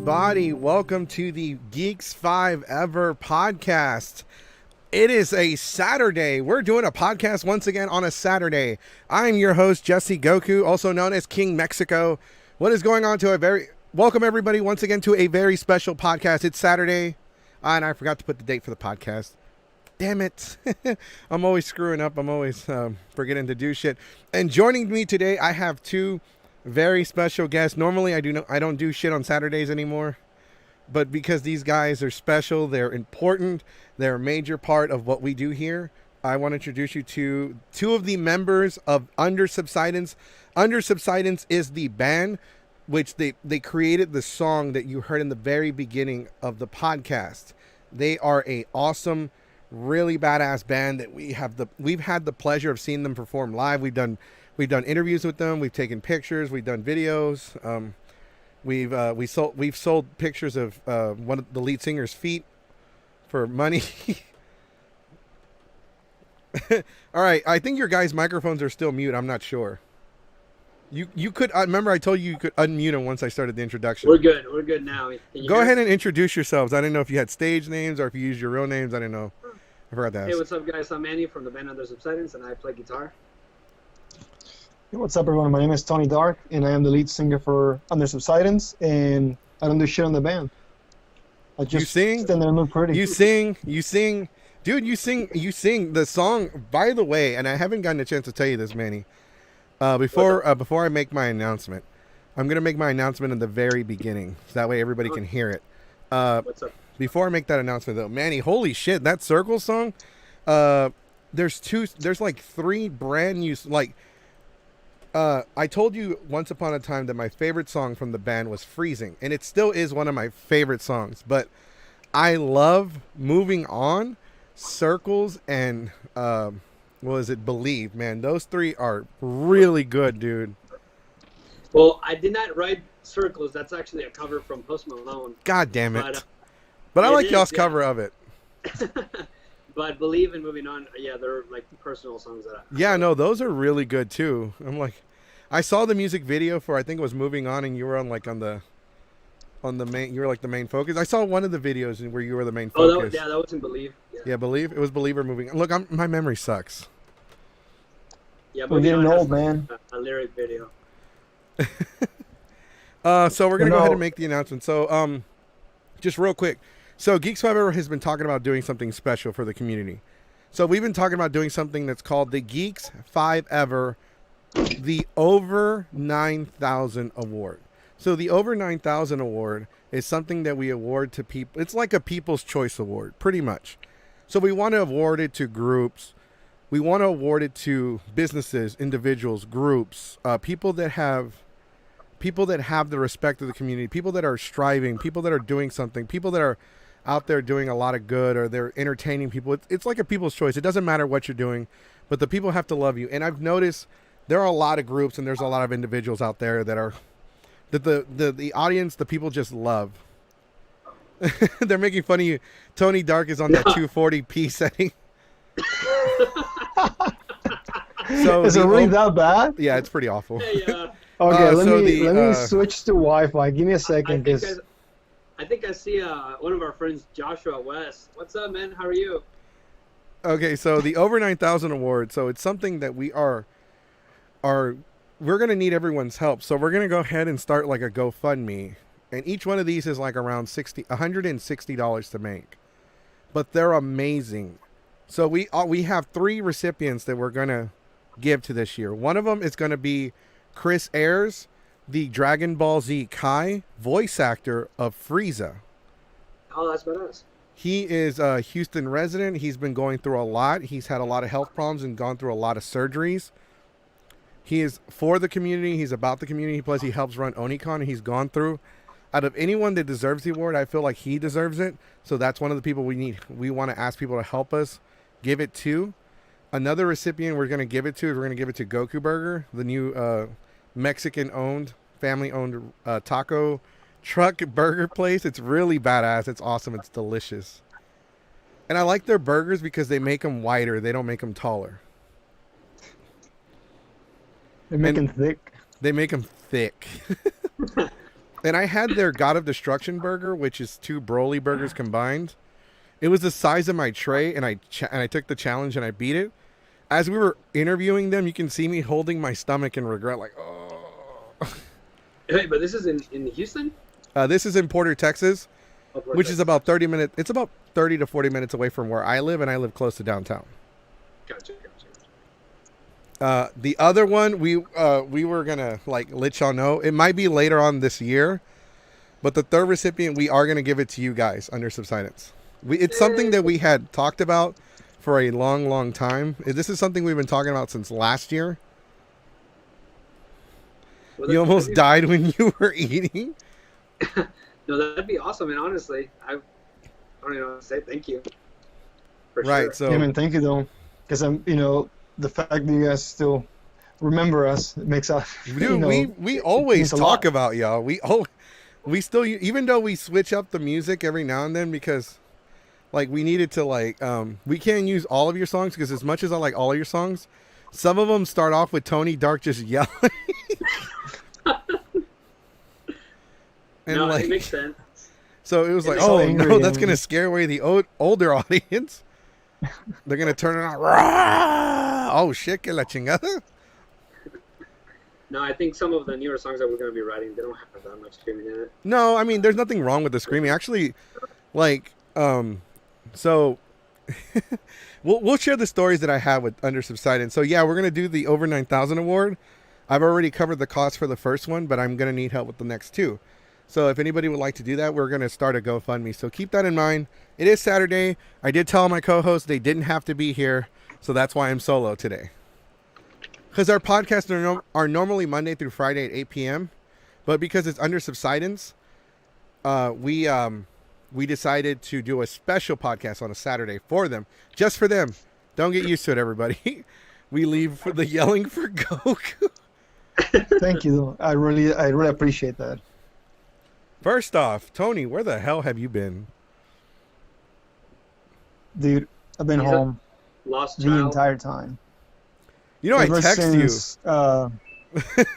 everybody. Welcome to the Geeks 5 Ever podcast. It is a Saturday. We're doing a podcast once again on a Saturday. I'm your host, Jesse Goku, also known as King Mexico. What is going on to welcome everybody once again to a very special podcast. It's Saturday, and I forgot to put the date for the podcast. Damn it. I'm always screwing up. I'm always forgetting to do shit. And joining me today, I have two very special guests. Normally, I don't do shit on Saturdays anymore. But because these guys are special, they're important, they're a major part of what we do here, I want to introduce you to two of the members of Under Subsidence. Under Subsidence is the band which they created the song that you heard in the very beginning of the podcast. They are a awesome, really badass band that we've had the pleasure of seeing them perform live. We've done interviews with them. We've taken pictures. We've done videos. We've sold pictures of one of the lead singer's feet for money. All right, I think your guys' microphones are still mute. I'm not sure. You could remember I told you could unmute them once I started the introduction. We're good. We're good now. Go ahead and introduce yourselves. I didn't know if you had stage names or if you used your real names. I didn't know. I forgot to ask. Hey, what's up, guys? I'm Manny from the band Under Subsidence, and I play guitar. Hey, what's up, everyone? My name is Tony Dark, and I am the lead singer for Under Subsidence, and I don't do shit on the band. I just stand there and look pretty. You sing, dude. You sing the song. By the way, and I haven't gotten a chance to tell you this, Manny. Before I make my announcement, I'm gonna make my announcement in the very beginning, so that way everybody can hear it. What's up? Before I make that announcement, though, Manny, holy shit, that Circle song. There's like three brand new I told you once upon a time that my favorite song from the band was Freezing, and it still is one of my favorite songs, but I love Moving On, Circles, and Believe. Man, those three are really good, dude. Well, I did not write Circles. That's actually a cover from Post Malone. God damn it. But I like y'all's cover of it. But Believe and Moving On, yeah, they're like personal songs that Yeah, no, those are really good too. I'm like, I saw the music video for, I think it was Moving On, and you were on the main, you were like the main focus. I saw one of the videos where you were the main focus. That was in Believe. Yeah, Believe. It was Believe or Moving On. Look, my memory sucks. Yeah, we're getting old, man. A lyric video. So we're gonna go ahead and make the announcement. So, just real quick. So Geeks 5 Ever has been talking about doing something special for the community. So we've been talking about doing something that's called the Geeks 5 Ever, the Over 9,000 Award. So the Over 9,000 Award is something that we award to people. It's like a People's Choice Award, pretty much. So we want to award it to groups. We want to award it to businesses, individuals, groups, people that have the respect of the community, people that are striving, people that are doing something, people that are out there doing a lot of good, or they're entertaining people. It's like a People's Choice. It doesn't matter what you're doing, but the people have to love you. And I've noticed there are a lot of groups and there's a lot of individuals out there that the audience, the people just love. They're making fun of you. Tony Dark is on that 240p setting. So is it really that bad? Yeah, it's pretty awful. Hey, okay, let me switch to Wi-Fi. Give me a second, I think I see one of our friends, Joshua West. What's up, man? How are you? Okay, so the Over 9,000 Award. So it's something that we're going to need everyone's help. So we're going to go ahead and start like a GoFundMe. And each one of these is like around $160 to make. But they're amazing. So we have three recipients that we're going to give to this year. One of them is going to be Chris Ayers, the Dragon Ball Z Kai voice actor of Frieza. Oh, that's badass. He is a Houston resident. He's been going through a lot. He's had a lot of health problems and gone through a lot of surgeries. He is for the community. He's about the community. Plus, he helps run Onicon, and he's gone through. Out of anyone that deserves the award, I feel like he deserves it. So that's one of the people we need. We want to ask people to help us give it to. Another recipient we're going to give it to, Goku Burger, the new Mexican-owned, family-owned taco truck burger place. It's really badass. It's awesome. It's delicious. And I like their burgers because they make them wider. They don't make them taller. They make them thick. They make them thick. And I had their God of Destruction burger, which is 2 Broly burgers combined. It was the size of my tray, and I took the challenge and I beat it. As we were interviewing them, you can see me holding my stomach in regret, like, oh. Hey, but this is in Houston? This is in Porter, Texas, which is about 30 minutes. It's about 30 to 40 minutes away from where I live, and I live close to downtown. Gotcha. The other one, we were gonna let y'all know. It might be later on this year, but the third recipient, we are gonna give it to you guys under Subsidence. It's something that we had talked about for a long, long time. This is something we've been talking about since last year. Well, you almost died when you were eating. No, that'd be awesome. And honestly, I don't even know what to say. Thank you. Right. Sure. So, yeah, man, thank you though, because the fact that you guys still remember us, it makes us. Dude, we always talk about y'all. We still, even though we switch up the music every now and then because, we needed to we can't use all of your songs because as much as I like all of your songs, some of them start off with Tony Dark just yelling. And no, it makes sense. So it was no, that's gonna scare away the older audience. They're gonna turn it on. Rah! Oh shit, que la chingada. No, I think some of the newer songs that we're gonna be writing, they don't have that much screaming in it. No, I mean there's nothing wrong with the screaming. Actually, so we'll share the stories that I have with Under Subsidence. So yeah, we're gonna do the Over 9,000 award. I've already covered the cost for the first one, but I'm gonna need help with the next 2. So if anybody would like to do that, we're going to start a GoFundMe. So keep that in mind. It is Saturday. I did tell my co-hosts they didn't have to be here. So that's why I'm solo today. Because our podcasts are normally Monday through Friday at 8 p.m. But because it's Under Subsidence, we decided to do a special podcast on a Saturday for them. Just for them. Don't get used to it, everybody. We leave for the yelling for Goku. Thank you. I really appreciate that. First off, Tony, where the hell have you been? Dude, I've been home the entire time. You know, Ever I text since, you.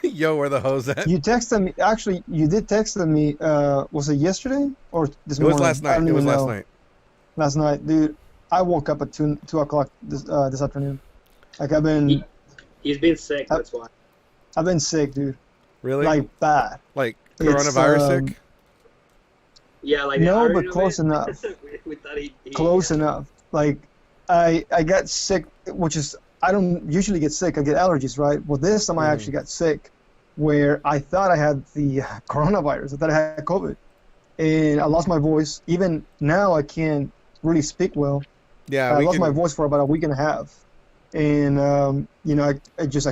Yo, where the hose at? You texted me. Actually, you did text me. Was it yesterday or this morning? It was last night. It was last night. Last night, dude. I woke up at 2 o'clock this afternoon. I've been. He's been sick. That's why. I've been sick, dude. Really? Bad. Like coronavirus sick? Yeah, no, but close enough. we thought he close enough. I got sick, which is I don't usually get sick. I get allergies, right? Well, this time I actually got sick, where I thought I had the coronavirus. I thought I had COVID, and I lost my voice. Even now, I can't really speak well. Yeah, I lost my voice for about a week and a half, and I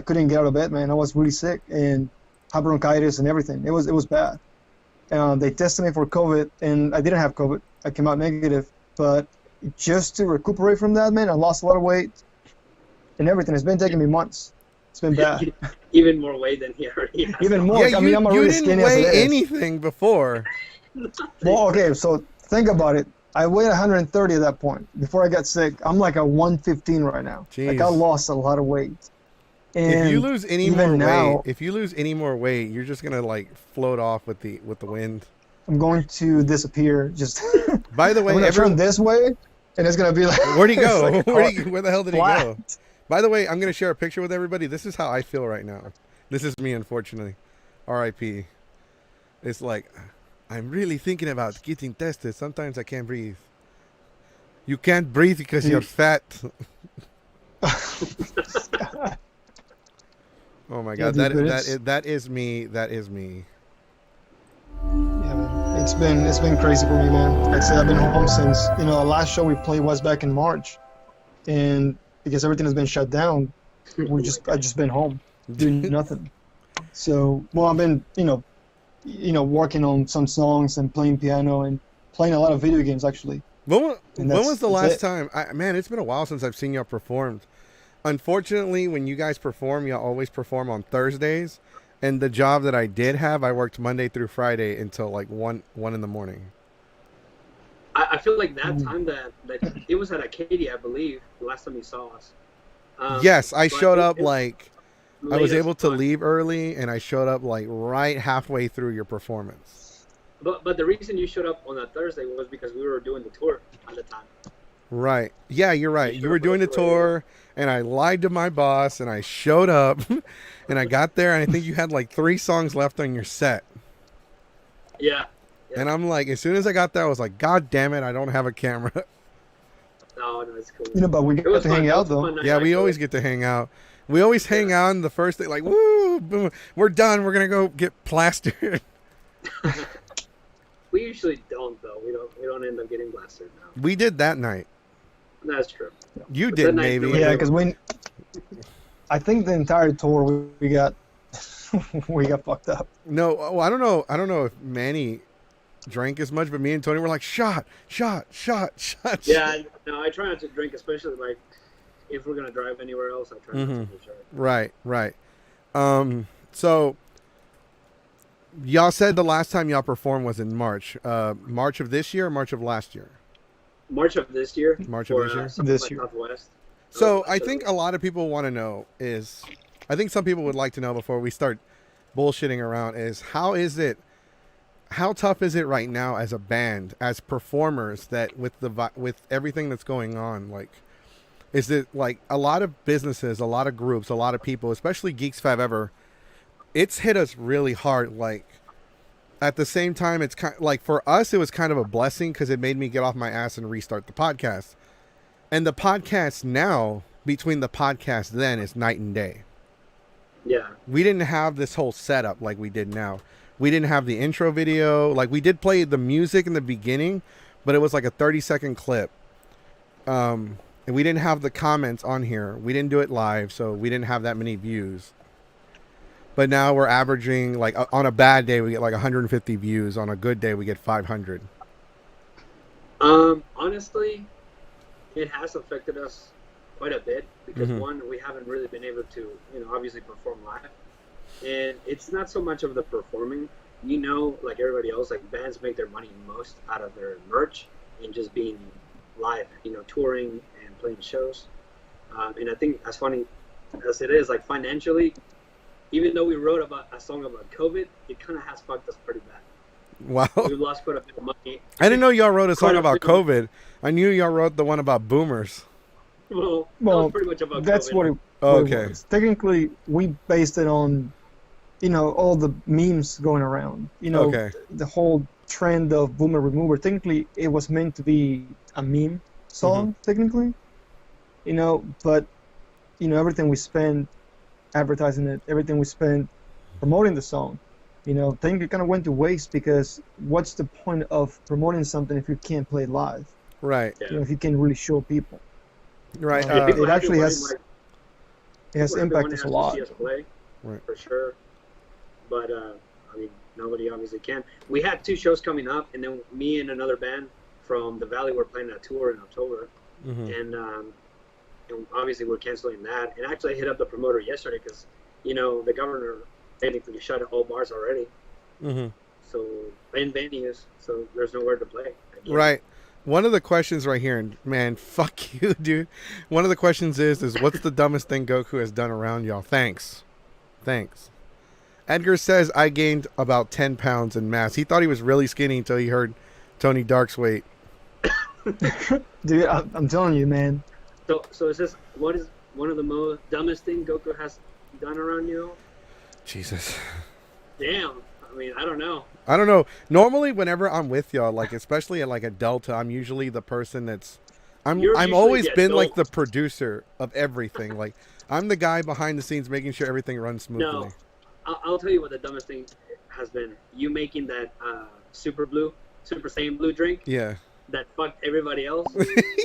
couldn't get out of bed, man. I was really sick and had bronchitis and everything. It was bad. They tested me for COVID, and I didn't have COVID. I came out negative. But just to recuperate from that, man, I lost a lot of weight and everything. It's been taking me months. It's been bad. Even more weight than he already has. Even more. Yeah, I'm already skinny as it is. You didn't weigh anything before. Well, okay, so think about it. I weighed 130 at that point. Before I got sick, I'm like a 115 right now. Jeez. I lost a lot of weight. And if you lose any more weight, you're just gonna float off with the wind. I'm going to disappear. Just by the way, I'm gonna turn this way, and it's gonna be like. Where'd he go? Where the hell did he go? By the way, I'm gonna share a picture with everybody. This is how I feel right now. This is me, unfortunately. R.I.P. It's like I'm really thinking about getting tested. Sometimes I can't breathe. You can't breathe because you're fat. Oh my God, that is me. That is me. Yeah, man. It's been crazy for me, man. Like I said, I've been home since the last show we played was back in March, and because everything has been shut down, I've just been home doing nothing. So I've been working on some songs and playing piano and playing a lot of video games actually. When was the last time? Man, it's been a while since I've seen y'all performed. Unfortunately, when you guys perform, y'all always perform on Thursdays. And the job that I did have, I worked Monday through Friday until 1 in the morning. I feel like that time that it was at Acadia, I believe, the last time you saw us. Yes, I showed up I was able to leave early, and I showed up right halfway through your performance. But the reason you showed up on that Thursday was because we were doing the tour at the time. Right. Yeah, you're right. You You showed were up for doing the the tour, tour, and I lied to my boss, and I showed up, and I got there, and I think you had like 3 songs left on your set. Yeah. And I'm like, as soon as I got there, I was like, God damn it, I don't have a camera. No, it's cool. You know, but we It got was to fun. hang It out was a though. fun night, Yeah, we actually. always get to hang out. We always hang out on the first day, like, woo, boom, we're done. We're gonna go get plastered. We usually don't though. We don't end up getting blasted now. We did that night. That's true. You But did that night, maybe. no, Yeah, because I think the entire tour we got we got fucked up. No, well, I don't know. I don't know if Manny drank as much, but me and Tony were like, shot. Yeah, no, I try not to drink, especially like if we're gonna drive anywhere else. I try not to for sure. Right. So y'all said the last time y'all performed was in March. March of this year or March of last year? March of this year. March of this year? Something This like year. Southwest. So I think a lot of people want to know is, I think some people would like to know before we start bullshitting around is how tough is it right now as a band, as performers, that with everything that's going on, like, is it like a lot of businesses, a lot of groups, a lot of people, especially Geeks 5 Ever, it's hit us really hard. Like, at the same time, it's kind like for us, it was kind of a blessing because it made me get off my ass and restart the podcast. And the podcast now, between the podcast then, is night and day. Yeah. We didn't have this whole setup like we did now. We didn't have the intro video. Like, we did play the music in the beginning, but it was like a 30-second clip. And we didn't have the comments on here. We didn't do it live, so we didn't have that many views. But now we're averaging, like, on a bad day, we get like 150 views. On a good day, we get 500. Honestly, it has affected us quite a bit because Mhm. one, we haven't really been able to, obviously perform live, and it's not so much of the performing. Like everybody else, like bands make their money most out of their merch and just being live, touring and playing shows. And I think as funny as it is, like financially, even though we wrote about a song about COVID, it kind of has fucked us pretty bad. Wow. We lost quite a bit of money. I didn't know y'all wrote a song Quite a about bit. COVID. I knew y'all wrote the one about boomers. Well, that Well, was pretty much about That's COVID. what it, Oh, what it okay. was. Technically, we based it on, all the memes going around. Okay. The whole trend of boomer remover. Technically, it was meant to be a meme song. Technically, but everything we spent advertising it, everything we spent promoting the song, I think it kind of went to waste because what's the point of promoting something if you can't play it live? Right. Yeah. If you can't really show people. Right. Yeah, People it have actually been has wanting, it has people have been impacted us a wanting lot. to see us play, Right. for sure. But nobody obviously can. We had 2 shows coming up, and then me and another band from the Valley were playing a tour in October, and obviously we're canceling that. And actually, I hit up the promoter yesterday because the governor technically shut all bars already, so in venues, so there's nowhere to play. again. Right. One of the questions right here, and man, fuck you, dude. One of the questions is what's the dumbest thing Goku has done around y'all? Thanks. Edgar says I gained about 10 pounds in mass. He thought he was really skinny until he heard Tony Dark's weight. Dude, I'm telling you, man. So is this what is one of the most dumbest thing Goku has done around you? Jesus. Damn. I mean, I don't know. I don't know. Normally, whenever I'm with y'all, like especially at like a Delta, I'm usually the person that's I'm You're I'm usually always the been like the adult. producer of everything. Like I'm the guy behind the scenes making sure everything runs smoothly. No, I'll tell you what the dumbest thing has been. You making that Super Saiyan Blue drink Yeah. that fucked everybody else.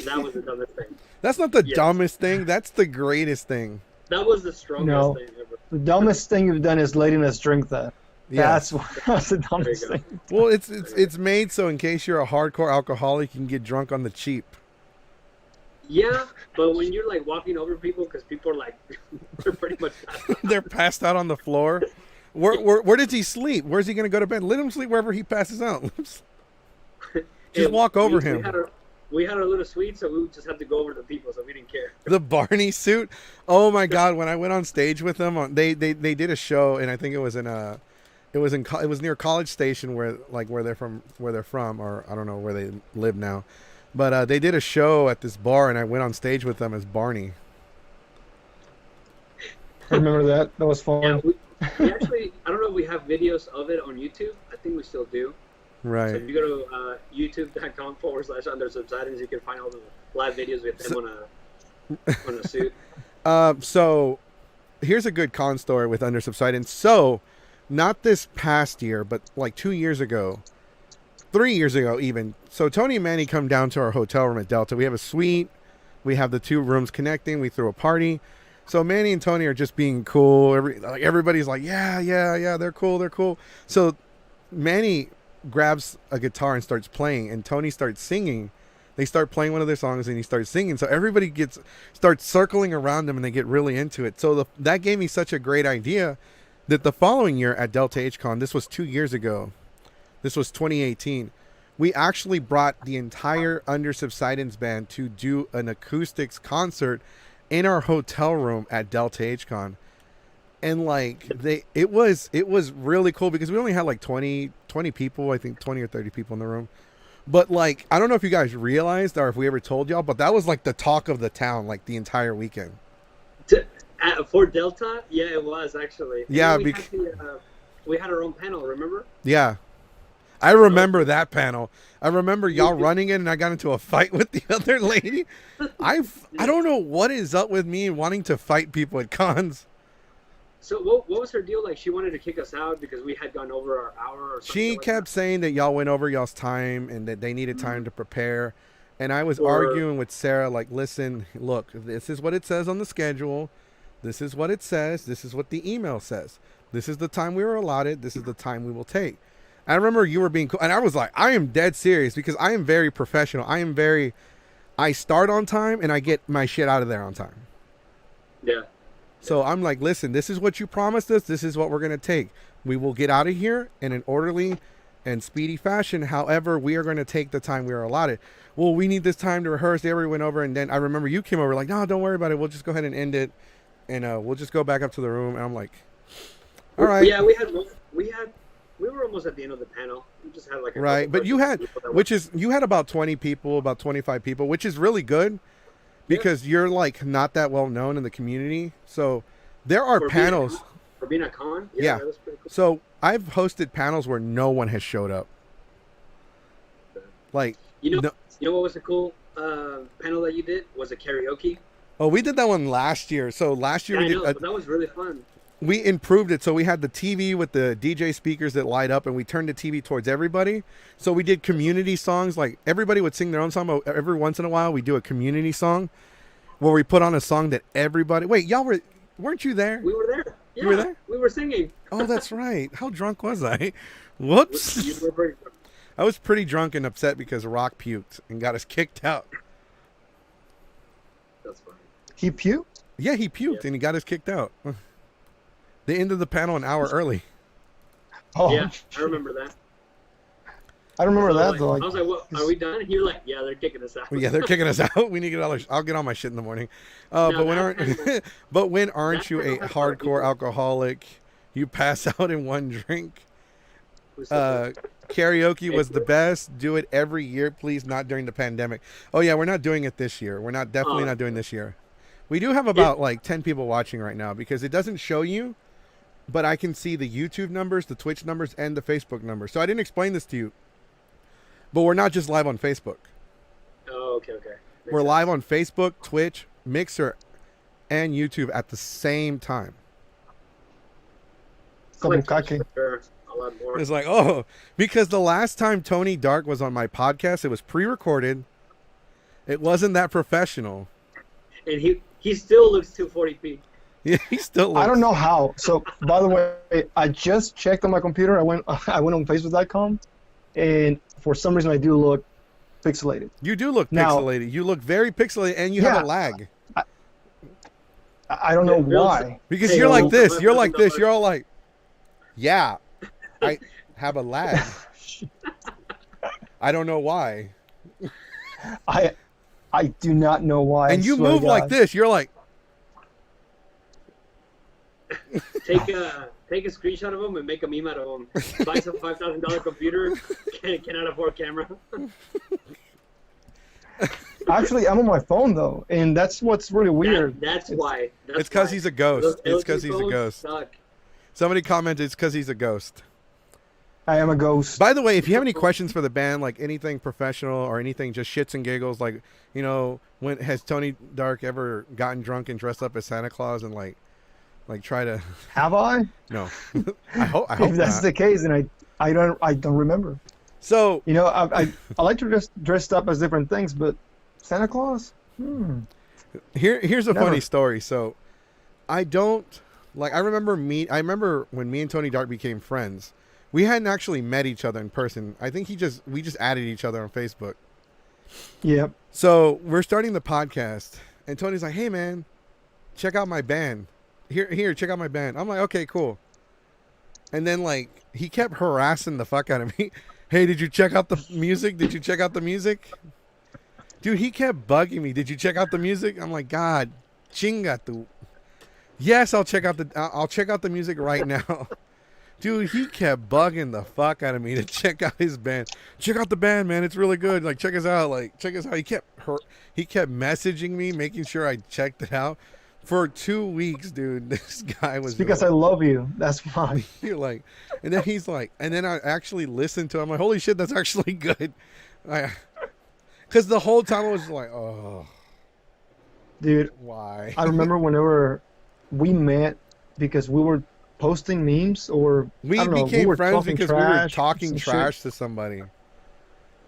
That was the dumbest thing. That's not the Yes. dumbest thing. That's the greatest thing. That was the strongest No. thing ever. The dumbest thing you've done is letting us drink that. Yeah. That's the dumbest go. thing. Well, it's made so in case you're a hardcore alcoholic, you can get drunk on the cheap. Yeah, but when you're like walking over people, because people are like, they're pretty much passed out. They're passed out on the floor. Where does he sleep? Where's he gonna go to bed? Let him sleep wherever he passes out. Just And walk over we him. We had our little suite, so we just had to go over to people, so we didn't care. The Barney suit. Oh my God! When I went on stage with them, they did a show, and I think it was in It was it was near College Station, where they're from, or I don't know where they live now. But they did a show at this bar, and I went on stage with them as Barney. I remember that. That was fun. Yeah, we actually, I don't know if we have videos of it on YouTube. I think we still do. Right. So if you go to youtube.com/under-subsidence, you can find all the live videos with them on a suit. So here's a good con story with Under Subsidence. So not this past year, but like 2 years ago, 3 years ago even. So Tony and Manny come down to our hotel room at Delta. We have a suite. We have the 2 rooms connecting. We threw a party. So Manny and Tony are just being cool. Everybody's like, yeah, they're cool. So Manny grabs a guitar and starts playing, and Tony starts singing. They start playing one of their songs, and he starts singing. So everybody starts circling around him, and they get really into it. So that gave me such a great idea that the following year at Delta HCon, this was 2 years ago, this was 2018, we actually brought the entire Under Subsidence band to do an acoustics concert in our hotel room at Delta HCon. And like it was really cool because we only had like 20 people, I think 20 or 30 people in the room. But like, I don't know if you guys realized or if we ever told y'all, but that was like the talk of the town, like the entire weekend. For Delta? Yeah, it was actually. Yeah, we had our own panel, remember? Yeah. I remember that panel. I remember y'all running in, and I got into a fight with the other lady. I don't know what is up with me wanting to fight people at cons. So what was her deal? Like, she wanted to kick us out because we had gone over our hour or something. She kept saying that y'all went over y'all's time and that they needed time to prepare. And I was arguing with Sarah, like, listen, look, this is what it says on the schedule. This is what it says. This is what the email says. This is the time we were allotted. This is the time we will take. I remember you were being cool. And I was like, I am dead serious because I am very professional. I start on time and I get my shit out of there on time. Yeah. So I'm like, listen, this is what you promised us. This is what we're going to take. We will get out of here in an orderly and speedy fashion. However, we are going to take the time we are allotted. Well, we need this time to rehearse. They went over, and then I remember you came over like, no, don't worry about it. We'll just go ahead and end it. And we'll just go back up to the room. And I'm like, all right. Yeah, we were almost at the end of the panel. We just had like a right, but you had about 20 people, about 25 people, which is really good because you're like not that well known in the community. So there are panels. For being a con? Yeah. That was pretty cool. So I've hosted panels where no one has showed up. Like, you know what was a cool panel that you did? Was a karaoke. Oh, we did that one last year. So last year that was really fun. We improved it. So we had the TV with the DJ speakers that light up, and we turned the TV towards everybody. So we did community songs. Like, everybody would sing their own song, but every once in a while we do a community song where we put on a song that everybody... Wait, y'all weren't you there? We were there. Yeah, you were there? We were singing. Oh, that's right. How drunk was I? Whoops. You were very drunk. I was pretty drunk and upset because Rock puked and got us kicked out. That's funny. He puked? Yeah, he puked and he got us kicked out. They ended the panel an hour early. Oh, yeah, I remember that. I remember that, though. I was like, "What? Are we done?" And you're like, "Yeah, they're kicking us out." Yeah, they're kicking us out. We need to get I'll get all my shit in the morning. But when aren't you a hardcore alcoholic? You pass out in one drink. Karaoke was the best. Do it every year, please. Not during the pandemic. Oh yeah, we're not doing it this year. We're definitely not doing this year. We do have about like 10 people watching right now because it doesn't show you, but I can see the YouTube numbers, the Twitch numbers, and the Facebook numbers. So I didn't explain this to you, but we're not just live on Facebook. Oh, okay. We're live on Facebook, Twitch, Mixer, and YouTube at the same time. A lot more. It's like, oh, because the last time Tony Dark was on my podcast, it was pre-recorded. It wasn't that professional. And he still looks 240p. Yeah, he still looks. I don't know how. So, by the way, I just checked on my computer. I went on Facebook.com, and for some reason, I do look pixelated. You do look pixelated. You look very pixelated, and you have a lag. I don't know why. Because you're like this. You're like this. You're all like, yeah, I have a lag. I don't know why. I do not know why. And you move like this. You're like. take a screenshot of him and make a meme out of him. Buy some $5,000 computer, cannot afford camera. Actually, I'm on my phone though, and that's what's really weird. That's why. It's because he's a ghost. It's because he's a ghost. Suck. Somebody commented it's because he's a ghost. I am a ghost. By the way, if you have any questions for the band, like anything professional or anything just shits and giggles, like, you know, when has Tony Dark ever gotten drunk and dressed up as Santa Claus and like try to? Have I? No. I hope If that's not. the case, then I don't remember. So You know, I like to just dress up as different things, but Santa Claus? here's a Never. funny story. So I don't like. I remember when me and Tony Dark became friends. We hadn't actually met each other in person. I think we just added each other on Facebook. Yep. So we're starting the podcast, and Tony's like, "Hey man, check out my band. Here, check out my band." I'm like, "Okay, cool." And then like he kept harassing the fuck out of me. "Hey, did you check out the music? Did you check out the music?" Dude, he kept bugging me. "Did you check out the music?" I'm like, "God, chinga tu." Yes, I'll check out the music right now. Dude, he kept bugging the fuck out of me to check out his band. "Check out the band, man. It's really good. Like, check us out. Like, check us out." He kept messaging me, making sure I checked it out. For 2 weeks, dude, this guy was... It's because I love you. That's why. You're like... And then he's like... And then I actually listened to him. I'm like, holy shit, that's actually good. Because the whole time I was like, oh... Dude, why? I remember whenever we met because we were posting memes or We I don't know, became we were friends talking because we were trash, talking some trash shit. to somebody. And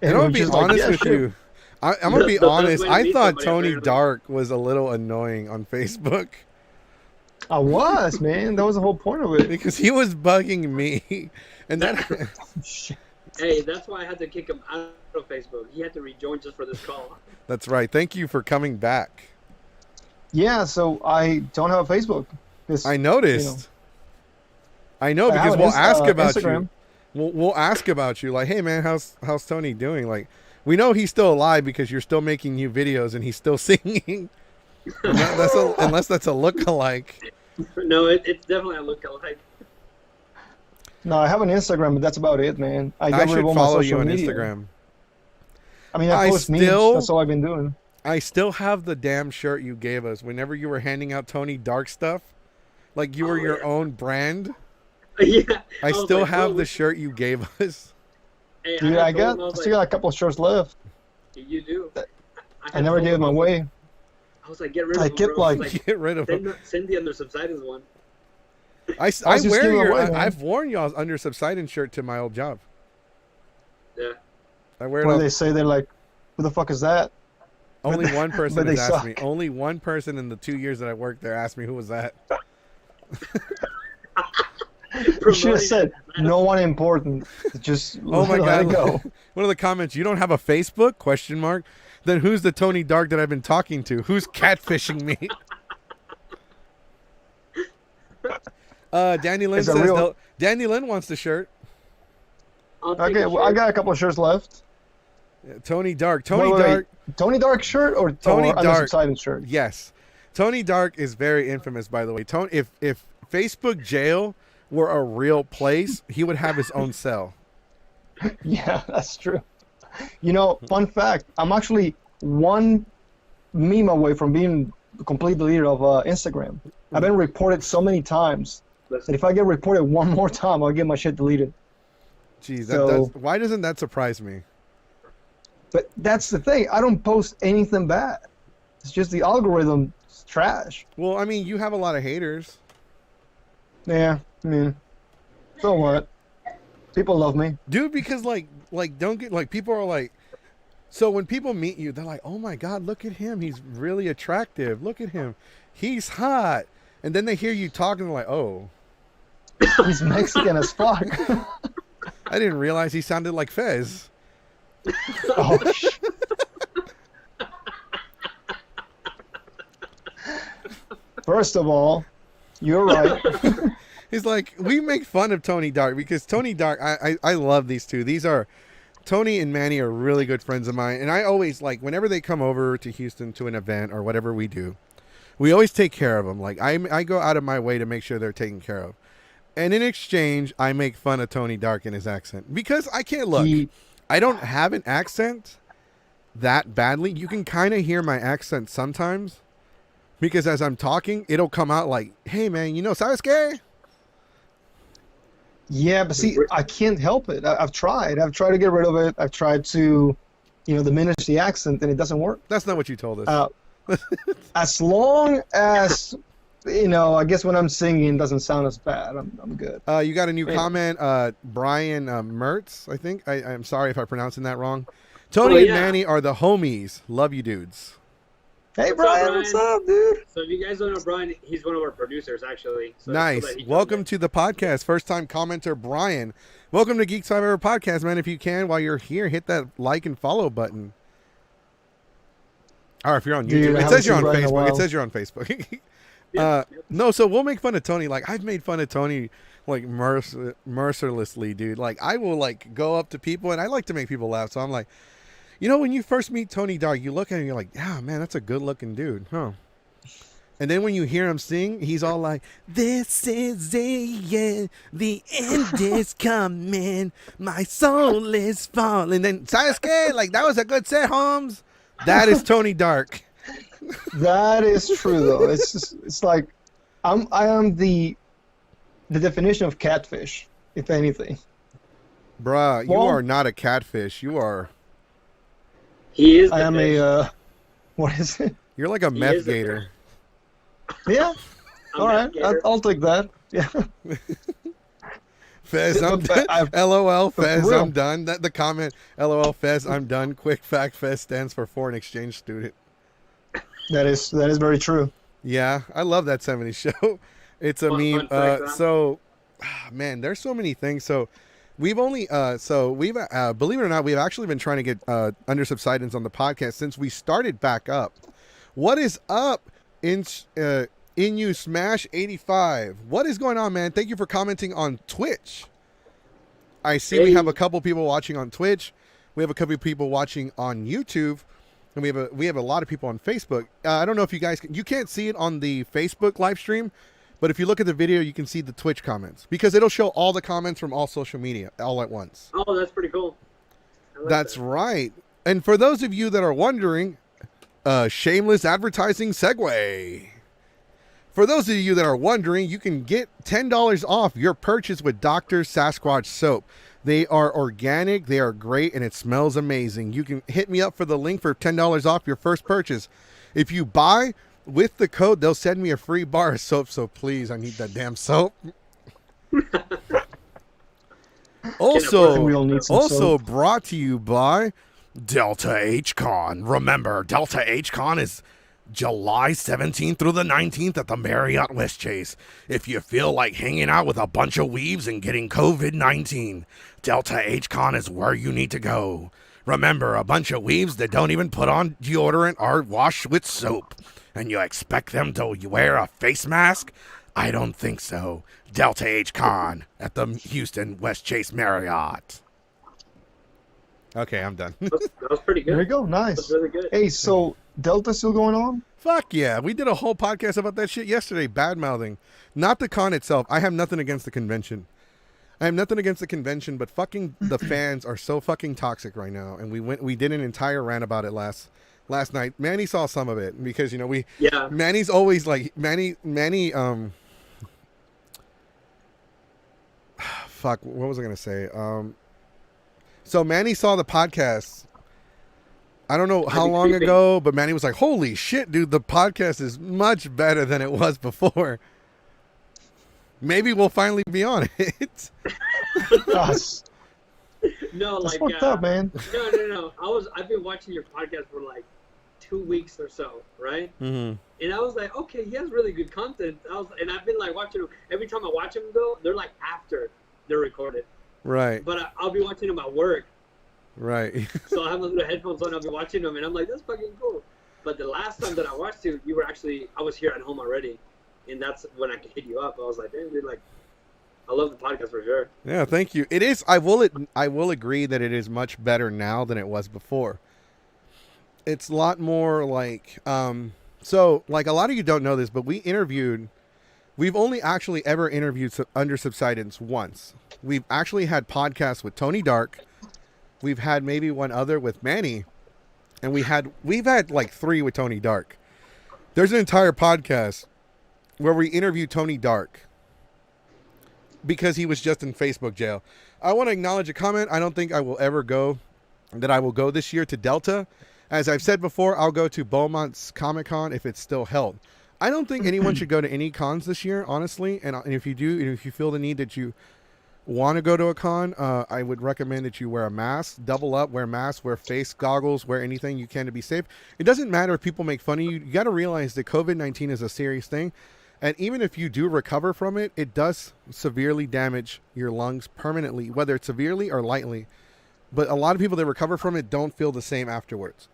And I'm we're going to be just like, honest yeah, with sure. you. I'm going to be The best honest. way to I meet thought somebody, Tony apparently. Dark was a little annoying on Facebook I was, man. That was the whole point of it. because he was bugging me. And that... Shit. Hey, that's why I had to kick him out of Facebook. He had to rejoin just for this call. That's right. Thank you for coming back. Yeah, so I don't have a Facebook. 'Cause, I noticed. I know I have because an we'll ask about Instagram. you. We'll ask about you. Like, hey man, how's Tony doing? Like, we know he's still alive because you're still making new videos and he's still singing. Unless that's a lookalike. No, it's definitely a lookalike. No, I have an Instagram, but that's about it, man. I I don't should really want my follow you social on media. Instagram. I mean, I post memes. That's all I've been doing. I still have the damn shirt you gave us whenever you were handing out Tony Dark stuff. Like you were your own brand. Yeah. I was still like, have bro, the shirt you gave us. Hey, Dude, had I told him, was still got a couple of shirts left. like, you do. I never told gave him, them away. I was like, get rid of I them, kept bro. I was like, Get rid of them. send the under subsidence one. I was wear just giving your. away, man. I've worn y'all's under subsidence shirt to my old job. Yeah. I wear it when all, they say they're like, who the fuck is that? only one person but has they asked me. suck. Only one person in the 2 years that I worked there asked me who was that. You should have said, no one important. Just Oh my let god! it go. One of the comments: "You don't have a Facebook?" Question mark. Then who's the Tony Dark that I've been talking to? Who's catfishing me? Danny Lynn It's a says real- no. Danny Lynn wants the shirt. I'll take Okay, a well, I shirt. got a couple of shirts left. Yeah, Tony Dark. Tony Wait, wait, Dark. Tony Dark shirt or Tony under Dark. subsidence shirt? Yes. Tony Dark is very infamous, by the way. Tony, if Facebook jail were a real place, he would have his own cell. Yeah, that's true. You know, fun fact, I'm actually one meme away from being completely deleted of Instagram. I've been reported so many times that if I get reported one more time, I'll get my shit deleted. Jeez, So- why doesn't that surprise me? But that's the thing. I don't post anything bad. It's just the algorithm is trash. Well, I mean, you have a lot of haters. Yeah, I mean, so what? People love me. Dude, because like don't get like people are like, so when people meet you, they're like, oh my god, look at him, he's really attractive, look at him, he's hot, and then they hear you talking, they're like, oh, He's Mexican as fuck. I didn't realize he sounded like Fez. Oh, First of all, you're right. He's like, we make fun of Tony Dark because Tony Dark, I love these two. These are, Tony and Manny are really good friends of mine. And I always, like, whenever they come over to Houston to an event or whatever we do, we always take care of them. Like, I go out of my way to make sure they're taken care of. And in exchange, I make fun of Tony Dark and his accent because I can't look. He, I don't have an accent that badly. You can kind of hear my accent sometimes because as I'm talking, it'll come out like, "Hey man, you know Sasuke?" yeah, but see, I can't help it. I've tried. I've tried to get rid of it. I've tried to, diminish the accent, and it doesn't work. That's not what you told us. As long as, I guess when I'm singing, it doesn't sound as bad. I'm good. You got a new comment, Brian Mertz, I think. I'm sorry if I'm pronouncing that wrong. Tony and Manny are the homies. Love you, dudes. Hey, Brian, what's up, dude? So if you guys don't know Brian, he's one of our producers, actually. So nice. Welcome to the podcast. First-time commenter, Brian. Welcome to Geeks 5 Ever Podcast, man. If you can, while you're here, hit that like and follow button. Or if you're on YouTube. Dude, it says you're on Facebook. It says you're on Facebook. No, so we'll make fun of Tony. Like, I've made fun of Tony, like, mercilessly, dude. Like, I will, like, go up to people, and I like to make people laugh. So I'm like, when you first meet Tony Dark, you look at him, you're like, yeah, man, that's a good-looking dude, huh? And then when you hear him sing, he's all like, "This is the end is coming, my soul is falling." And then Sasuke, like, that was a good set, Holmes. That is Tony Dark. That is true, though. It's like I am the definition of catfish, if anything. Bruh, you are not a catfish. You are. He is. I am a. What is it? You're like a meth gator. Yeah. All right. I'll take that. Yeah. Fez, I'm done. LOL, Fez, I'm done. The comment, LOL, Fez, I'm done. Quick fact, Fez stands for foreign exchange student. That is very true. Yeah, I love that 70s show. It's a meme. Man, there's so many things. So we've only, believe it or not, we've actually been trying to get Under Subsidence on the podcast since we started back up. What is up in you Smash 85? What is going on, man? Thank you for commenting on Twitch. I see we have a couple people watching on Twitch. We have a couple people watching on YouTube. And we have a lot of people on Facebook. I don't know if you guys you can't see it on the Facebook live stream, but if you look at the video, you can see the Twitch comments because it'll show all the comments from all social media all at once. Oh, that's pretty cool. That's right. And for those of you that are wondering, shameless advertising segue. For those of you that are wondering, you can get $10 off your purchase with Dr. Sasquatch soap. They are organic, they are great, and it smells amazing. You can hit me up for the link for $10 off your first purchase. If you buy with the code, they'll send me a free bar of soap, so please, I need that damn soap. Also brought to you by Delta H-Con. Remember, Delta H-Con is July 17th through the 19th at the Marriott Westchase. If you feel like hanging out with a bunch of weebs and getting COVID-19, Delta H-Con is where you need to go. Remember, a bunch of weebs that don't even put on deodorant or wash with soap. And you expect them to wear a face mask? I don't think so. Delta H-Con at the Houston Westchase Marriott. Okay, I'm done. That was pretty good. There you go. Nice. That was really good. Hey, so Delta still going on? Fuck yeah. We did a whole podcast about that shit yesterday, bad-mouthing. Not the con itself. I have nothing against the convention. But fucking the fans are so fucking toxic right now. And we did an entire rant about it last night. Manny saw some of it because, Manny's always like, fuck, what was I going to say? So Manny saw the podcast. I don't know how long ago, but Manny was like, "Holy shit, dude, the podcast is much better than it was before." Maybe we'll finally be on it. Gosh. No, that's fucked up, man. No. I've been watching your podcast for like 2 weeks or so, right? Mm-hmm. And I was like, okay, he has really good content. And I've been like watching him. Every time I watch him though, they're like after they're recorded. Right. But I'll be watching them at work. Right. So I have my little headphones on. I'll be watching them, and I'm like, that's fucking cool. But the last time that I watched you, I was here at home already, and that's when I could hit you up. I was like, damn, dude, like, I love the podcast for sure. Yeah, thank you. It is. I will agree that it is much better now than it was before. It's a lot more like, so like a lot of you don't know this, but we interviewed we've only actually ever interviewed under Subsidence once. We've actually had podcasts with Tony Dark. We've had maybe one other with Manny, and we've had like 3 with Tony Dark. There's an entire podcast where we interview Tony Dark because he was just in Facebook jail. I want to acknowledge a comment. I don't think I will go this year to Delta. As I've said before, I'll go to Beaumont's Comic-Con if it's still held. I don't think anyone should go to any cons this year, honestly. And if you do, and if you feel the need that you want to go to a con, I would recommend that you wear a mask, double up, wear masks, wear face goggles, wear anything you can to be safe. It doesn't matter if people make fun of you. You got to realize that COVID-19 is a serious thing. And even if you do recover from it, it does severely damage your lungs permanently, whether it's severely or lightly. But a lot of people that recover from it don't feel the same afterwards.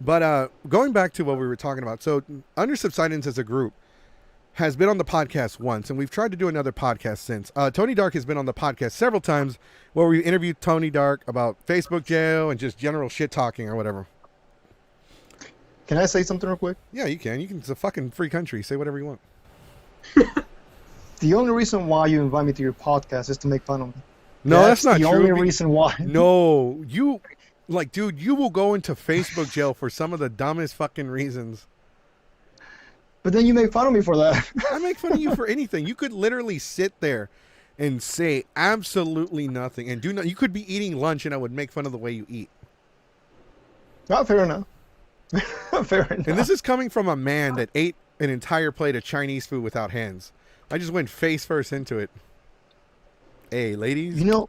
But going back to what we were talking about, so Under Subsidence as a group has been on the podcast once, and we've tried to do another podcast since. Tony Dark has been on the podcast several times where we interviewed Tony Dark about Facebook jail and just general shit talking or whatever. Can I say something real quick? Yeah, you can. It's a fucking free country. Say whatever you want. The only reason why you invite me to your podcast is to make fun of me. No, that's not true. The only reason why. No, dude, you will go into Facebook jail for some of the dumbest fucking reasons. But then you make fun of me for that. I make fun of you for anything. You could literally sit there and say absolutely nothing and do not. You could be eating lunch and I would make fun of the way you eat. Not fair enough. Fair enough. And this is coming from a man that ate an entire plate of Chinese food without hands. I just went face first into it. Hey, ladies. You know,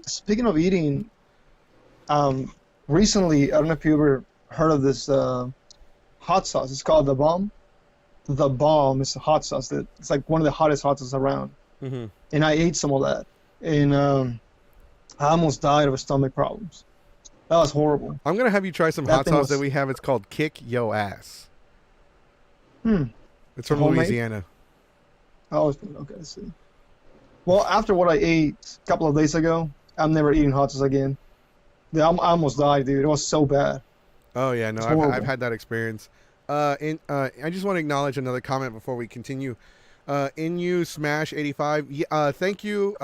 speaking of eating, recently, I don't know if you ever heard of this hot sauce. It's called The Bomb. The Bomb is a hot sauce. It's like one of the hottest hot sauces around. Mm-hmm. And I ate some of that. And I almost died of stomach problems. That was horrible. I'm going to have you try some hot sauce that we have. It's called Kick Yo Ass. It's from Louisiana. Oh, okay, I see. Well, after what I ate a couple of days ago, I'm never eating hot sauce again. I almost died, dude. It was so bad. Oh, yeah, no, I've had that experience. I just want to acknowledge another comment before we continue. InU Smash 85. Thank you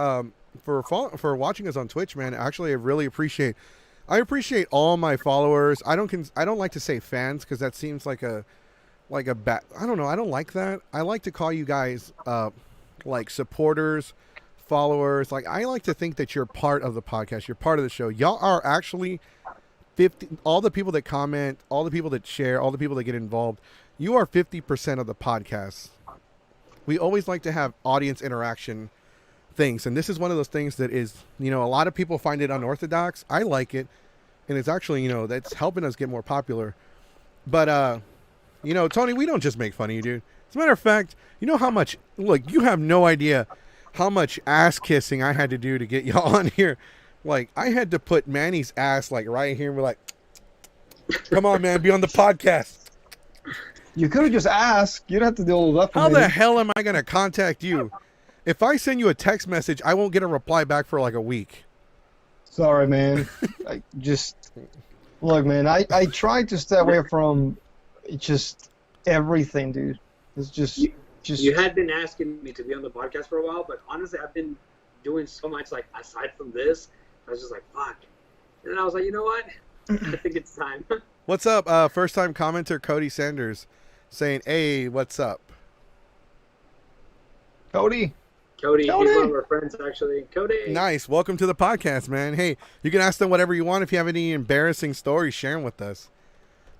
for watching us on Twitch, man. Actually, I really appreciate all my followers. I don't like to say fans because that seems like a bad. I don't know. I don't like that. I like to call you guys like supporters, followers. Like, I like to think that you're part of the podcast. You're part of the show. Y'all are actually 50. All the people that comment, all the people that share, all the people that get involved. You are 50% of the podcast. We always like to have audience interaction things, and this is one of those things that is, a lot of people find it unorthodox. I like it, and it's actually, that's helping us get more popular. But Tony, we don't just make fun of you, dude. As a matter of fact, you know how much, look, you have no idea how much ass kissing I had to do to get y'all on here. Like, I had to put Manny's ass, like, right here and be like, come on, man, be on the podcast. You could have just asked. You'd have to do all of that for How me. the hell am I going to contact you? If I send you a text message, I won't get a reply back for like a week. Sorry, man. Look, man, I tried to stay away from just everything, dude. It's just You had been asking me to be on the podcast for a while, but honestly, I've been doing so much, like, aside from this, I was just like, fuck. And then I was like, you know what? I think it's time. What's up? First time commenter Cody Sanders saying, hey, what's up? Cody, he's one of our friends, actually. Cody. Nice. Welcome to the podcast, man. Hey, you can ask them whatever you want if you have any embarrassing stories, share them with us.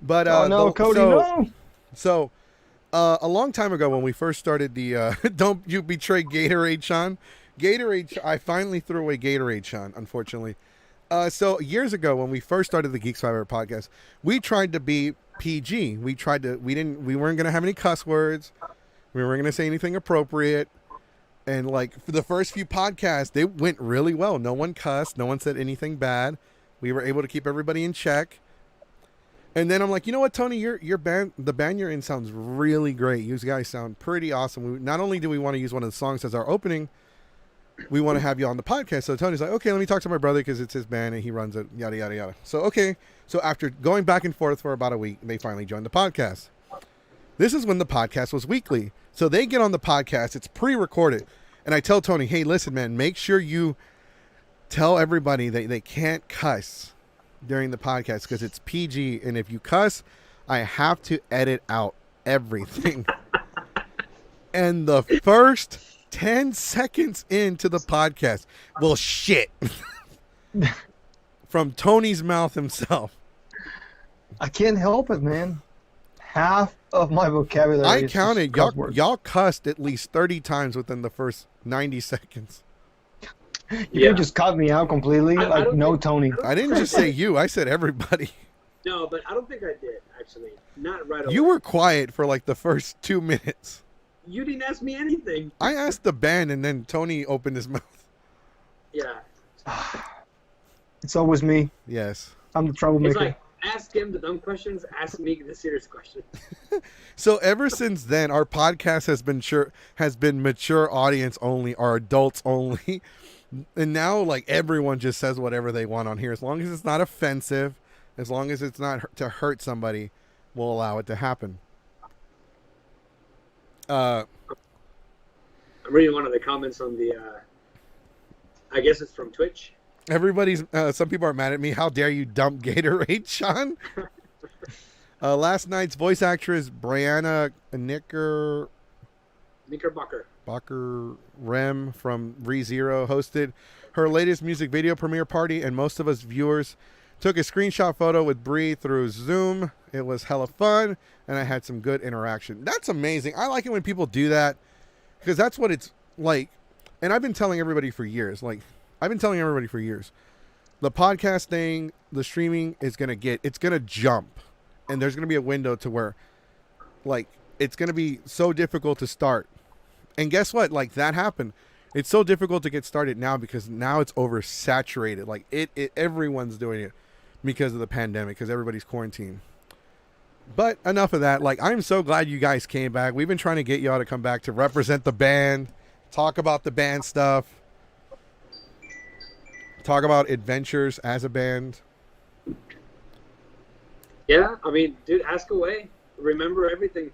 But Cody, no. So, a long time ago when we first started the Don't You Betray Gatorade, Sean. I finally threw away Gatorade, Sean, unfortunately. So years ago when we first started the Geeks 5 Hour podcast, we tried to be PG. We weren't going to have any cuss words. We weren't going to say anything appropriate. And like for the first few podcasts, they went really well. No one cussed. No one said anything bad. We were able to keep everybody in check. And then I'm like, you know what, Tony, your band, the band you're in sounds really great. You guys sound pretty awesome. Not only do we want to use one of the songs as our opening, we want to have you on the podcast. So Tony's like, okay, let me talk to my brother because it's his band and he runs it, yada, yada, yada. So, okay. So after going back and forth for about a week, they finally joined the podcast. This is when the podcast was weekly. So they get on the podcast, it's pre-recorded. And I tell Tony, hey, listen, man, make sure you tell everybody that they can't cuss during the podcast because it's PG. And if you cuss, I have to edit out everything. And the first 10 seconds into the podcast, well, shit. From Tony's mouth himself. I can't help it, man. Half of my vocabulary. I counted. Y'all cussed at least 30 times within the first 90 seconds. You just cut me out completely. No, Tony. I didn't just say you. I said everybody. No, but I don't think I did, actually. Not right away. You were quiet for like the first 2 minutes. You didn't ask me anything. I asked the band, and then Tony opened his mouth. Yeah. It's always me. Yes. I'm the troublemaker. It's like, ask him the dumb questions, ask me the serious questions. So ever since then, our podcast has been mature audience only, or adults only. And now, like, everyone just says whatever they want on here. As long as it's not offensive, as long as it's not to hurt somebody, we'll allow it to happen. I'm reading one of the comments on the, I guess it's from Twitch. Some people are mad at me. How dare you dump Gatorade, Sean? Last night's voice actress, Brianna Knickerbocker Rem from ReZero hosted her latest music video premiere party, and most of us viewers took a screenshot photo with Bree through Zoom. It was hella fun, and I had some good interaction. That's amazing. I like it when people do that, because that's what it's like. And I've been telling everybody for years, the podcast thing, the streaming is going to jump, and there's going to be a window to where, like, it's going to be so difficult to start. And guess what? Like, that happened. It's so difficult to get started now because now it's oversaturated. Like, everyone's doing it because of the pandemic, because everybody's quarantined. But enough of that. Like, I'm so glad you guys came back. We've been trying to get y'all to come back to represent the band, talk about the band stuff, talk about adventures as a band. Yeah, I mean, dude, ask away. Remember everything.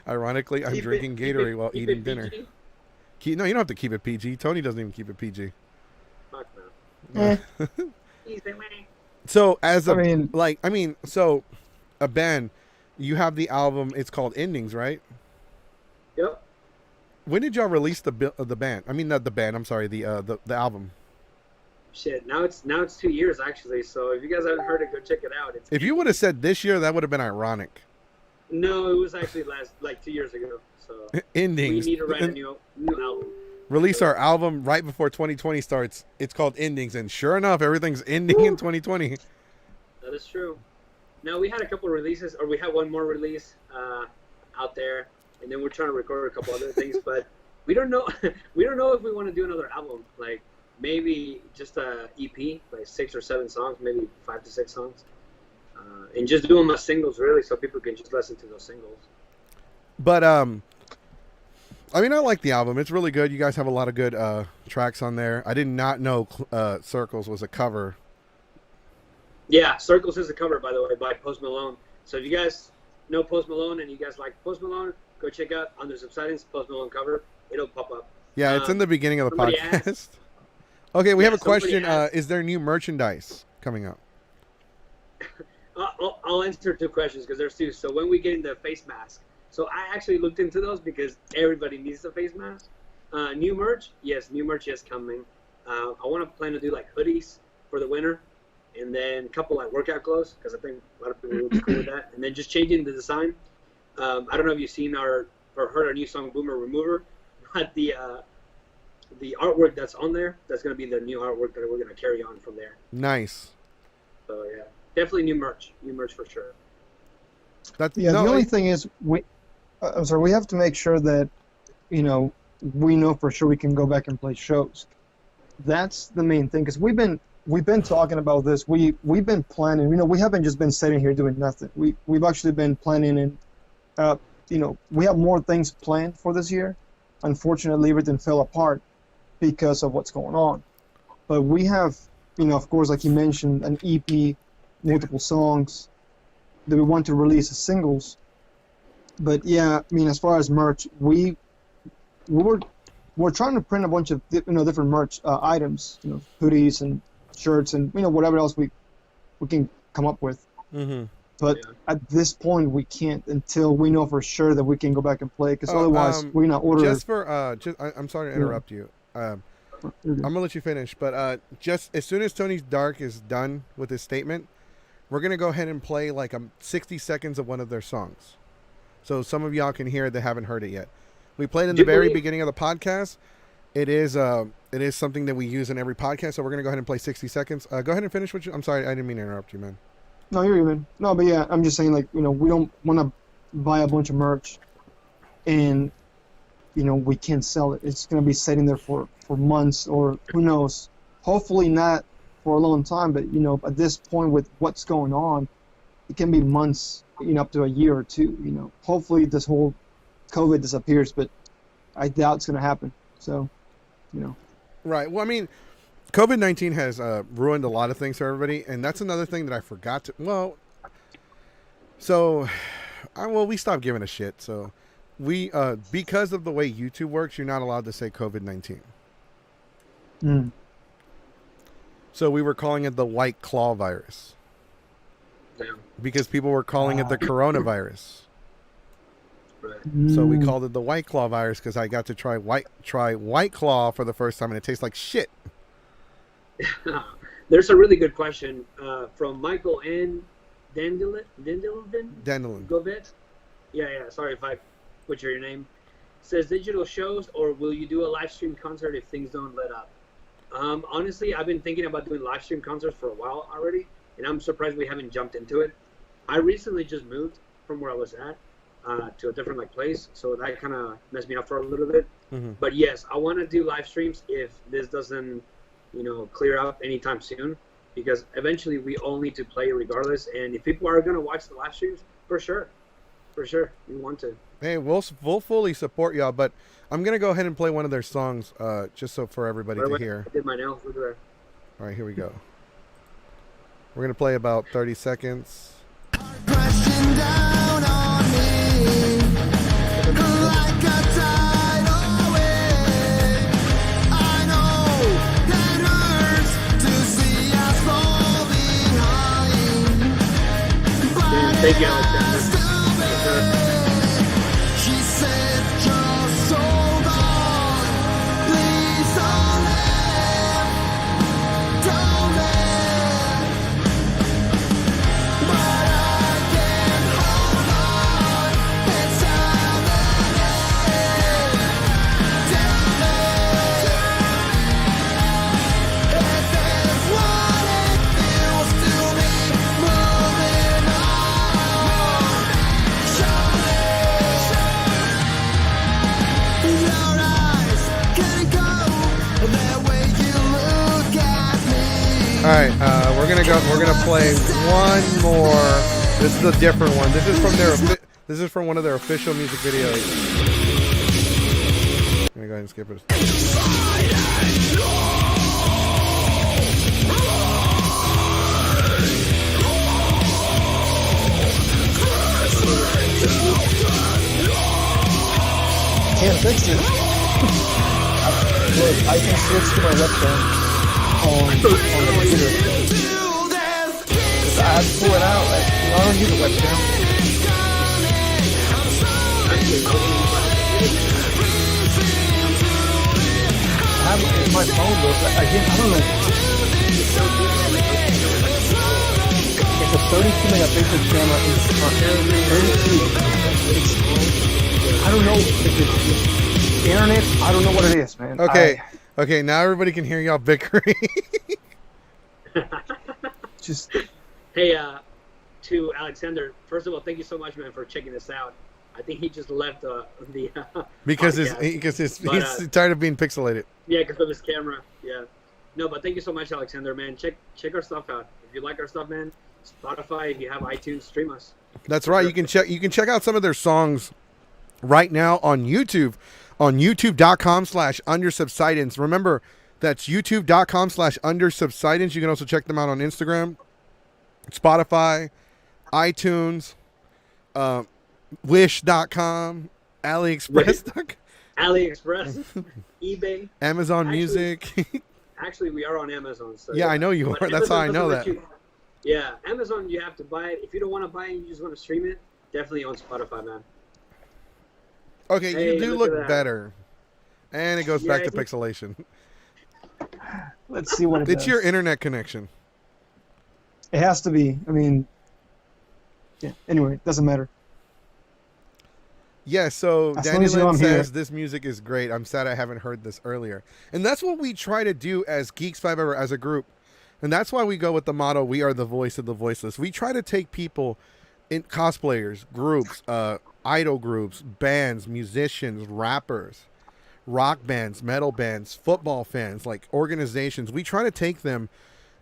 Ironically, I'm drinking Gatorade while eating dinner. No, you don't have to keep it PG. Tony doesn't even keep it PG. Fuck no. So so a band, you have the album. It's called Endings, right? Yep. When did y'all release the band? I mean, not the band. I'm sorry, the album. Shit, now it's 2 years actually. So if you guys haven't heard it, go check it out. If you would have said this year, that would have been ironic. No, it was actually 2 years ago. So Endings. We need to write a new album. Release our album right before 2020 starts. It's called Endings, and sure enough, everything's ending in 2020. That is true. Now we had a couple of releases, or we had one more release out there, and then we're trying to record a couple other things, but we don't know. We don't know if we want to do another album. Like maybe just a EP, like 6 or 7 songs, maybe 5 to 6 songs, and just do them as singles, really, so people can just listen to those singles. But I mean, I like the album. It's really good. You guys have a lot of good tracks on there. I did not know Circles was a cover. Yeah, Circles is a cover, by the way, by Post Malone. So if you guys know Post Malone and you guys like Post Malone, go check out Under Subsidence, Post Malone cover. It'll pop up. Yeah, it's in the beginning of the podcast. Okay, we have a question. Is there new merchandise coming up? I'll answer 2 questions because there's 2. So when we get in the face mask, so I actually looked into those because everybody needs a face mask. New merch, yes, new merch is coming. I want to plan to do like hoodies for the winter, and then a couple like workout clothes because I think a lot of people will be cool with that. And then just changing the design. I don't know if you've seen or heard our new song Boomer Remover, but the artwork that's on there, that's going to be the new artwork that we're going to carry on from there. Nice. So yeah, definitely new merch for sure. The only thing is we have to make sure that, we know for sure we can go back and play shows. That's the main thing, because we've been talking about this. We've been planning. We haven't just been sitting here doing nothing. We've actually been planning, and we have more things planned for this year. Unfortunately, everything fell apart because of what's going on. But we have, of course, like you mentioned, an EP, multiple songs that we want to release as singles. But yeah, I mean, as far as merch, we're trying to print a bunch of different merch items, hoodies and shirts and whatever else we can come up with. Mm-hmm. But at this point, we can't until we know for sure that we can go back and play. Because otherwise, we're not order. I'm sorry to interrupt you. I'm gonna let you finish, but just as soon as Tony Dark is done with his statement, we're gonna go ahead and play like 60 seconds of one of their songs, so some of y'all can hear it that haven't heard it yet. We played in the very beginning of the podcast. It is something that we use in every podcast, so we're gonna go ahead and play 60 seconds. Go ahead and finish what you. I'm sorry, I didn't mean to interrupt you, man. No, you're even. No, but yeah, I'm just saying, we don't want to buy a bunch of merch and, we can't sell it. It's going to be sitting there for months or who knows. Hopefully not for a long time, but, at this point with what's going on, it can be months, up to a year or two, Hopefully this whole COVID disappears, but I doubt it's going to happen. So, Right. Well, I mean, COVID-19 has ruined a lot of things for everybody, and that's another thing that I forgot to. Well, we stopped giving a shit. So, we because of the way YouTube works, you're not allowed to say COVID-19. Mm. So we were calling it the White Claw virus. Damn. Because people were calling it the coronavirus. Right. So we called it the White Claw virus because I got to try White Claw for the first time, and it tastes like shit. There's a really good question from Michael N. Dendelin. Govet. Yeah. Sorry if I butcher your name. Says digital shows, or will you do a live stream concert if things don't let up? Honestly, I've been thinking about doing live stream concerts for a while already, and I'm surprised we haven't jumped into it. I recently just moved from where I was at to a different place, so that kind of messed me up for a little bit. Mm-hmm. But yes, I want to do live streams if this doesn't clear up anytime soon, because eventually we all need to play regardless. And if people are going to watch the live streams, for sure, we want to. Hey, we'll fully support y'all, but I'm going to go ahead and play one of their songs just so for everybody to hear. I did my nails. Look at that. All right, here we go. We're going to play about 30 seconds. Crashing down on me like a tidal wave. I know that hurts to see us fall behind, but Thank you, Alexander. she said, just hold on, please don't leave, but I can't hold on, it's time if it's what it feels to be moving on. Your eyes can go the way you look at me. All right, we're gonna play one more. This is a different one. This is from one of their official music videos. I'm gonna go ahead and skip it. Can't fix it. Look, I can switch to my webcam on the computer. I have to pull it out. I don't use a webcam. I have my phone, though. I don't know. It's a 32 megapixel camera. I don't know if it's internet. I don't know what it is, man. Okay. Now everybody can hear y'all bickering. Just Hey, to Alexander, first of all, thank you so much, man, for checking this out. I think he just left the because podcast. he's tired of being pixelated. Yeah, because of his camera. Yeah. No, but thank you so much, Alexander, man. Check our stuff out. If you like our stuff, man, Spotify, if you have iTunes, stream us. That's right. You can check out some of their songs right now on YouTube, on youtube.com/undersubsidence. Remember, that's youtube.com/undersubsidence. You can also check them out on Instagram, Spotify, iTunes. Wish.com, AliExpress.com, AliExpress, eBay, Amazon Actually- Music. Actually, we are on Amazon. So Yeah, I know you But are. That's how I Amazon know doesn't that. let yeah, Amazon, you have to buy it. If you don't want to buy it, you just want to stream it. Definitely on Spotify, man. Okay, Hey, you do look at look that. better. And it goes Yeah, back to he- pixelation. Let's see what it It's does. your internet connection. It has to be. I mean, yeah. Anyway, it doesn't matter. Yeah, so As long as you know Daniel I'm says here. this music is great. I'm sad I haven't heard this earlier. And that's what we try to do as Geeks 5 Ever as a group. And that's why we go with the motto, we are the voice of the voiceless. We try to take people in cosplayers, groups, idol groups, bands, musicians, rappers, rock bands, metal bands, football fans, like organizations. We try to take them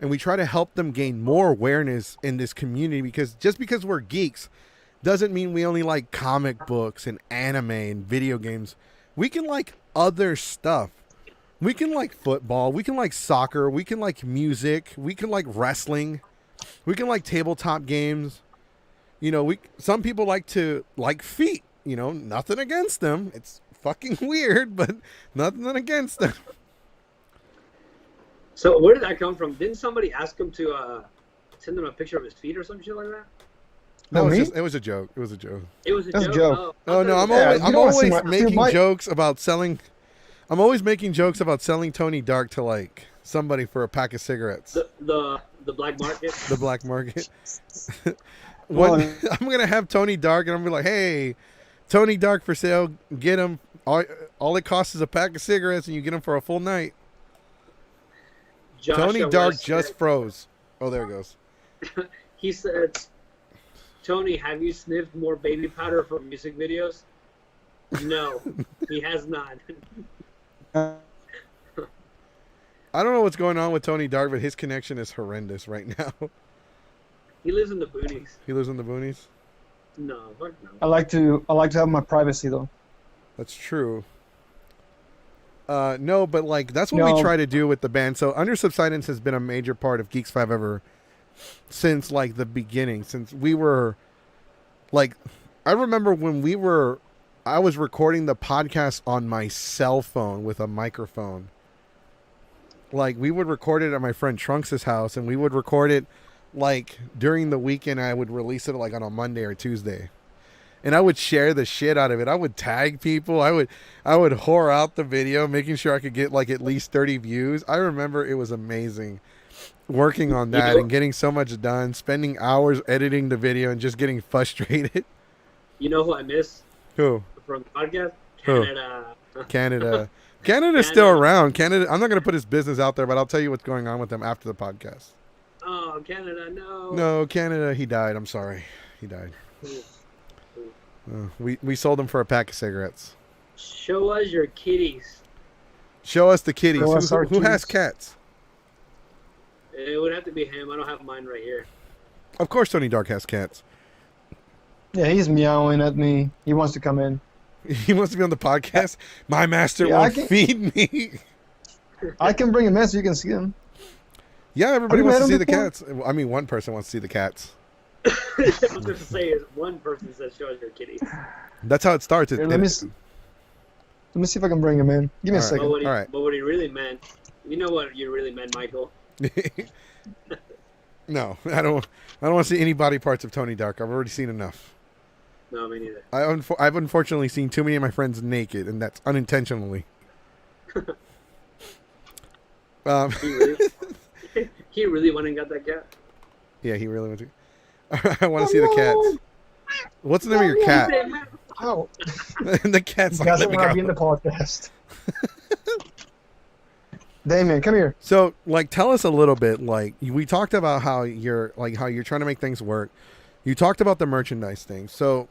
and we try to help them gain more awareness in this community, because just because we're geeks doesn't mean we only like comic books and anime and video games. We can like other stuff. We can like football. We can like soccer. We can like music. We can like wrestling. We can like tabletop games. You know, some people like to like feet. You know, nothing against them. It's fucking weird, but nothing against them. So where did that come from? Didn't somebody ask him to send him a picture of his feet or some shit like that? No, me? it was a joke. It was a joke. It was a That's a joke. joke. Oh no, I I'm thought it always, you I'm don't wanna see always my- making my- jokes about selling. I'm always making jokes about selling Tony Dark to like somebody for a pack of cigarettes. the black market. The black market. Well, I'm gonna have Tony Dark, and I'm gonna be like, "Hey, Tony Dark for sale. Get him. All it costs is a pack of cigarettes, and you get him for a full night." Joshua Tony Dark West just said- froze. Oh, there it goes. He said, "Tony, have you sniffed more baby powder for music videos?" No, he has not. I don't know what's going on with Tony Dark, but his connection is horrendous right now. He lives in the boonies. He lives in the boonies. No, fuck no. I like to have my privacy though. That's true. No, but like that's what we No. try to do with the band. So Under Subsidence has been a major part of Geeks 5 Ever since like the beginning. Since we were like, I remember when I was recording the podcast on my cell phone with a microphone. Like we would record it at my friend Trunks' house, and we would record it like during the weekend. I would release it like on a Monday or Tuesday. And I would share the shit out of it. I would tag people. I would whore out the video, making sure I could get like at least 30 views. I remember it was amazing working on that and getting so much done, spending hours editing the video and just getting frustrated. You know who I miss Who? from the podcast? Who? Canada. Canada's still around. Canada. I'm not going to put his business out there, but I'll tell you what's going on with them after the podcast. Oh, Canada, no. No, Canada, he died. I'm sorry. He died. We sold him for a pack of cigarettes. Show us your kitties. Show us the kitties. Show us our Who has kitties. cats? It would have to be him. I don't have mine right here. Of course Tony Dark has cats. Yeah, he's meowing at me. He wants to come in. He wants to be on the podcast. My master Yeah, I won't can- feed me. I can bring him in so you can see him. Yeah, everybody Have you wants to met see him the before? cats. I mean, one person wants to see the cats. I was going to say is one person says show us your kitties. That's how it starts. Here, let me see if I can bring him in. Give me a All right. But second. what, he, All right. but what he really meant, you know what you really meant, Michael? No, I don't want to see any body parts of Tony Dark. I've already seen enough. No, me neither. I've unfortunately seen too many of my friends naked, and that's unintentionally. He really, he really went and got that cat. Yeah, he really went to. I want to see the cats. What's the name of your cat? Ow. And the cat's You like, guys let me want to be in go. the podcast. Damien, come here. So, like, tell us a little bit. Like, we talked about how you're trying to make things work. You talked about the merchandise thing. So,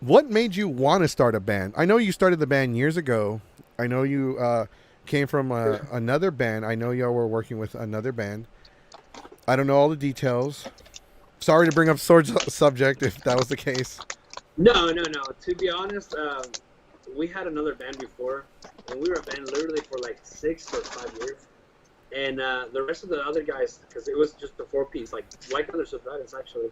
what made you want to start a band? I know you started the band years ago. I know you came from another band. I know y'all were working with another band. I don't know all the details. Sorry to bring up Sword's subject if that was the case. No. To be honest, we had another band before, and we were a band literally for like 6 or 5 years. And the rest of the other guys, because it was just a 4-piece, like Under Subsidence actually,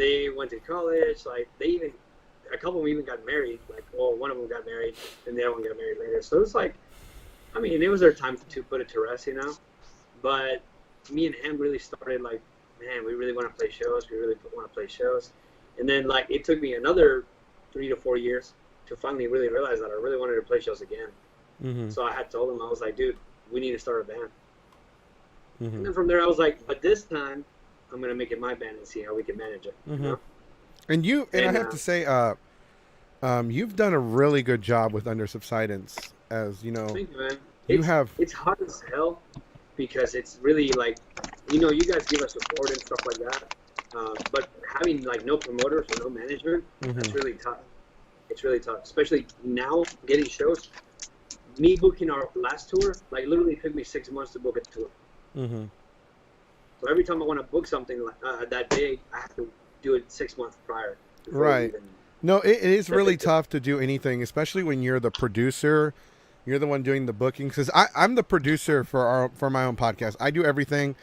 they went to college. Like a couple of them even got married. Like, well, one of them got married, and the other one got married later. So it was like, I mean, it was their time to put it to rest, you know. But me and him really started like, man, we really want to play shows. We really want to play shows. And then like it took me another 3 to 4 years to finally really realize that I really wanted to play shows again. Mm-hmm. So I had told him, I was like, dude, we need to start a band. Mm-hmm. And then from there, I was like, but this time, I'm gonna make it my band and see how we can manage it. Mm-hmm. You know? And I have to say, you've done a really good job with Under Subsidence. As you know, Thank you, man. It's hard as hell because it's really like, you know, you guys give us support and stuff like that. But having like no promoters or no management, that's really tough. It's really tough, especially now getting shows. Me booking our last tour, like literally took me 6 months to book a tour. Mm-hmm. So every time I want to book something like that big, I have to do it 6 months prior. Right. No, it is really tough to do anything, especially when you're the producer. You're the one doing the bookings. Because I'm the producer for my own podcast. I do everything.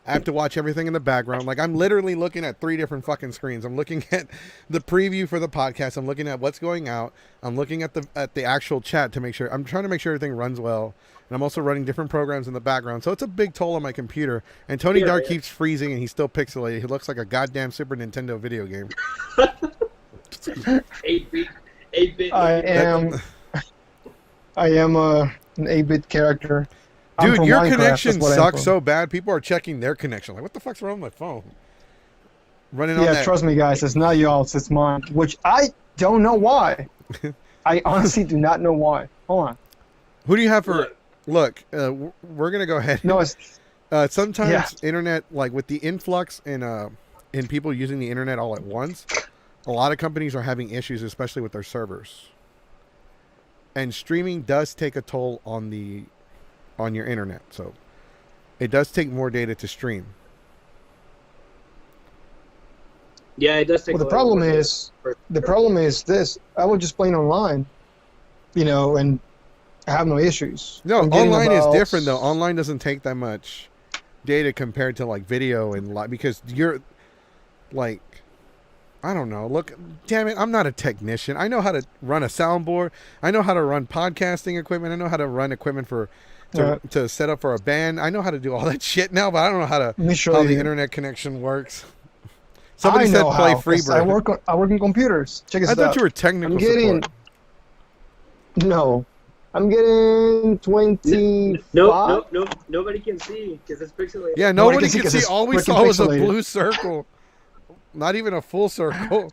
I have to watch everything in the background. Like, I'm literally looking at 3 different fucking screens. I'm looking at the preview for the podcast. I'm looking at what's going out. I'm looking at the actual chat to make sure. I'm trying to make sure everything runs well. And I'm also running different programs in the background. So it's a big toll on my computer. And Tony Dark keeps freezing, and he's still pixelated. He looks like a goddamn Super Nintendo video game. 8-bit. I am an 8-bit character. Dude, your connection sucks so bad. People are checking their connection. Like, what the fuck's wrong with my phone? Running on that. Yeah, trust me, guys. It's not y'all's. It's mine. Which I don't know why. I honestly do not know why. Hold on. Who do you have for... Look, we're going to go ahead. No, it's... sometimes internet, like with the influx in people using the internet all at once, a lot of companies are having issues, especially with their servers. And streaming does take a toll on your internet, so it does take more data to stream. Yeah, it does take. Well, the problem is this: I was just playing online, you know, and I have no issues. No, online is different though. Online doesn't take that much data compared to like video and because you're like, I don't know. Look, damn it, I'm not a technician. I know how to run a soundboard. I know how to run podcasting equipment. I know how to run equipment to set up for a band. I know how to do all that shit now, but I don't know how the internet connection works. Somebody said play Freebird. I work on computers. Check this out. I thought you were technical support. No. I'm getting 25. No, nobody can see because it's pixelated. Yeah, nobody can see. All we saw was a blue circle. Not even a full circle.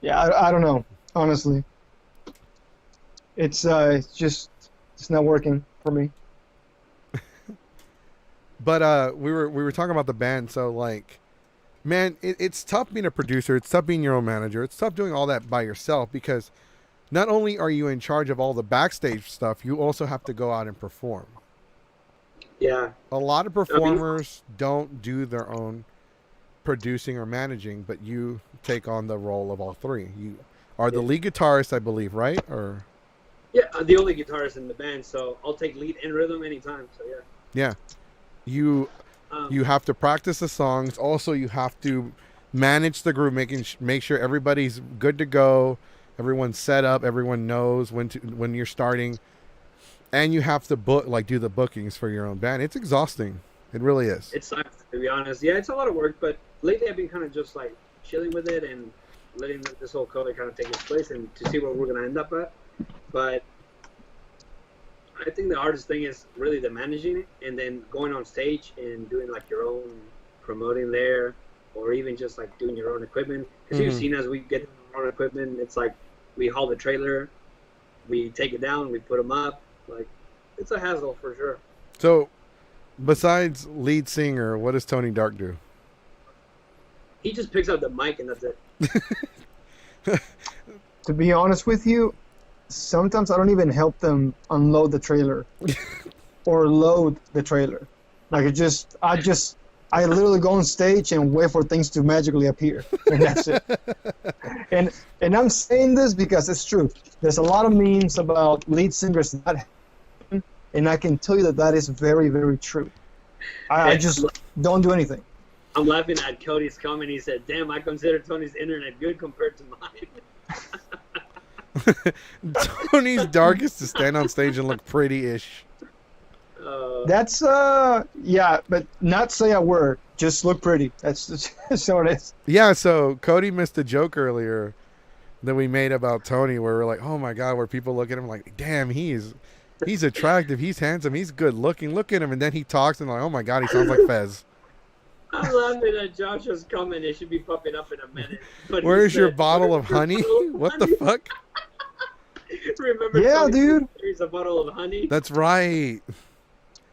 Yeah, I don't know. Honestly, it's not working for me. But we were talking about the band, so like, man, it's tough being a producer. It's tough being your own manager. It's tough doing all that by yourself because not only are you in charge of all the backstage stuff, you also have to go out and perform. Yeah. A lot of performers don't do their own producing or managing, but you take on the role of all three. You are the lead guitarist, I believe, right? Or yeah, I'm the only guitarist in the band, so I'll take lead and rhythm anytime. So yeah. Yeah. You have to practice the songs. Also, you have to manage the group, make sure everybody's good to go, everyone's set up, everyone knows when you're starting, and you have to do the bookings for your own band. It's exhausting. It really is. It sucks, to be honest. Yeah, it's a lot of work, but lately I've been kind of just like chilling with it and letting this whole color kind of take its place and to see where we're gonna end up at. But I think the hardest thing is really the managing it and then going on stage and doing like your own promoting there, or even just like doing your own equipment. Because you've seen as we get our own equipment, it's like we haul the trailer, we take it down, we put them up. Like it's a hassle for sure. So, besides lead singer, what does Tony Dark do? He just picks up the mic and that's it. To be honest with you, sometimes I don't even help them unload the trailer or load the trailer. Like I literally go on stage and wait for things to magically appear, and that's it. And I'm saying this because it's true. There's a lot of memes about lead singers not helping, and I can tell you that is very, very true. I just don't do anything. I'm laughing at Cody's comment. He said, "Damn, I consider Tony's internet good compared to mine." Tony's darkest to stand on stage and look pretty-ish. That's yeah, but not say a word. Just look pretty. That's what it is. Yeah, so Cody missed a joke earlier that we made about Tony where we're like, oh my God, where people look at him like, damn, he's attractive, he's handsome, he's good looking, look at him, and then he talks and like, oh my God, he sounds like Fez. I'm laughing at Josh's comment. It should be popping up in a minute. But Where's your bottle of honey? What the fuck? Remember? Yeah, Tony dude. There's a bottle of honey. That's right.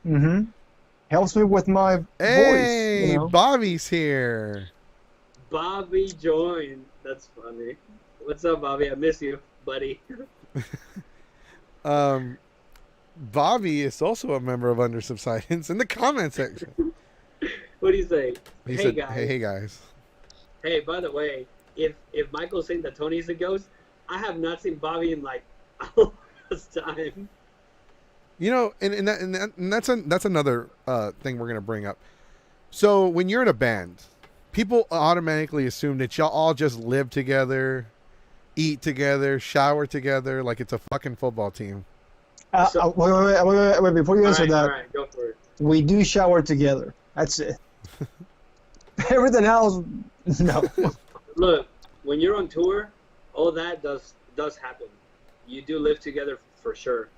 Mm-hmm. Helps me with my voice. Hey, You know? Bobby's here. Bobby joined. That's funny. What's up, Bobby? I miss you, buddy. Bobby is also a member of Under Subsidence in the comment section. What do you say? He Hey said, guys. hey guys. Hey, by the way, if Michael's saying that Tony's a ghost, I have not seen Bobby in like a last time. You know, and that's another thing we're gonna bring up. So when you're in a band, people automatically assume that y'all all just live together, eat together, shower together, like it's a fucking football team. Wait, before you answer that, All right, go for it. we do shower together. That's it. Everything else, no. Look, when you're on tour, all that does happen. You do live together for sure.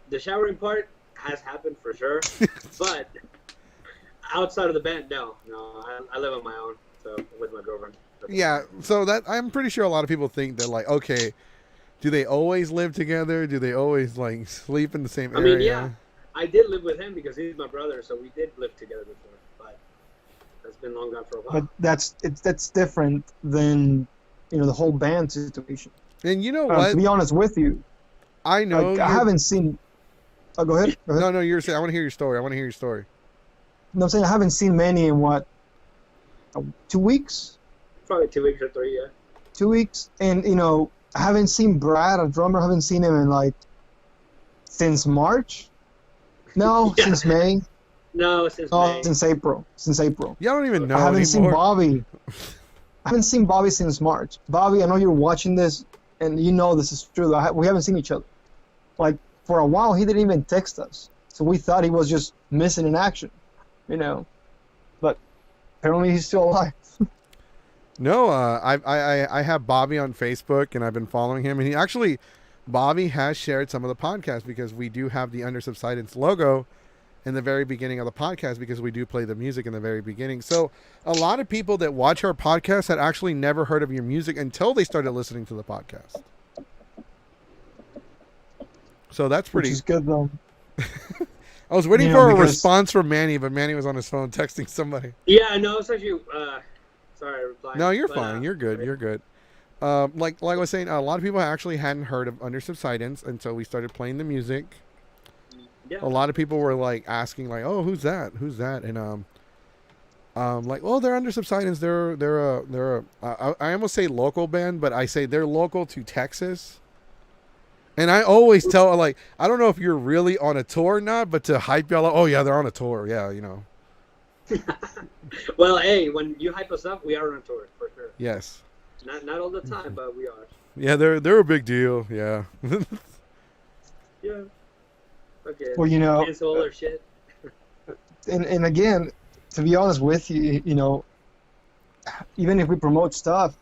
The showering part has happened for sure, but outside of the band, no. I live on my own, so with my girlfriend. Yeah, so that I'm pretty sure a lot of people think that like, okay, do they always live together? Do they always like sleep in the same area? I mean, yeah, I did live with him because he's my brother, so we did live together before, but that's been long gone for a while. But that's different than the whole band situation. And you know what? To be honest with you, I know like, I haven't seen. Oh, go ahead. Go ahead. No, you're saying I want to hear your story. No, I'm saying I haven't seen Manny in what, 2 weeks? Probably 2 weeks or 3, yeah. 2 weeks, and I haven't seen Brad, a drummer. I haven't seen him in like since March. No, Yeah. since May. No, since May. Since April. Yeah, I don't even know I haven't seen anymore. Bobby. I haven't seen Bobby since March. Bobby, I know you're watching this, and you know this is true. We haven't seen each other. Like, for a while, he didn't even text us. So we thought he was just missing in action, But apparently he's still alive. No, I have Bobby on Facebook, and I've been following him. And Bobby has shared some of the podcasts because we do have the Under Subsidence logo in the very beginning of the podcast because we do play the music in the very beginning. So a lot of people that watch our podcast had actually never heard of your music until they started listening to the podcast. So that's pretty. Which is good, though. I was waiting for a response from Manny, but Manny was on his phone texting somebody. Yeah, I know. It's actually. Sorry, I replied. No, you're fine. You're good. You're good. Like I was saying, a lot of people actually hadn't heard of Under Subsidence until we started playing the music. Yeah. A lot of people were like asking, like, "Oh, who's that? Who's that?" And like, "Oh, they're Under Subsidence. I almost say local band, but I say they're local to Texas." And I always tell, like, I don't know if you're really on a tour or not, but to hype y'all up, oh yeah, they're on a tour, yeah, Well, hey, when you hype us up, we are on a tour for sure. Yes. Not all the time, but we are. Yeah, they're a big deal. Yeah. Yeah. Okay. Well, cancel all their shit. and again, to be honest with you, even if we promote stuff,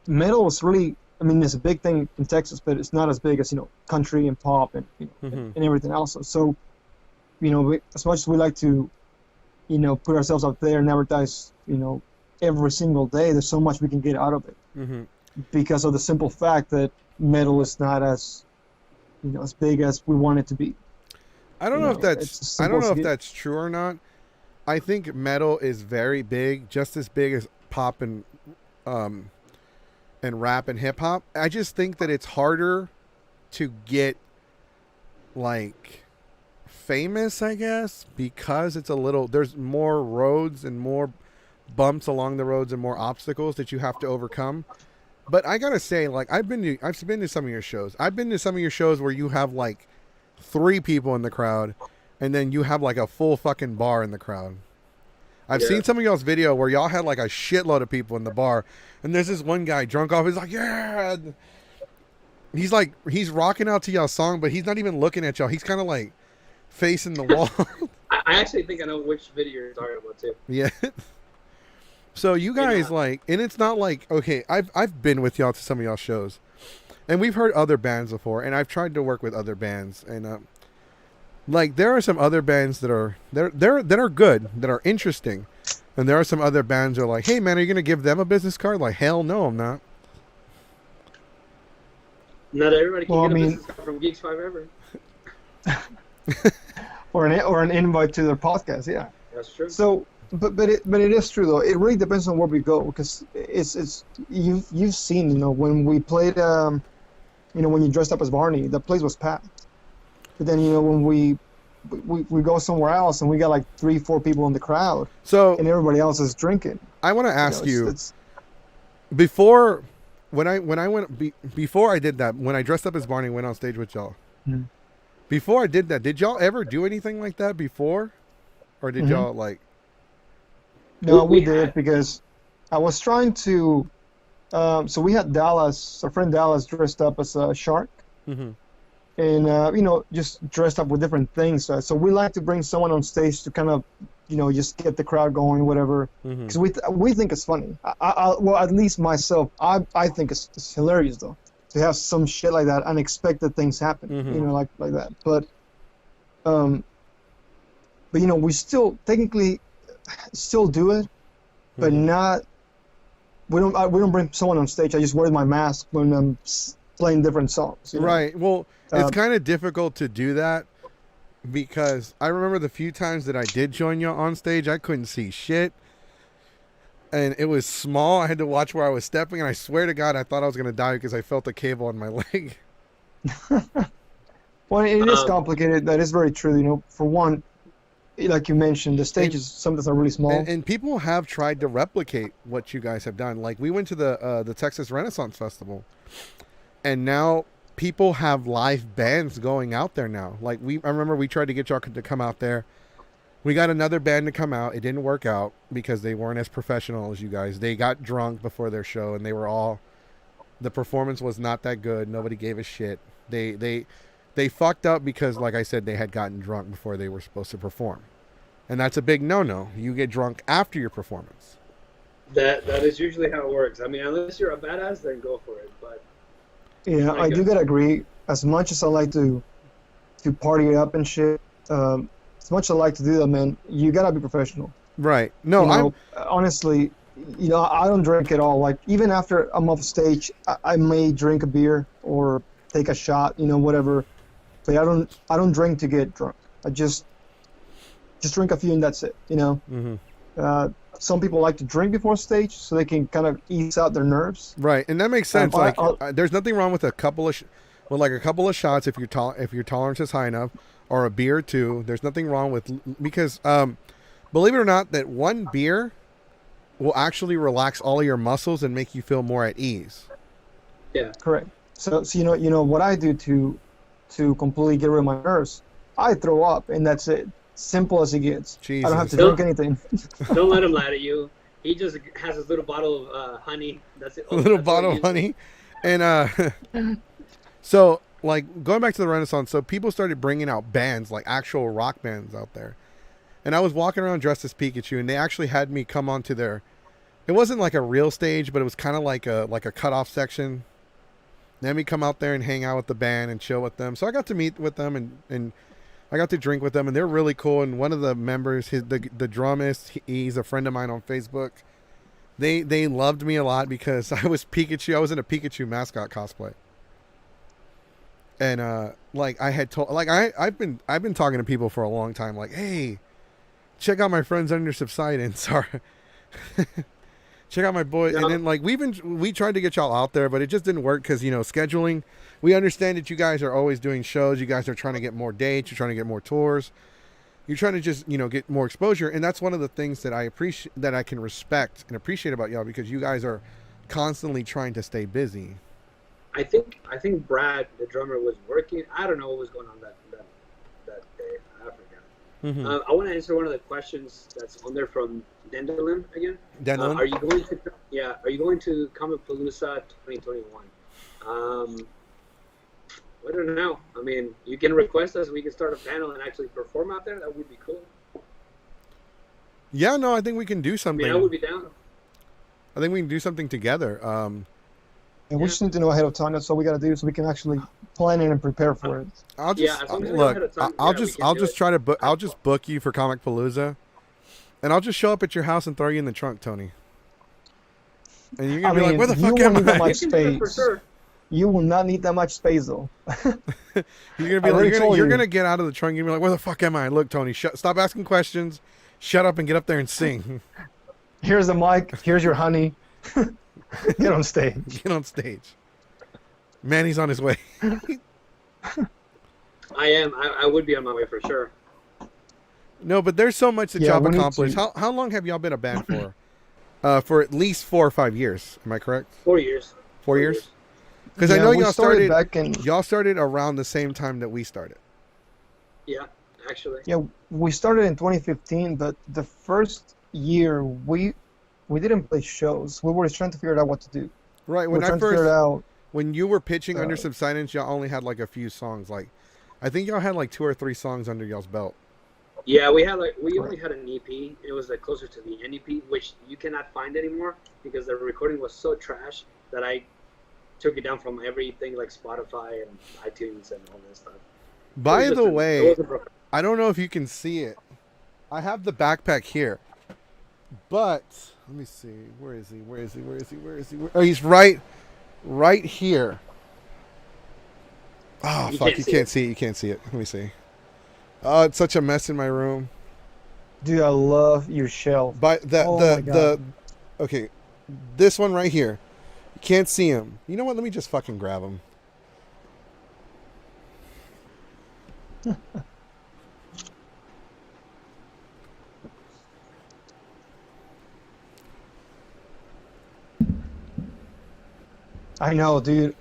metal is really, it's a big thing in Texas, but it's not as big as, country and pop and, and everything else. So, as much as we like to, put ourselves out there and advertise, every single day, there's so much we can get out of it because of the simple fact that metal is not as, as big as we want it to be. I don't know if that's true or not. I think metal is very big, just as big as pop and rap and hip hop. I just think that it's harder to get like famous, I guess, because there's more roads and more bumps along the roads and more obstacles that you have to overcome. But I gotta say, like, I've been to some of your shows. I've been to some of your shows where you have like 3 people in the crowd, and then you have like a full fucking bar in the crowd. I've Yeah. seen some of y'all's video where y'all had like a shitload of people in the bar, and there's this one guy drunk off. He's like, yeah. He's rocking out to y'all's song, but he's not even looking at y'all. He's kind of like facing the wall. I actually think I know which video you're talking about too. Yeah. So you guys like, and it's not like, okay, I've been with y'all to some of y'all shows, and we've heard other bands before, and I've tried to work with other bands, and like there are some other bands that are good, that are interesting, and there are some other bands that are like, hey man, are you gonna give them a business card? Like, hell no, I'm not. Not everybody can Well, get I a mean- business card from Geeks 5 ever. Or an invite to their podcast. Yeah. That's true. So, but it is true though. It really depends on where we go, because it's you've seen, when we played when you dressed up as Barney, the place was packed. But then when we go somewhere else and we got like 3-4 people in the crowd So and everybody else is drinking. I want to ask you, It's before when I went before I did that, when I dressed up as Barney and went on stage with y'all. Mhm. Before I did that, did y'all ever do anything like that before, or did Mhm. y'all like? No, We we did had- because I was trying to. So we had Dallas, our friend Dallas, dressed up as a shark, Mm-hmm. and just dressed up with different things. So we like to bring someone on stage to kind of, just get the crowd going, whatever. Mm-hmm. Because we think it's funny. Well, at least myself, I think it's hilarious though to have some shit like that, unexpected things happen, Mhm. like that. But we still technically still do it, but Mhm. not. We don't bring someone on stage. I just wear my mask when I'm playing different songs. Right. Well, it's Um, kind of difficult to do that because I remember the few times that I did join you on stage, I couldn't see shit. And it was small. I had to watch where I was stepping, and I swear to God, I thought I was going to die because I felt a cable on my leg. Well, it is Um, complicated. That is very true. For one, like you mentioned, the stages sometimes are really small. And people have tried to replicate what you guys have done. Like we went to the Texas Renaissance Festival, and now people have live bands going out there now. Like I remember we tried to get y'all to come out there. We got another band to come out. It didn't work out because they weren't as professional as you guys. They got drunk before their show, and the performance was not that good. Nobody gave a shit. They fucked up because, like I said, they had gotten drunk before they were supposed to perform. And that's a big no-no. You get drunk after your performance. That is usually how it works. I mean, unless you're a badass, then go for it. But Yeah, I I do guess. gotta agree. As much as I like to party it up and shit, as much as I like to do that, man, you gotta be professional. Right. No, Honestly, I don't drink at all. Like even after I'm off stage, I may drink a beer or take a shot, whatever. But I don't drink to get drunk. I just drink a few and that's it. Mm-hmm. Some people like to drink before stage so they can kind of ease out their nerves. Right, and that makes sense. I'll- There's nothing wrong with a couple of shots if your tolerance is high enough, or a beer or two. There's nothing wrong with, because believe it or not, that one beer will actually relax all of your muscles and make you feel more at ease. yeah, Correct. So what I do to completely get rid of my nerves, I throw up and that's it. Simple as it gets. Jesus. I don't have to Don't- drink anything. don't let him lie to you. He just has his little bottle of honey. That's it. A little That's all bottle he of uses. honey, and so like going back to the Renaissance, so people started bringing out bands, like actual rock bands out there, and I was walking around dressed as Pikachu, and they actually had me come onto their. It wasn't like a real stage, but it was kind of like a cutoff section. They had me come out there and hang out with the band and chill with them. So I got to meet with them and I got to drink with them, and they're really cool. And one of the members, the drummist, he's a friend of mine on Facebook. They loved me a lot because I was Pikachu. I was in a Pikachu mascot cosplay. And like I had told, like I've been talking to people for a long time, like, hey, check out my friends under Subsidence, or check out my boy. Yeah. And then like we tried to get y'all out there, but it just didn't work because scheduling. We understand that you guys are always doing shows. You guys are trying to get more dates. You're trying to get more tours. You're trying to just get more exposure, and that's one of the things that I appreciate, that I can respect and appreciate about y'all, because you guys are constantly trying to stay busy. I think Brad, the drummer, was working. I don't know what was going on that day. I forgot. Mhm. I want to answer one of the questions that's on there from Dendelin again. Dendelin? Are you going to? Yeah, are you going to Comic-Palooza 2021? I don't know. I mean, you can request us. We can start a panel and actually perform out there. That would be cool. Yeah, no, I think we can do I something. mean, I would be down. I think we can do something together. And we just need to know ahead of time. That's all we got to do, so we can actually plan it and prepare for it. I'll Yeah, just as long as we know ahead look. of time, I'll yeah, just we can I'll do just it. try to book. I'll just book you for Comic Palooza, and I'll just show up at your house and throw you in the trunk, Tony. And you're gonna be like, "Where the you fuck won't am need that I?" much You can do it for space. sure. You will not need that much space, though. You're gonna I be already like, told you're you. gonna get out of the trunk. You're gonna be like, "Where the fuck am I?" Look, Tony, stop asking questions. Shut up and get up there and sing. Here's the mic. Here's your honey. Get on stage. Get on stage. Manny's on his way. I am. I would be on my way for sure. No, but there's so much that Yeah, y'all we need accomplished. to- How long have y'all been a band for? For at least 4 or 5 years. Am I correct? 4 years. 4 years? Because I Yeah, know we y'all started back in. y'all started around the same time that we started. Yeah, actually. Yeah, we started in 2015, but the first year we didn't play shows. We were just trying to figure out what to do. Right. We When were I trying to figure it first out. when you were pitching under Uh, Subsidence, y'all only had like a few songs. Like I think y'all had like 2 or 3 songs under y'all's belt. Yeah, we only had an EP. It was like closer to the end EP, which you cannot find anymore because the recording was so trash that I took it down from everything like Spotify and iTunes and all this stuff. By the It way, wasn't broken. I don't know if you can see it. I have the backpack here. But let me see. Where is he? Where is he? Where is he? Where is he? Oh, he's right here. Oh, You fuck. can't You see can't it. see it. You can't see it. Let me see. Oh, it's such a mess in my room. Dude, I love your shelf. But Oh my the God. okay, this one right here. You can't see him. You know what? Let me just fucking grab him. I know, dude.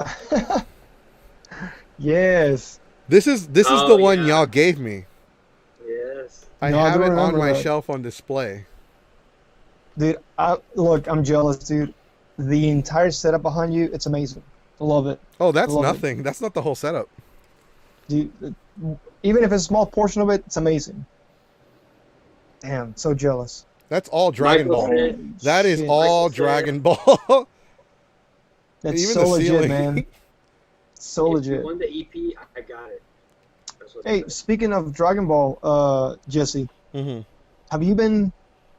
Yes. This is Oh, the one yeah. y'all gave me. Yes. I No, I have do it on remember my that. shelf on display. Dude, look, I'm jealous, dude. The entire setup behind you, it's amazing. I love it. Oh, that's Love it. nothing. That's not the whole setup. Dude, even if it's a small portion of it, it's amazing. Damn, so jealous. That's all Dragon Michael Ball. said- That is Shit. all Michael said- Dragon Ball. That's even so the legit, ceiling. man. So If you legit. won the EP, I got it. That's what they Hey, said. speaking of Dragon Ball, Jesse, hmm have you been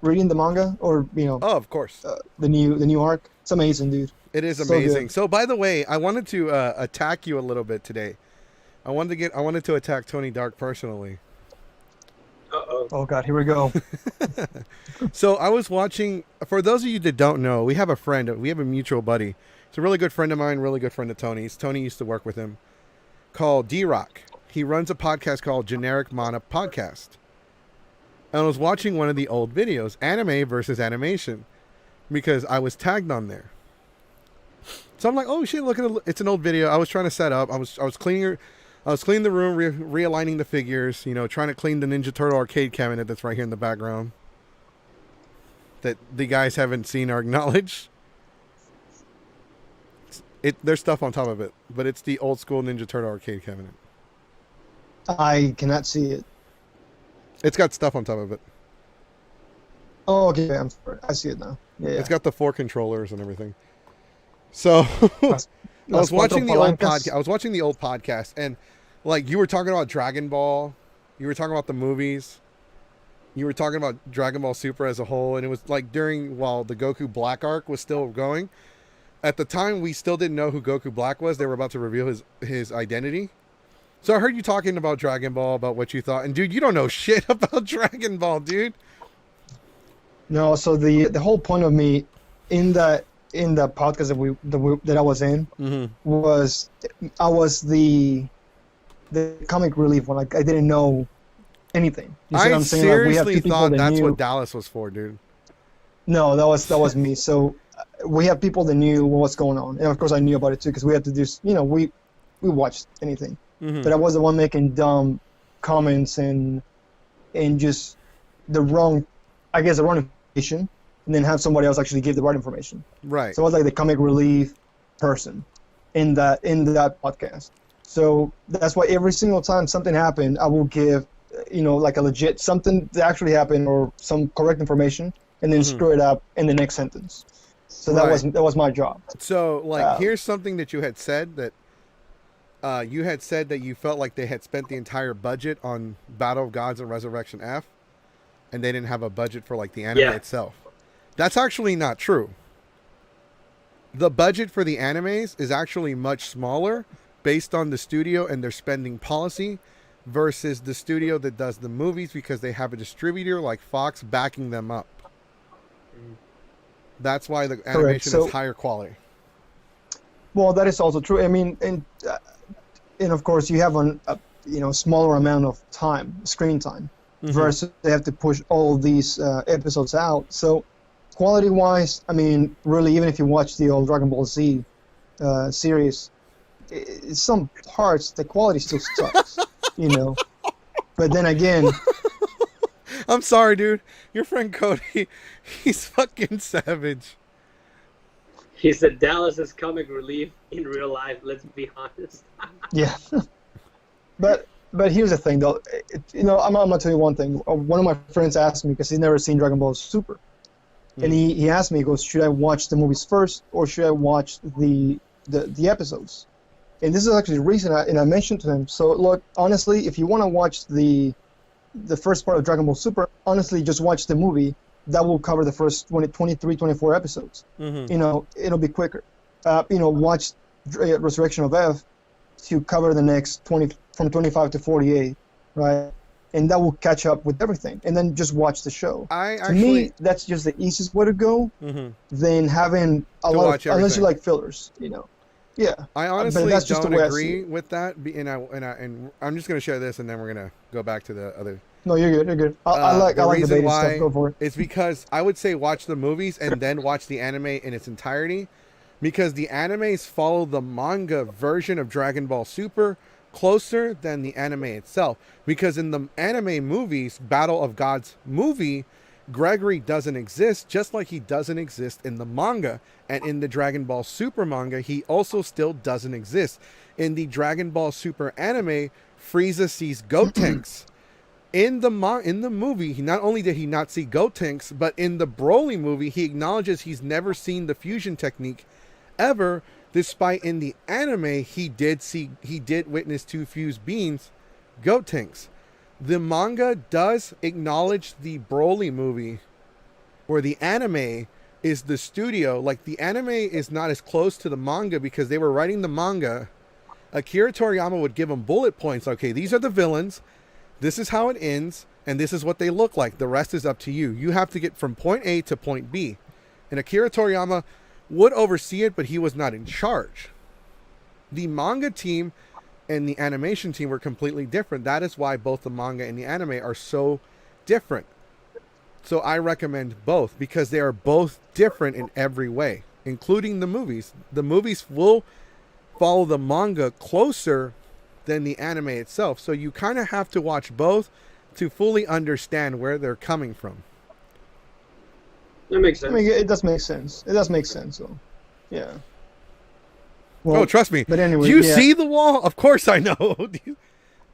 reading the manga or Oh, of course. the new arc? It's amazing, dude. It is so amazing. good. So, by the way, I wanted to attack you a little bit today. I wanted to attack Tony Dark personally. Uh-oh. Oh God, here we go. So I was watching. For those of you that don't know, we have a friend. We have a mutual buddy. It's a really good friend of mine. Really good friend of Tony's. Tony used to work with him. Called D-Rock. He runs a podcast called Generic Mana Podcast. And I was watching one of the old videos, anime versus animation, because I was tagged on there. So I'm like, oh shit, look at it. It's an old video. I was trying to set up. I was cleaning the room, realigning the figures, trying to clean the Ninja Turtle arcade cabinet that's right here in the background that the guys haven't seen or acknowledged. There's stuff on top of it, but it's the old school Ninja Turtle arcade cabinet. I cannot see it. It's got stuff on top of it. Oh, okay, I'm sorry. I see it now. Yeah. It's got the 4 controllers and everything. So Las I was watching the cuatro old palancas. podcast. I was watching the old podcast, and like you were talking about Dragon Ball, you were talking about the movies, you were talking about Dragon Ball Super as a whole, and it was like while the Goku Black arc was still going. At the time, we still didn't know who Goku Black was. They were about to reveal his identity. So I heard you talking about Dragon Ball, about what you thought, and dude, you don't know shit about Dragon Ball, dude. No, so the whole point of me in the podcast that I was in Mm-hmm. was I was the comic relief one. Like I didn't know anything. You see what I I'm saying? Like, we have seriously two people thought that that's knew. what Dallas was for, dude. No, that was me. So we have people that knew what's going on, and of course I knew about it too because we had to do. We watched anything, Mm-hmm. but I was the one making dumb comments and and just the wrong information, and then have somebody else actually give the right information. Right. So I was like the comic relief person in that podcast. So that's why every single time something happened, I will give, like a legit something that actually happened or some correct information, and then screw it up in the next sentence. So that was my job. So here's something that you had said that you felt like they had spent the entire budget on Battle of Gods and Resurrection F, and they didn't have a budget for like the anime itself. That's actually not true. The budget for the animes is actually much smaller based on the studio and their spending policy versus the studio that does the movies, because they have a distributor like Fox backing them up. That's why the animation is higher quality. Well, that is also true. I mean, and of course you have a smaller amount of screen time, versus they have to push all these episodes out. So quality-wise, I mean, really, even if you watch the old Dragon Ball Z series, some parts the quality still sucks, But then again, I'm sorry, dude. Your friend Cody, he's fucking savage. He said Dallas's comic relief in real life. Let's be honest. Yeah. But here's the thing, though. I'm gonna tell you one thing. One of my friends asked me, because he's never seen Dragon Ball Super, and he asked me, he goes, should I watch the movies first or should I watch the episodes? And this is actually the reason I mentioned to him. So look, honestly, if you want to watch the first part of Dragon Ball Super, honestly, just watch the movie. That will cover the first 23, 24 episodes. It'll be quicker. Watch Resurrection of F to cover the next 20 from 25 to 48, right? And that will catch up with everything. And then just watch the show. To me, that's just the easiest way to go than having a lot of, unless you like fillers, Yeah. I honestly don't agree with that, and I'm just going to share this, and then we're going to go back to the other. No, you're good. You're good. I like the beta stuff. Go for it. It's because I would say watch the movies and then watch the anime in its entirety, because the animes follow the manga version of Dragon Ball Super closer than the anime itself. Because in the anime movies, Battle of Gods movie, Gregory doesn't exist, just like he doesn't exist in the manga. And in the Dragon Ball Super manga, he also still doesn't exist. In the Dragon Ball Super anime, Frieza sees Gotenks. In the movie, not only did he not see Gotenks, but in the Broly movie, he acknowledges he's never seen the fusion technique ever, despite in the anime, he did witness two fused beings, Gotenks. The manga does acknowledge the Broly movie, where the anime is the studio. Like, the anime is not as close to the manga because they were writing the manga. Akira Toriyama would give them bullet points. Okay, these are the villains. This is how it ends, and this is what they look like. The rest is up to you. You have to get from point A to point B. And Akira Toriyama would oversee it, but he was not in charge. The manga team and the animation team were completely different. That is why both the manga and the anime are so different. So I recommend both, because they are both different in every way, including the movies. The movies will follow the manga closer than the anime itself. So you kind of have to watch both to fully understand where they're coming from. That makes sense. I mean, it does make sense. It does make sense, though. Yeah. Well, trust me. But anyway, you see the wall? Of course I know.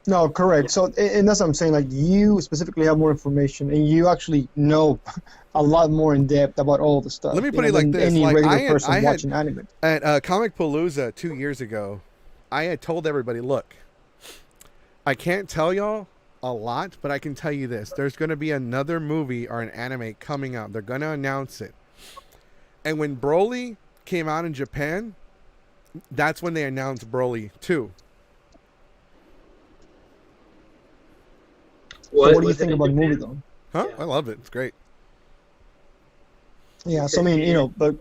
No, correct. So, and that's what I'm saying. Like, you specifically have more information, and you actually know a lot more in depth about all the stuff. Let me put it like this: any like, regular person watching anime. At Comic Palooza 2 years ago, I had told everybody, look, I can't tell y'all a lot, but I can tell you this. There's going to be another movie or an anime coming out. They're going to announce it. And when Broly came out in Japan, that's when they announced Broly 2. What do you think about the movie, though? Huh? Yeah. I love it. It's great. Yeah, so I mean, but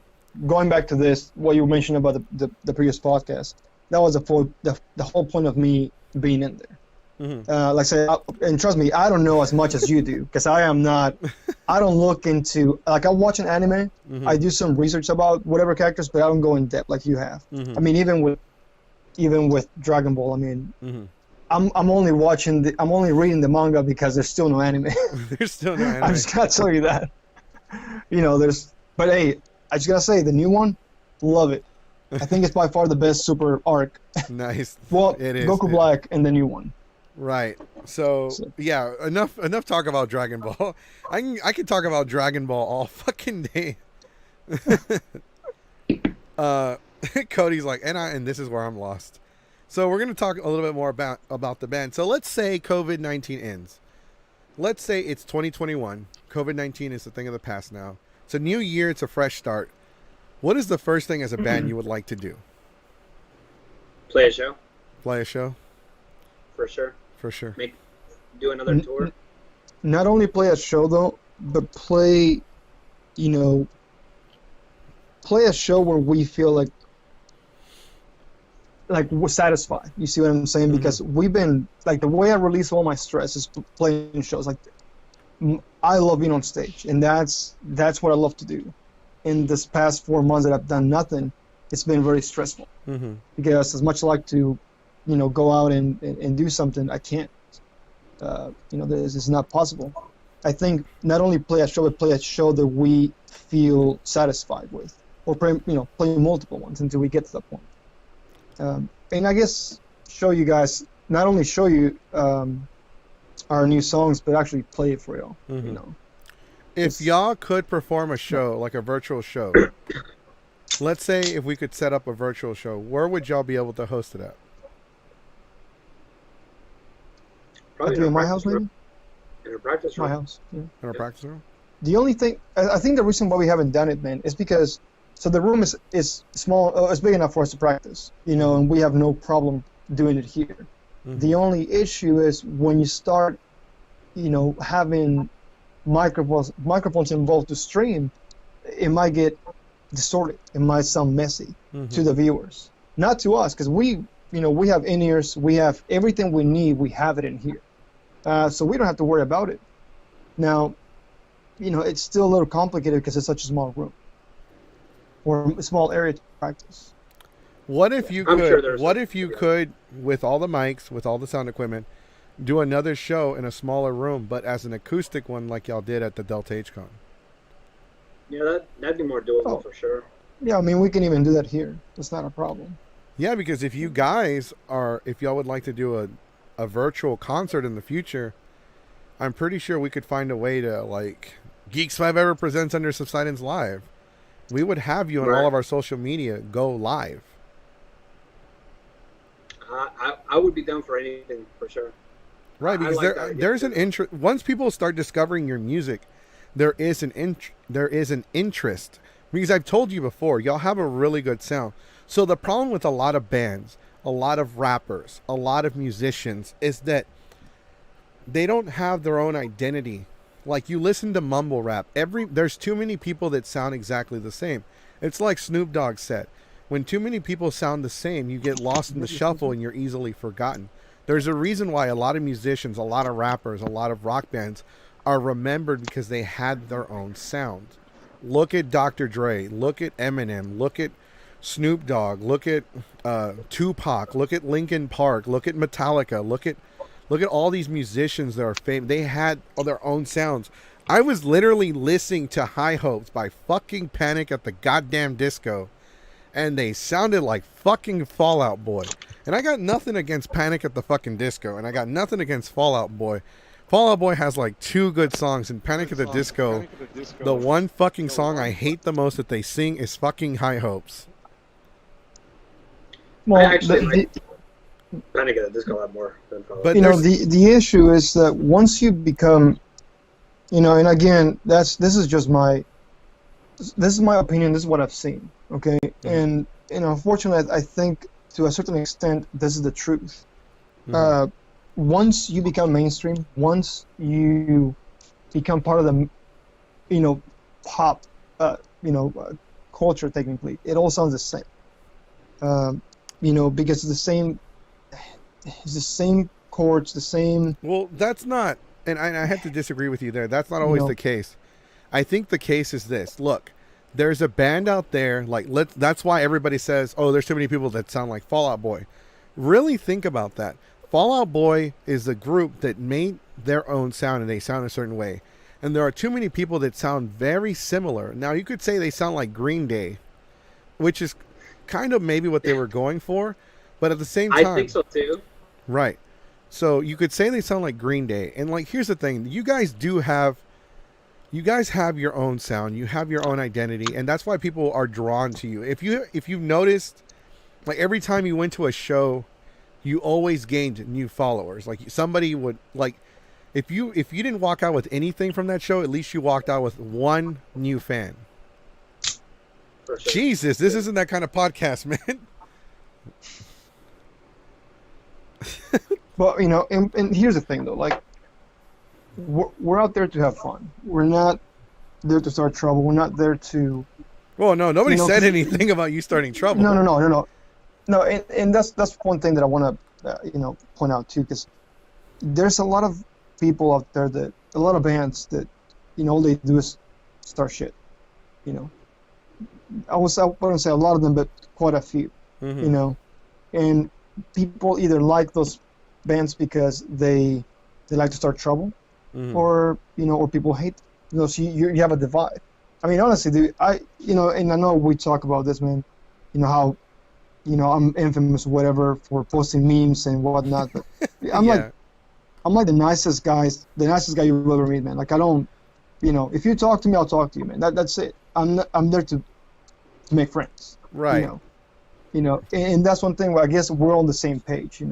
going back to this, what you mentioned about the previous podcast, that was the whole point of me being in there. Mm-hmm. Like I said, and trust me, I don't know as much as you do, because I don't look into, like, I watch an anime, I do some research about whatever characters, but I don't go in depth like you have. I mean, even with Dragon Ball, I mean, I'm only I'm only reading the manga because there's still no anime. There's still no I'm anime. just gonna tell you that. But hey, I just gotta say the new one, love it. I think it's by far the best super arc. Nice. Well, It is. Goku Black and the new one. Right. So yeah, enough talk about Dragon Ball. I can talk about Dragon Ball all fucking day. Cody's like, and this is where I'm lost. So we're gonna talk a little bit more about the band. So let's say COVID-19 ends. Let's say it's 2021. COVID-19 is a thing of the past now. It's a new year. It's a fresh start. What is the first thing as a band you would like to do? Play a show Play a show? for sure. For sure. Do another tour. Not only play a show though, but play a show where we feel like we're satisfied. You see what I'm saying? Because we've been like, the way I release all my stress is playing shows. Like, I love being on stage, and that's what I love to do. In this past 4 months that I've done nothing, it's been very stressful. Because as much as I like to, go out and do something, I can't. This is not possible. I think not only play a show, but play a show that we feel satisfied with, or play multiple ones until we get to that point. And I guess show you guys, not only show you our new songs, but actually play it for real. If y'all could perform a show, like a virtual show, let's say if we could set up a virtual show, where would y'all be able to host it at? Probably in my house, maybe? In a practice room. My house, yeah. In a practice room? The only thing, I think the reason why we haven't done it, man, is because, so the room is small, it's big enough for us to practice, and we have no problem doing it here. The only issue is when you start, having microphones involved to stream, it might get distorted. It might sound messy to the viewers, not to us, because we have in-ears, we have everything we need, we have it in here, so we don't have to worry about it. Now, it's still a little complicated because it's such a small room or a small area to practice. What if you could, with all the mics, with all the sound equipment, do another show in a smaller room, but as an acoustic one like y'all did at the Delta H-Con? Yeah, that'd be more doable for sure. Yeah, I mean, we can even do that here. It's not a problem. Yeah, because if y'all would like to do a virtual concert in the future, I'm pretty sure we could find a way to, like, Geeks 5 Ever presents under SUBSIDENCE Live. We would have you on all of our social media go live. I would be down for anything for sure. Right, because there's an interest. Once people start discovering your music, there is an interest. Because I've told you before, y'all have a really good sound. So the problem with a lot of bands, a lot of rappers, a lot of musicians is that they don't have their own identity. Like, you listen to mumble rap, there's too many people that sound exactly the same. It's like Snoop Dogg said, when too many people sound the same, you get lost in the shuffle and you're easily forgotten. There's a reason why a lot of musicians, a lot of rappers, a lot of rock bands are remembered because they had their own sound. Look at Dr. Dre, look at Eminem, look at Snoop Dogg, look at Tupac, look at Linkin Park, look at Metallica, look at all these musicians that are famous. They had their own sounds. I was literally listening to High Hopes by fucking Panic at the goddamn Disco, and they sounded like fucking Fall Out Boy. And I got nothing against Panic at the fucking Disco, and I got nothing against Fall Out Boy. Fall Out Boy has like 2 good songs, and Panic at the Disco, the one fucking song I hate the most that they sing is fucking High Hopes. Well, I actually like Panic at the Disco a lot more than Fall Out. But the issue is that once you become, and again, this is my opinion. This is what I've seen. Okay, and unfortunately, I think to a certain extent, this is the truth. Once you become mainstream, once you become part of the, pop, culture taking place, it all sounds the same. Because it's the same chords, the same. Well, that's not, and I have to disagree with you there. That's not always the case. I think the case is this. Look, there's a band out there, that's why everybody says, oh, there's too many people that sound like Fall Out Boy. Really think about that. Fall Out Boy is a group that made their own sound and they sound a certain way. And there are too many people that sound very similar. Now, you could say they sound like Green Day, which is kind of maybe what they were going for. But at the same time... I think so, too. Right. So you could say they sound like Green Day. And, like, here's the thing. You guys have your own sound. You have your own identity. And that's why people are drawn to you. If you've noticed, like, every time you went to a show, you always gained new followers. Like, somebody would, like... If you didn't walk out with anything from that show, at least you walked out with one new fan. For sure. Jesus, this isn't that kind of podcast, man. But, you know, and here's the thing, though. Like, we're out there to have fun. We're not there to start trouble. We're not there to... Well, no, nobody said anything about you starting trouble. No, and that's one thing that I want to, point out, too, because there's a lot of people out there a lot of bands that, all they do is start shit, I wouldn't say a lot of them, but quite a few, and people either like those bands because they like to start trouble, or people hate, so you have a divide. I mean, honestly, dude, and I know we talk about this, man, how, I'm infamous, whatever, for posting memes and whatnot, but I'm like the nicest guy you'll ever meet, man. Like, I don't, if you talk to me, I'll talk to you, man. That's it. I'm there to make friends. Right. And that's one thing where I guess we're on the same page,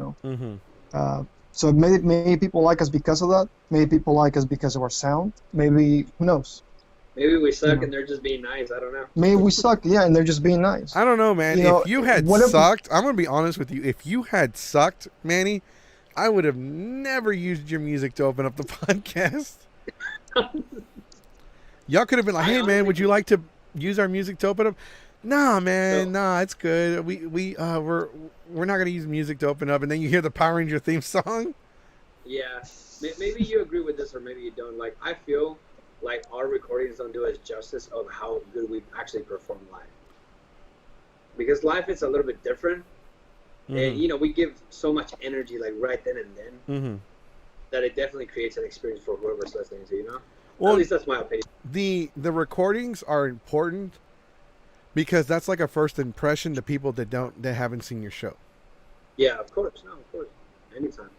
So maybe people like us because of that. Maybe people like us because of our sound. Maybe, who knows? Maybe we suck and they're just being nice. I don't know. Maybe we suck, and they're just being nice. I don't know, man. If you had sucked, I'm going to be honest with you. If you had sucked, Manny, I would have never used your music to open up the podcast. Y'all could have been like, "Hey, man, would you like to use our music to open up?" Nah, man, nah, it's good. We're not gonna use music to open up, and then you hear the Power Ranger theme song. Yeah, maybe you agree with this, or maybe you don't. Like, I feel like our recordings don't do us justice of how good we actually perform live. Because live is a little bit different. Mm-hmm. And we give so much energy, like, right then and then, that it definitely creates an experience for whoever's listening to. Well, at least that's my opinion. The recordings are important because that's like a first impression to people that haven't seen your show. Yeah, of course. No, of course, anytime.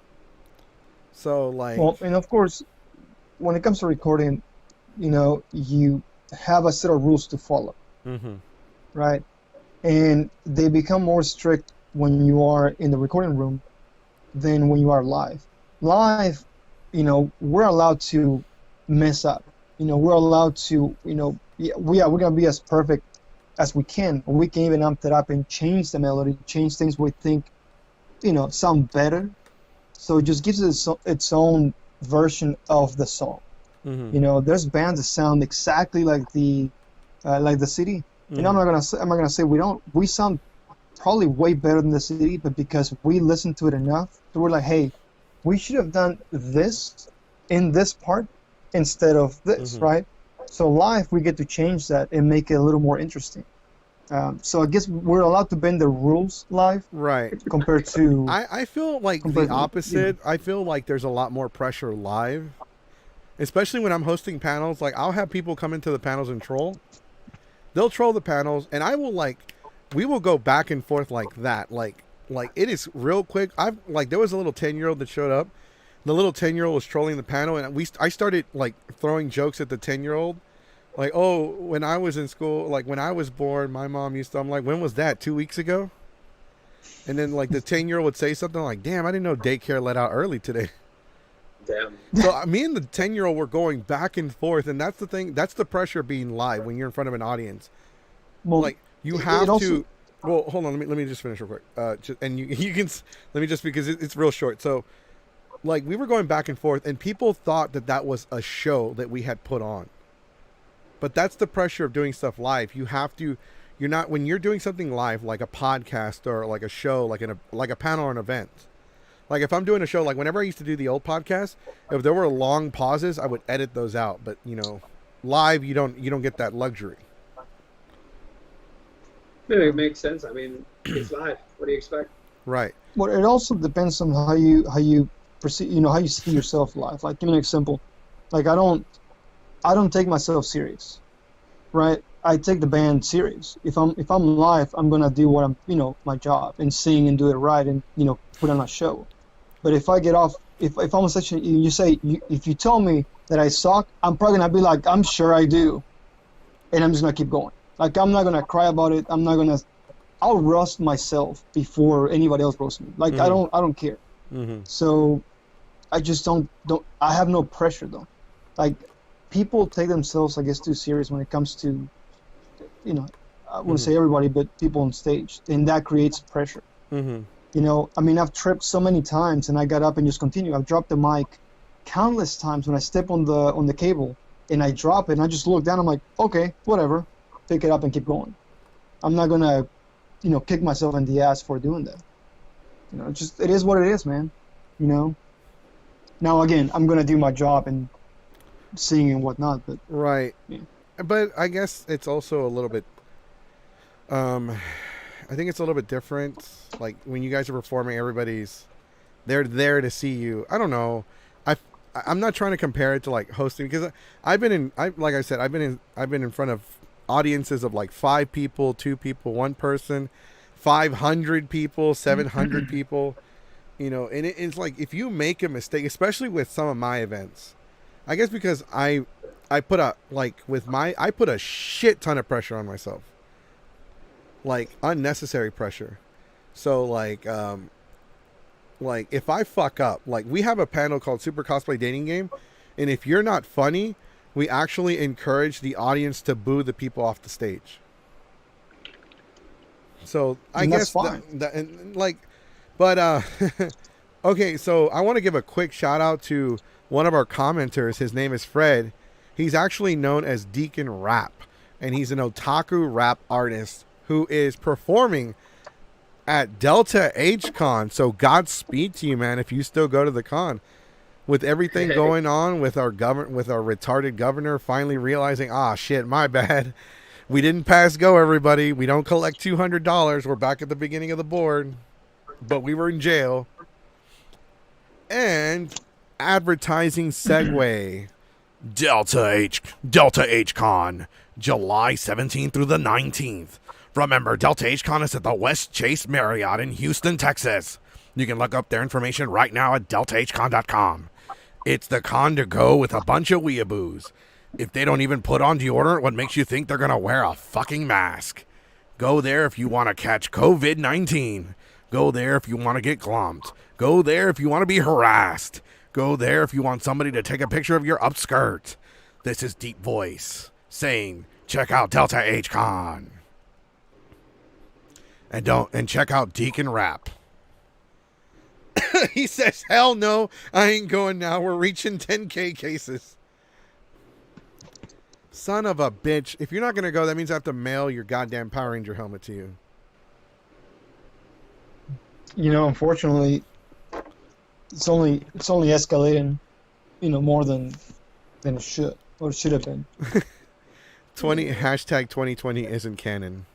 So, like, well, and of course, when it comes to recording, you have a set of rules to follow, right? And they become more strict when you are in the recording room than when you are live. Live, we're allowed to mess up. We're allowed to, we're going to be as perfect as we can. We can even amp it up and change the melody, change things we think, sound better. So it just gives it its own version of the song. There's bands that sound exactly like the CD. I'm not gonna say we sound probably way better than the CD, but because we listened to it enough, so we're like, hey, we should have done this in this part instead of this, right? So live, we get to change that and make it a little more interesting. So I guess we're allowed to bend the rules live, right? Compared to I feel like the opposite. I feel like there's a lot more pressure live, especially when I'm hosting panels. Like, I'll have people come into the panels and troll. They'll troll the panels, and I will we will go back and forth like that. Like it is real quick. There was a little 10-year-old that showed up. The little 10-year-old was trolling the panel, and I started throwing jokes at the 10-year-old. Like, oh, when I was in school, when I was born, my mom used to, I'm like, when was that? 2 weeks ago? And then the 10-year-old would say something like, damn, I didn't know daycare let out early today. Damn. So me and the 10-year-old were going back and forth, and that's the thing. That's the pressure of being live when you're in front of an audience. Well, you have to. Well, hold on. Let me just finish real quick. And you can let me just, because it's real short. So, we were going back and forth, and people thought that was a show that we had put on. But that's the pressure of doing stuff live. You have to. You're not, when you're doing something live, like a podcast or like a show, like a panel or an event. Like, if I'm doing a show, whenever I used to do the old podcast, if there were long pauses, I would edit those out. But live, you don't get that luxury. Maybe it makes sense. I mean, it's live. What do you expect? Right. But it also depends on how you perceive, how you see yourself in life. Like, give me an example. Like, I don't take myself serious, right? I take the band serious. If I'm live, I'm gonna do what my job, and sing and do it right, and put on a show. But if I get off, if I'm on session, if you tell me that I suck, I'm probably gonna be like, I'm sure I do, and I'm just gonna keep going. Like, I'm not gonna cry about it. I'll roast myself before anybody else roasts me. Like, I don't care. Mm-hmm. So I just don't. I have no pressure though. Like, people take themselves, I guess, too serious when it comes to, I wouldn't say everybody, but people on stage, and that creates pressure. Mm-hmm. I mean, I've tripped so many times, and I got up and just continue. I've dropped the mic countless times when I step on the cable, and I drop it, and I just look down. I'm like, okay, whatever, pick it up and keep going. I'm not gonna, kick myself in the ass for doing that. It is what it is, man. Now again, I'm gonna do my job and sing and whatnot, but Right. Yeah. But I guess it's also a little bit. I think it's a little bit different. Like, when you guys are performing, they're there to see you. I don't know. I'm not trying to compare it to like hosting, because like I said, I've been in front of audiences of like 5 people, 2 people, 1 person, 500 people, 700 people. And it's like, if you make a mistake, especially with some of my events, I guess because I put a shit ton of pressure on myself. Like, unnecessary pressure. So like if I fuck up, like, we have a panel called Super Cosplay Dating Game, and if you're not funny, we actually encourage the audience to boo the people off the stage. So I guess that's fine. Okay, so I want to give a quick shout out to one of our commenters. His name is Fred. He's actually known as Deacon Rap, and he's an otaku rap artist who is performing at Delta H Con. So Godspeed to you, man, if you still go to the con. With everything going on with our retarded governor finally realizing, shit, my bad. We didn't pass go, everybody. We don't collect $200. We're back at the beginning of the board. But we were in jail. And advertising segue. Delta H Con, July 17th through the 19th. Remember, Delta H Con is at the West Chase Marriott in Houston, Texas. You can look up their information right now at deltahcon.com. It's the con to go with a bunch of weeaboos. If they don't even put on deodorant, what makes you think they're going to wear a fucking mask? Go there if you want to catch COVID-19. Go there if you want to get glumped. Go there if you want to be harassed. Go there if you want somebody to take a picture of your upskirt. This is Deep Voice saying, check out Delta H Con. And check out Deacon Rap. He says, hell no, I ain't going now. We're reaching 10K cases. Son of a bitch. If you're not going to go, that means I have to mail your goddamn Power Ranger helmet to you. Unfortunately, it's only escalating, more than it should, or should have been. Hashtag 2020 isn't canon.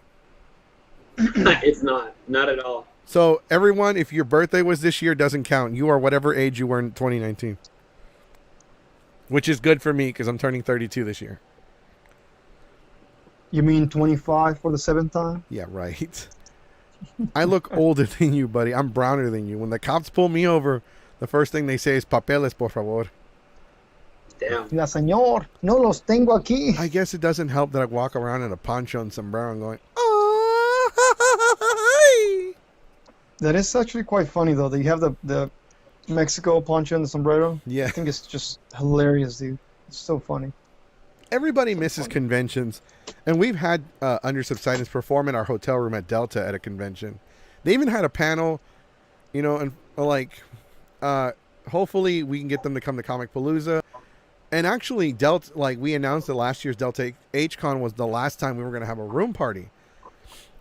It's not at all. So everyone, if your birthday was this year, doesn't count. You are whatever age you were in 2019, which is good for me because I'm turning 32 this year. You mean 25 for the 7th time? Yeah, right. I look older than you, buddy. I'm browner than you. When the cops pull me over, the first thing they say is papeles, por favor. Damn. La señor, no los tengo aquí. I guess it doesn't help that I walk around in a poncho and sombrero and going, oh. That is actually quite funny, though, that you have the Mexico poncho and the sombrero. Yeah. I think it's just hilarious, dude. It's so funny. Everybody misses conventions, and we've had Under Subsidence perform in our hotel room at Delta at a convention. They even had a panel, and hopefully we can get them to come to Comic Palooza. And actually, we announced that last year's Delta H-Con was the last time we were going to have a room party.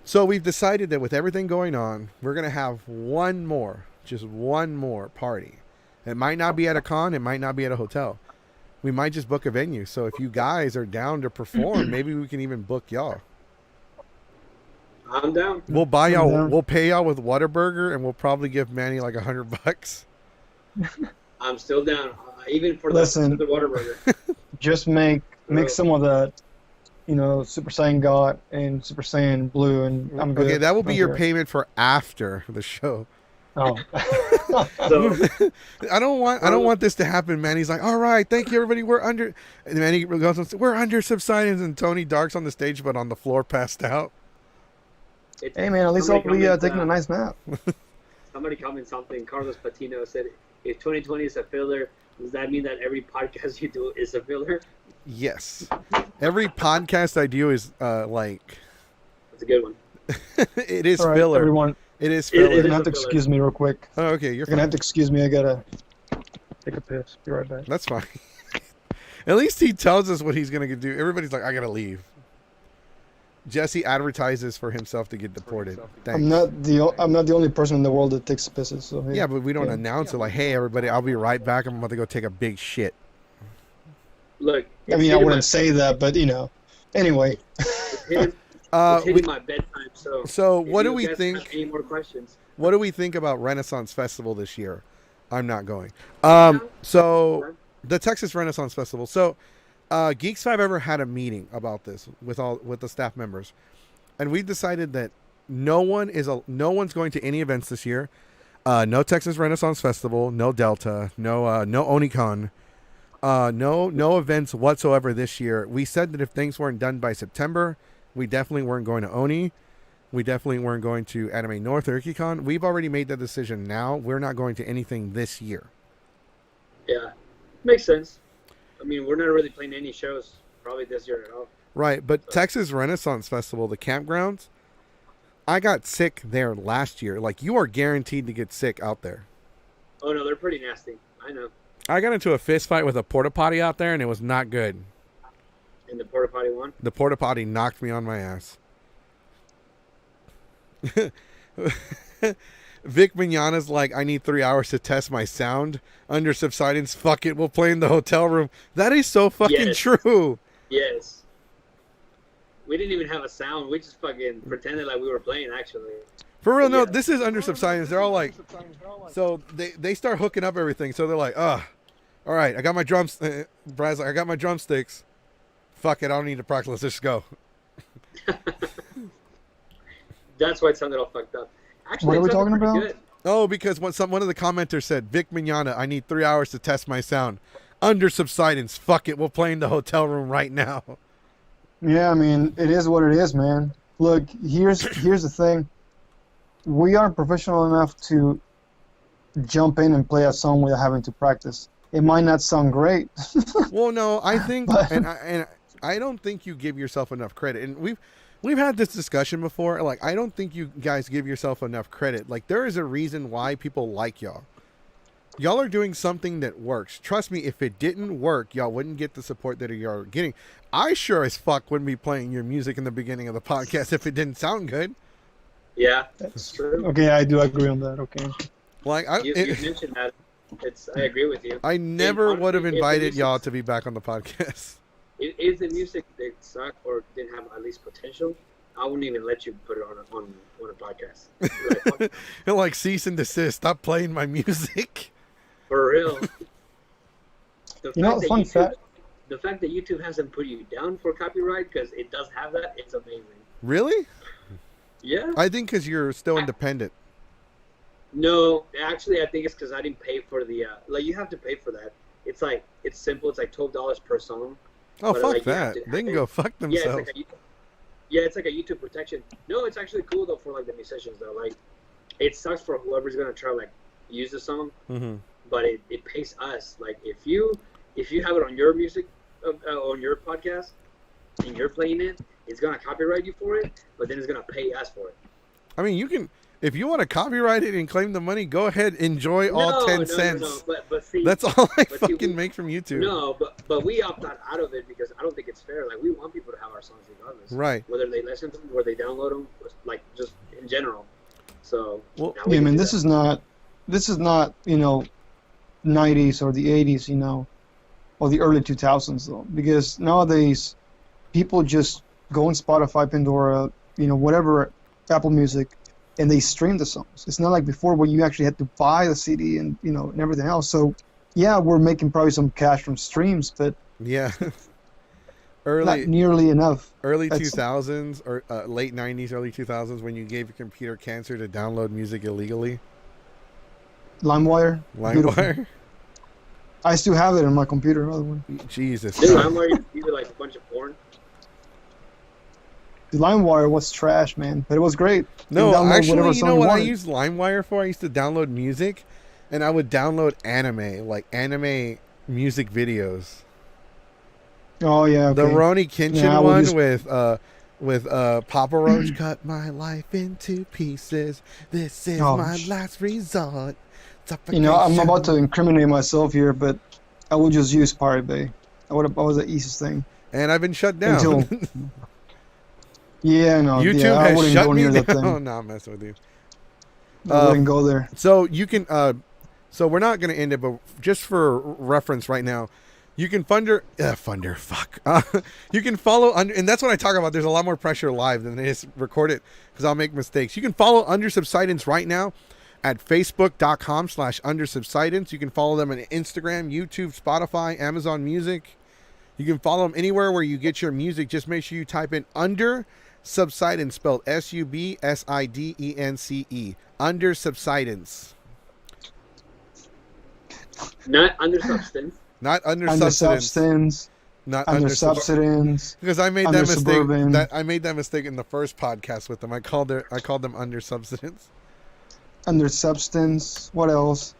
So we've decided that with everything going on, we're going to have just one more party. It might not be at a con, it might not be at a hotel. We might just book a venue. So if you guys are down to perform, maybe we can even book y'all. I'm down. We'll buy I'm y'all. down. We'll pay y'all with Whataburger, and we'll probably give Manny like $100. I'm still down, even for Listen. the Whataburger. Just make Bro. some of that, Super Saiyan God and Super Saiyan Blue, and I'm good. Okay, that will be I'm your good. payment for after the show. Oh. So I don't want this to happen, man. He's like, all right, thank you, everybody. We're under, and then he goes, and says, we're under Subsidence, and Tony Dark's on the stage, but on the floor, passed out. Hey man, at least I'll somebody be comments, taking a nice nap. Somebody commented something. Carlos Patino said, "If 2020 is a filler, does that mean that every podcast you do is a filler?" Yes, every podcast I do is like, That's a good one. it is All right, filler. everyone, It is you're filler. gonna is have a to filler. excuse me real quick. Oh, okay, you're You're fine. gonna have to excuse me. I gotta take a piss. Be right back. That's fine. At least he tells us what he's gonna do. Everybody's like, I gotta leave. Jesse advertises for himself to get deported. Thanks. I'm not the only person in the world that takes pisses. So Yeah, but we don't Yeah. announce it like, hey, everybody, I'll be right back. I'm about to go take a big shit. Look, I mean, I wouldn't say that, but anyway. It's hitting, Uh, it's hitting my bedtime. so if what do you we guys think? have any more questions? What do we think about Renaissance Festival this year? I'm not going. So the Texas Renaissance Festival. So Geeks 5 ever had a meeting about this with the staff members, and we decided that no one's going to any events this year. No Texas Renaissance Festival, no Delta, no Onicon, no events whatsoever this year. We said that if things weren't done by September, we definitely weren't going to Oni. We definitely weren't going to Anime North or IkiCon. We've already made that decision now. We're not going to anything this year. Yeah, makes sense. I mean, we're not really playing any shows probably this year at all. Right, but Texas Renaissance Festival, the campgrounds, I got sick there last year. Like, you are guaranteed to get sick out there. Oh no, they're pretty nasty. I know. I got into a fist fight with a porta potty out there, and it was not good. In the porta potty one. The porta potty knocked me on my ass. Vic Mignana's like, I need 3 hours to test my sound. Under Subsidence, fuck it, we'll play in the hotel room. That is so fucking Yes. true. Yes. We didn't even have a sound. We just fucking pretended like we were playing, actually. For real, no, Yeah. this is Under Subsidence. They're all like, so they start hooking up everything. So they're like, all right, I got my drums. Brad's like, I got my drumsticks. Fuck it, I don't need to practice. Let's just go. That's why it sounded all fucked up. Actually, What are it we sounded talking pretty about? good. Oh, because one of the commenters said, Vic Mignana, I need 3 hours to test my sound. Under Subsidence, fuck it, we'll play in the hotel room right now. Yeah, I mean, it is what it is, man. Look, here's the thing. We are professional enough to jump in and play a song without having to practice. It might not sound great. Well, no, I think, But- and I don't think you give yourself enough credit. And we've had this discussion before. Like, I don't think you guys give yourself enough credit. Like, there is a reason why people like y'all. Y'all are doing something that works. Trust me, if it didn't work, y'all wouldn't get the support that you're getting. I sure as fuck wouldn't be playing your music in the beginning of the podcast if it didn't sound good. Yeah, that's true. Okay, I do agree on that. Okay. Like, You mentioned that. I agree with you. I never honestly, would have if the invited music- y'all to be back on the podcast. If the music did suck or didn't have at least potential, I wouldn't even let you put it on a podcast. Like, fuck, You're like, cease and desist. Stop playing my music. for real. The You know, fact that fun YouTube- fact. The fact that YouTube hasn't put you down for copyright, because it does have that, it's amazing. Really? Yeah. I think because you're still independent. No, actually, I think it's because I didn't pay for the like. You have to pay for that. It's simple. It's like $12 per song. Oh, But, fuck like, you have that. to- They can go fuck Yeah, it's themselves. it's like a YouTube protection. No, it's actually cool though for like the musicians though. Like, it sucks for whoever's gonna try like use the song, Mm-hmm. but it pays us. Like if you have it on your music, on your podcast, and you're playing it, it's gonna copyright you for it, but then it's gonna pay us for it. I mean, you can, if you want to copyright it and claim the money, go ahead, enjoy all 10 cents. No. But see, That's all I but see, fucking make from YouTube. No, but we opt out of it because I don't think it's fair. Like we want people to have our songs regardless, Right. whether they listen to them or they download them, like just in general. So Well, now we Yeah, I can mean, do this that. is not 90s or the 80s, or the early 2000s though, because nowadays people just go on Spotify, Pandora, whatever Apple Music, and they stream the songs. It's not like before where you actually had to buy the CD and and everything else. So yeah, we're making probably some cash from streams, but Yeah. not nearly enough. Early That's- 2000s or late 90s, early 2000s when you gave your computer cancer to download music illegally. LimeWire. Beautiful. LimeWire. I still have it on my computer. Another one. Jesus. Dude, I'm worried you do like a bunch of porn. The LimeWire was trash, man, but it was great. No, You can download actually, whatever you song know what I wanted. used LimeWire for? I used to download music, and I would download anime, like anime music videos. Oh yeah, okay. The Roni Kenshin Yeah, I would one just- with Papa Roach. Cut my life into pieces. This is Oh, my last resort. I'm about to incriminate myself here, but I would just use Pirate Bay. That was the easiest thing. And I've been shut down. Until- Yeah, no. YouTube yeah, I has wouldn't shut go me near down. that Oh, thing. no, I'm messing with you. I wouldn't go there. So you can, so we're not going to end it, but just for reference right now, you can you can follow under, and that's what I talk about. There's a lot more pressure live than it is recorded because I'll make mistakes. You can follow Under Subsidence right now at facebook.com/undersubsidence. You can follow them on Instagram, YouTube, Spotify, Amazon Music. You can follow them anywhere where you get your music. Just make sure you type in Under Subsidence, spelled SUBSIDENCE. Under Subsidence. Not under substance. Not under Under subsidence. substance, Not under under sub- subsidence. because I made under that mistake. suburban. I made that mistake in the first podcast with them. I called them under subsidence. Under substance. What else?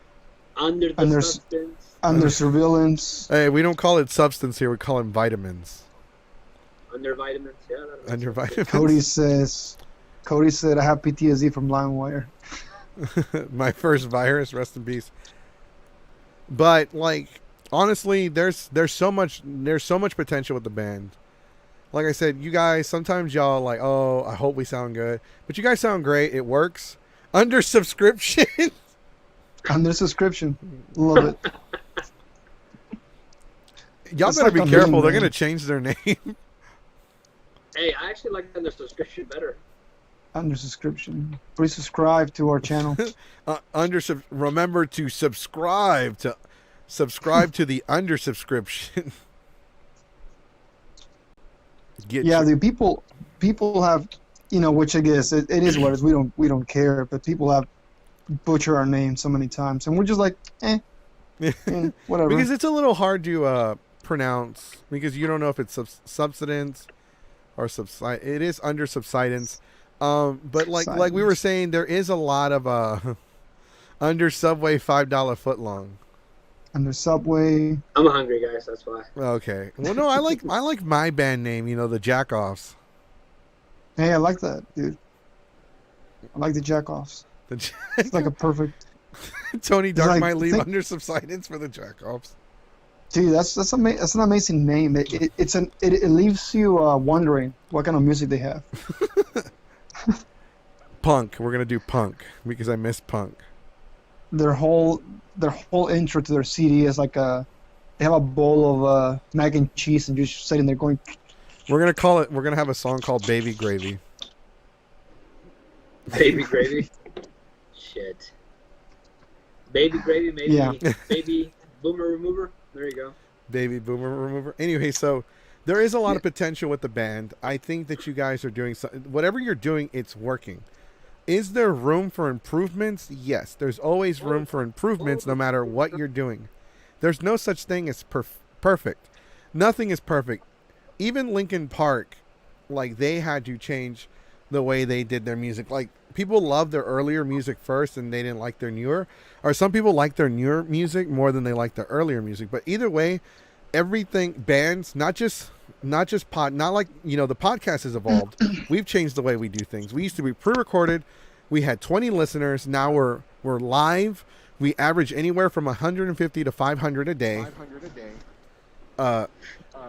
Under the Under- substance. Under surveillance. Hey, we don't call it substance here. We call them vitamins. Under vitamins. Yeah. that makes Under sense. vitamins. Cody said I have PTSD from LimeWire. My first virus. Rest in peace. But like, honestly, there's so much potential with the band. Like I said, you guys, sometimes y'all like, oh, I hope we sound good, but you guys sound great. It works. Under subscription. Under subscription. Love it. Y'all It's better like be a careful. meme, They're man. gonna change their name. Hey, I actually like under subscription better. Under subscription. Please subscribe to our channel. Remember to subscribe to the under subscription. Yeah, the people have, which I guess it is what it is. We don't care, but people have butchered our name so many times, and we're just like, whatever. because it's a little hard to pronounce because you don't know if it's subsidence or subside. It is under subsidence. But like we were saying, there is a lot of under Subway $5 footlong. Under Subway. I'm hungry, guys. That's why. Okay. Well, no, I like my band name. The Jackoffs. Hey, I like that, dude. I like the Jackoffs. It's like a perfect. Tony Dark like, might leave think- under subsidence for the Jackoffs. Dude, that's an amazing name. It leaves you wondering what kind of music they have. Punk. We're gonna do punk because I miss punk. Their whole intro to their CD is like they have a bowl of mac and cheese and just sitting there going. We're gonna have a song called Baby Gravy. Baby gravy. Shit. Baby gravy, maybe. Yeah. Baby boomer remover. There you go. Baby Boomer Remover. Anyway, so there is a lot of potential with the band. I think that you guys are doing whatever you're doing, it's working. Is there room for improvements? Yes, there's always room for improvements no matter what you're doing. There's no such thing as perfect. Nothing is perfect. Even Linkin Park, like they had to change the way they did their music. Like people love their earlier music first and they didn't like their newer. Or some people like their newer music more than they like their earlier music. But either way, everything bands, not like the podcast has evolved. We've changed the way we do things. We used to be pre-recorded. We had 20 listeners. Now we're live. We average anywhere from 150 to 500 a day.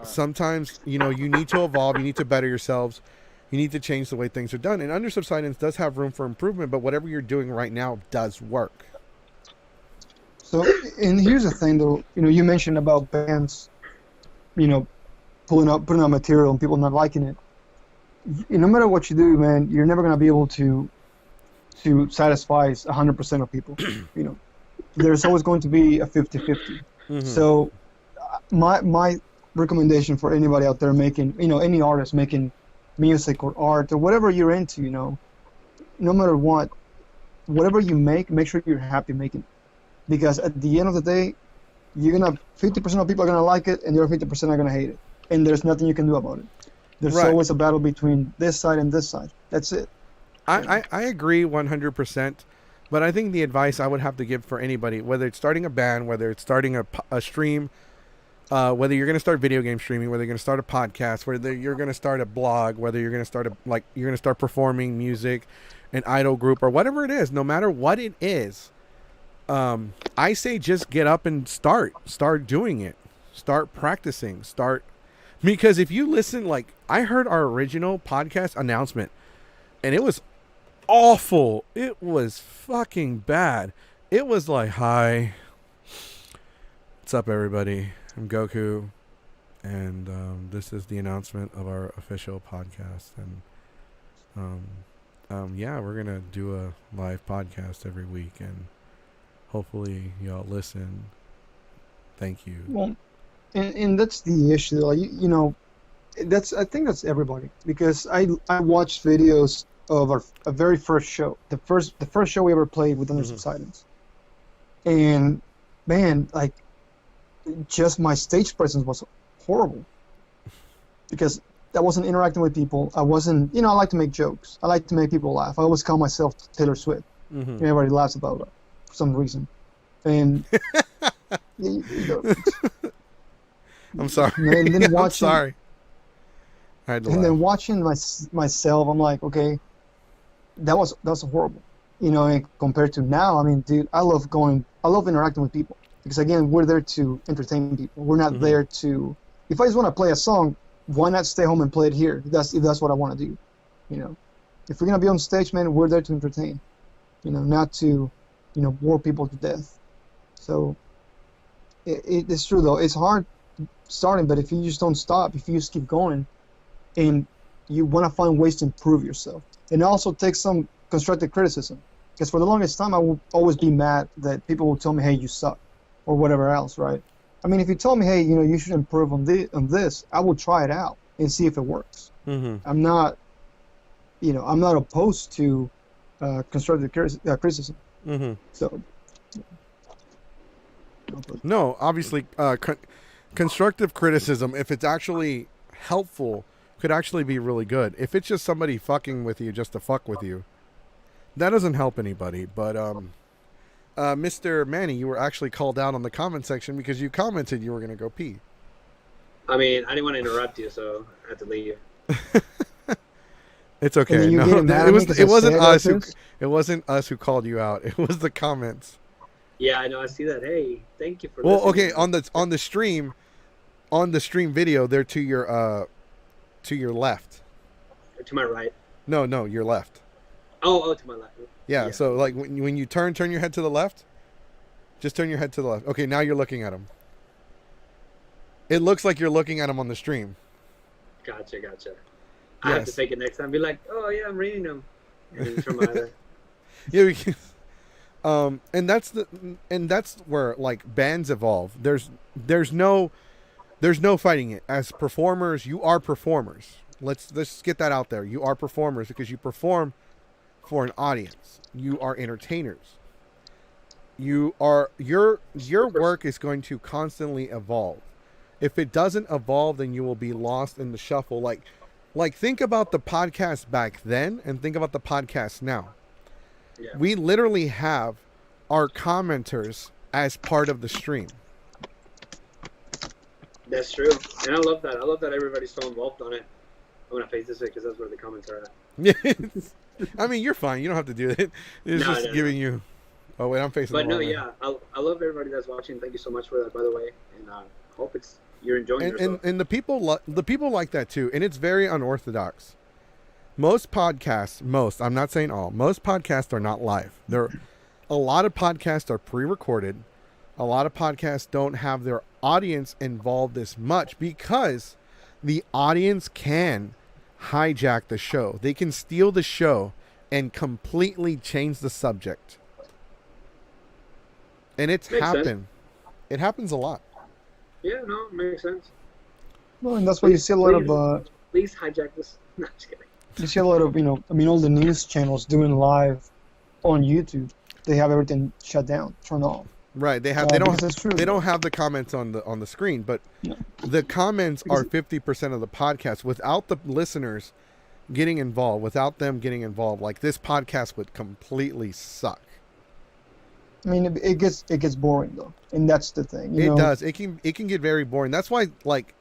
Sometimes, you need to evolve. You need to better yourselves. You need to change the way things are done. And Under Subsidence does have room for improvement, but whatever you're doing right now does work. So, and here's the thing, though. You mentioned about bands, putting out material and people not liking it. no matter what you do, man, you're never gonna be able to satisfy 100% of people. You know, there's always going to be a 50-50. Mhm. So my recommendation for anybody out there making, any artist making music or art or whatever you're into, no matter what, whatever you make sure you're happy making it. Because at the end of the day, 50% of people are gonna like it and the other 50% are gonna hate it. And there's nothing you can do about it. There's Right. always a battle between this side and this side. That's it. I agree 100%, but I think the advice I would have to give for anybody, whether it's starting a band, whether it's starting a stream, whether you're going to start video game streaming, whether you're going to start a podcast, whether you're going to start a blog, whether you're going to start you're going to start performing music, an idol group, or whatever it is, no matter what it is, I say just get up and start doing it, start practicing, because if you listen, I heard our original podcast announcement, and it was awful. It was fucking bad. It was like, hi, what's up, everybody? I'm Goku, and this is the announcement of our official podcast. And yeah, we're gonna do a live podcast every week, and hopefully y'all listen. Thank you. Well, and that's the issue. Like, I think that's everybody, because I watched videos of our very first show, the first show we ever played with Under Subsidence, and man, just my stage presence was horrible, because I wasn't interacting with people. I wasn't, I like to make jokes. I like to make people laugh. I always call myself Taylor Swift. Mm-hmm. Everybody laughs about it for some reason, and I'm sorry. And then I'm sorry. I had to laugh. then watching myself, I'm like, okay, that was horrible. And compared to now, I mean, dude, I love interacting with people, because again, we're there to entertain people. We're not there to. If I just want to play a song, why not stay home and play it here? If that's what I want to do. If we're gonna be on stage, man, we're there to entertain. Not to, bore people to death. So it's true though. It's hard starting, but if you just don't stop, if you just keep going, and you want to find ways to improve yourself, and also take some constructive criticism, because for the longest time I will always be mad that people will tell me, hey, you suck, or whatever else, right? I mean, if you tell me, hey, you should improve on this, I will try it out and see if it works. Mm-hmm. I'm not opposed to constructive criticism. Mm-hmm. So no, obviously, constructive criticism, if it's actually helpful, could actually be really good. If it's just somebody fucking with you just to fuck with you, that doesn't help anybody. But Mr. Manny, you were actually called out on the comment section because you commented you were going to go pee. I mean, I didn't want to interrupt you, so I had to leave. It's okay. And then No, you mad at me 'cause it I wasn't said us this? it wasn't us who called you out. It was the comments. Yeah, I know. I see that. Hey, thank you for. Well, listening. okay, on the stream video, they're to your left. To my right. No, your left. Oh, to my left. Yeah. So when you turn your head to the left. Just turn your head to the left. Okay, now you're looking at him. It looks like you're looking at him on the stream. Gotcha. I have to Yes. take it next time. Be like, oh yeah, I'm reading them. And then turn my other. Yeah, because, and that's where bands evolve. There's no fighting it. As performers, you are performers. Let's get that out there. You are performers because you perform for an audience. You are entertainers. You are your work is going to constantly evolve. If it doesn't evolve, then you will be lost in the shuffle. Like think about the podcast back then and think about the podcast now. Yeah. We literally have our commenters as part of the stream. That's true, and I love that. I love that everybody's so involved on it. I'm gonna face this way because that's where the comments are at. I mean, you're fine. You don't have to do it. It's No, just no, giving you. Oh wait, I'm facing. But the no, wrong way. yeah, I love everybody that's watching. Thank you so much for that, by the way, and hope you're enjoying yourself. And the people like that too, and it's very unorthodox. Most podcasts, I'm not saying all, most podcasts are not live. A lot of podcasts are pre-recorded. A lot of podcasts don't have their audience involved as much because the audience can hijack the show. They can steal the show and completely change the subject. And it's Makes happened. sense. It happens a lot. Yeah, no, it makes sense. Well, and that's why you see a lot of Please hijack this. No, just kidding. you see a lot of all the news channels doing live on YouTube. They have everything shut down, turned off. Right. They have because it's true. they don't have the comments on the screen, but No. the comments Because- are 50% of the podcast. Without the listeners getting involved, without them getting involved, like this podcast would completely suck. I mean, it gets boring though, and that's the thing. It does. It can get very boring. That's why, like,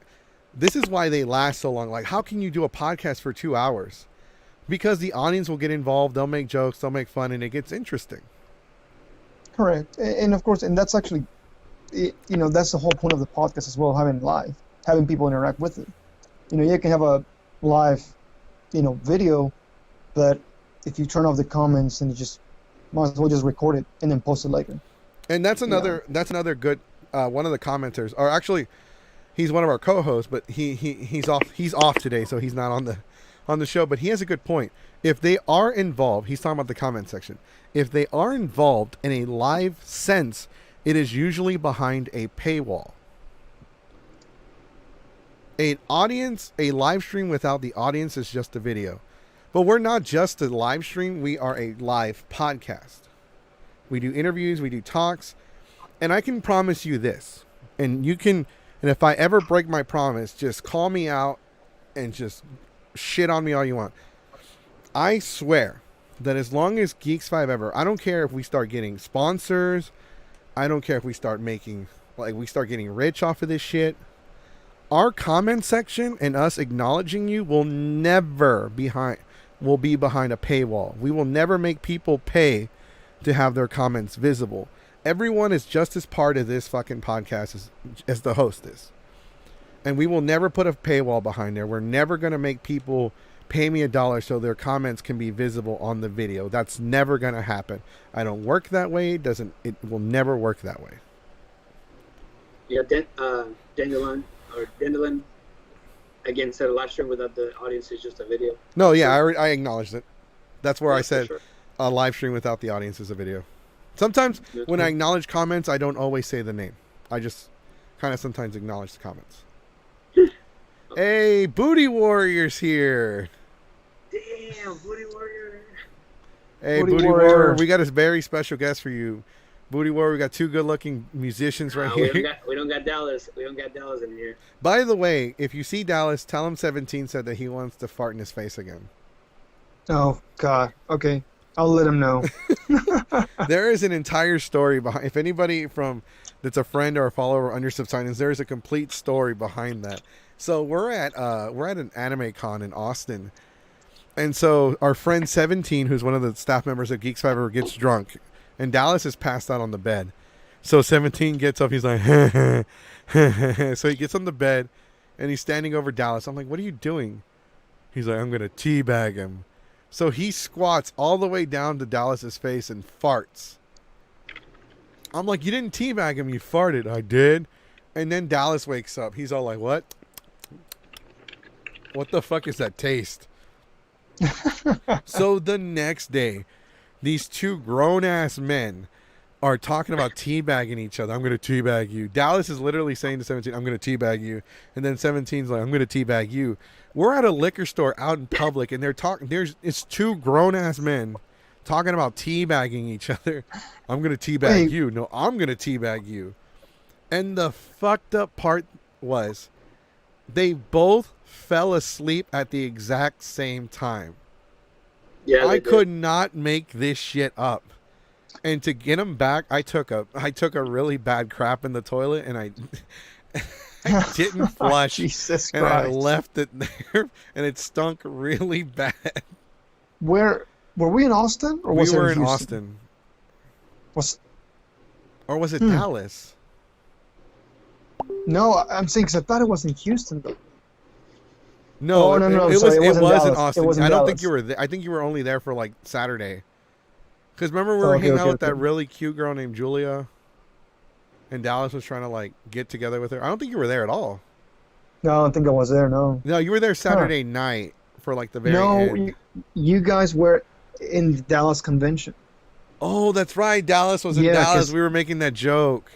this is why they last so long. Like, how can you do a podcast for 2 hours? Because the audience will get involved. They'll make jokes. They'll make fun, and it gets interesting. Correct, and of course, and that's actually, that's the whole point of the podcast as well, having people interact with it. You can have a live, video, but if you turn off the comments, and you just might as well just record it and then post it later. And that's another good one of the commenters, or actually, he's one of our co-hosts, but he's off today, so he's not on the show. But he has a good point. If they are involved, he's talking about the comment section. If they are involved in a live sense, it is usually behind a paywall. A live stream without the audience is just a video. But we're not just a live stream, we are a live podcast. We do interviews, we do talks, and I can promise you this. And if I ever break my promise, just call me out and just shit on me all you want. I swear that as long as Geeks 5 Ever, I don't care if we start getting sponsors, I don't care if we start getting rich off of this shit. Our comment section and us acknowledging you will be behind a paywall. We will never make people pay to have their comments visible. Everyone is just as part of this fucking podcast as the host is. And we will never put a paywall behind there. We're never going to make people pay me $1 so their comments can be visible on the video. That's never going to happen. I don't work that way. It will never work that way. Yeah, Dandelion again said a live stream without the audience is just a video. No, yeah, I acknowledged it. That's where Yeah, I said for sure. a live stream without the audience is a video. Sometimes when I acknowledge comments, I don't always say the name. I just kind of sometimes acknowledge the comments. Hey, Booty Warrior's here. Damn, Booty Warrior. Hey, Booty Booty Warrior. Warrior. We got a very special guest for you. Booty Warrior, we got two good-looking musicians right We here. don't got Dallas. We don't got Dallas in here. By the way, if you see Dallas, tell him 17 said that he wants to fart in his face again. Oh God. Okay, I'll let him know. There is an entire story behind. If anybody that's a friend or a follower under Subsidence, there is a complete story behind that. So we're at an anime con in Austin, and so our friend 17, who's one of the staff members at Geeks 5 Ever, gets drunk, and Dallas is passed out on the bed. So 17 gets up. He's like, so he gets on the bed, and he's standing over Dallas. I'm like, what are you doing? He's like, I'm gonna teabag him. So he squats all the way down to Dallas's face and farts. I'm like, you didn't teabag him, you farted. I did. And then Dallas wakes up. He's all like, what? What the fuck is that taste? So the next day, these two grown-ass men are talking about teabagging each other. I'm going to teabag you. Dallas is literally saying to 17, I'm going to teabag you. And then 17's like, I'm going to teabag you. We're at a liquor store out in public, and they're talking. It's two grown-ass men talking about teabagging each other. I'm going to teabag you. No, I'm going to teabag you. And the fucked up part was they both fell asleep at the exact same time. Yeah, I could not make this shit up. And to get them back, I took a really bad crap in the toilet, and I didn't flush. Jesus and I Christ. left it there, and it stunk really bad. Where were we in Austin, or was We it were in Houston? Austin. Or was it Hmm. Dallas? No, I'm saying because I thought it was in Houston though. No, Oh, no, it sorry, was in Dallas. Austin. It was in I don't think Dallas. you were there. I think you were only there for like Saturday. Because remember we were Okay, hanging out okay, with that okay. really cute girl named Julia, and Dallas was trying to like get together with her. I don't think you were there at all. No, I don't think I was there. No. No, you were there Saturday night, for like the very No, end. you guys were in the Dallas convention. Oh, that's right. Dallas was in Yeah, Dallas. 'cause- We were making that joke.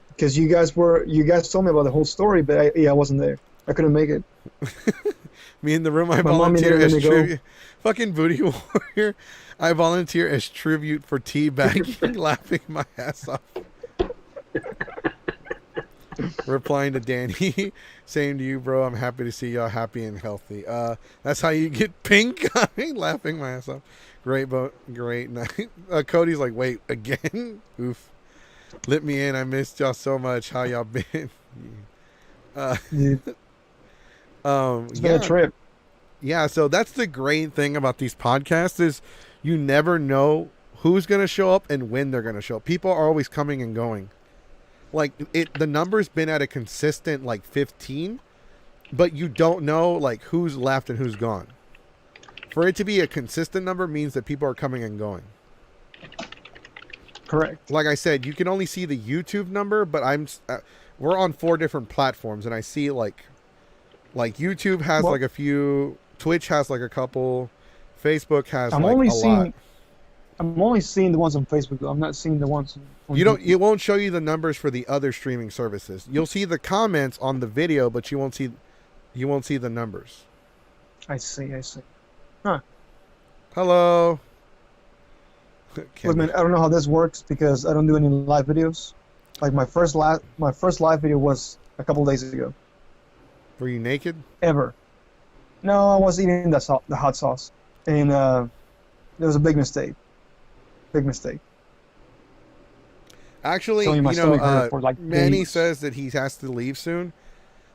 Because you guys told me about the whole story, but I wasn't there. I couldn't make it. Me in the room. I My mommy volunteer didn't let as me go. tribute. Fucking Booty Warrior. I volunteer as tribute for teabagging, laughing my ass off. Replying to Danny, same to you, bro. I'm happy to see y'all happy and healthy. That's how you get pink. Laughing my ass off. Great night. Cody's like, wait, again? Oof. Let me in. I missed y'all so much. How y'all been? Dude, it's been Yeah. a trip. Yeah, so that's the great thing about these podcasts is you never know who's going to show up and when they're going to show up. People are always coming and going. Like the number's been at a consistent like 15, but you don't know like who's left and who's gone. For it to be a consistent number means that people are coming and going. Correct. Like I said, you can only see the YouTube number, but we're on 4 different platforms, and I see like YouTube has like a few, Twitch has like a couple, Facebook has I'm like only a seeing lot. I'm only seeing the ones on Facebook though. I'm not seeing the ones on It won't show you the numbers for the other streaming services. You'll see the comments on the video, but you won't see the numbers. I see. Hello. Look, man, I don't know how this works because I don't do any live videos. Like my first live video was a couple days ago. Were you naked? Ever. No, I was eating the hot sauce, and there was a big mistake. Actually, Telling you my stomach hurt for, like, Manny days. says that he has to leave soon.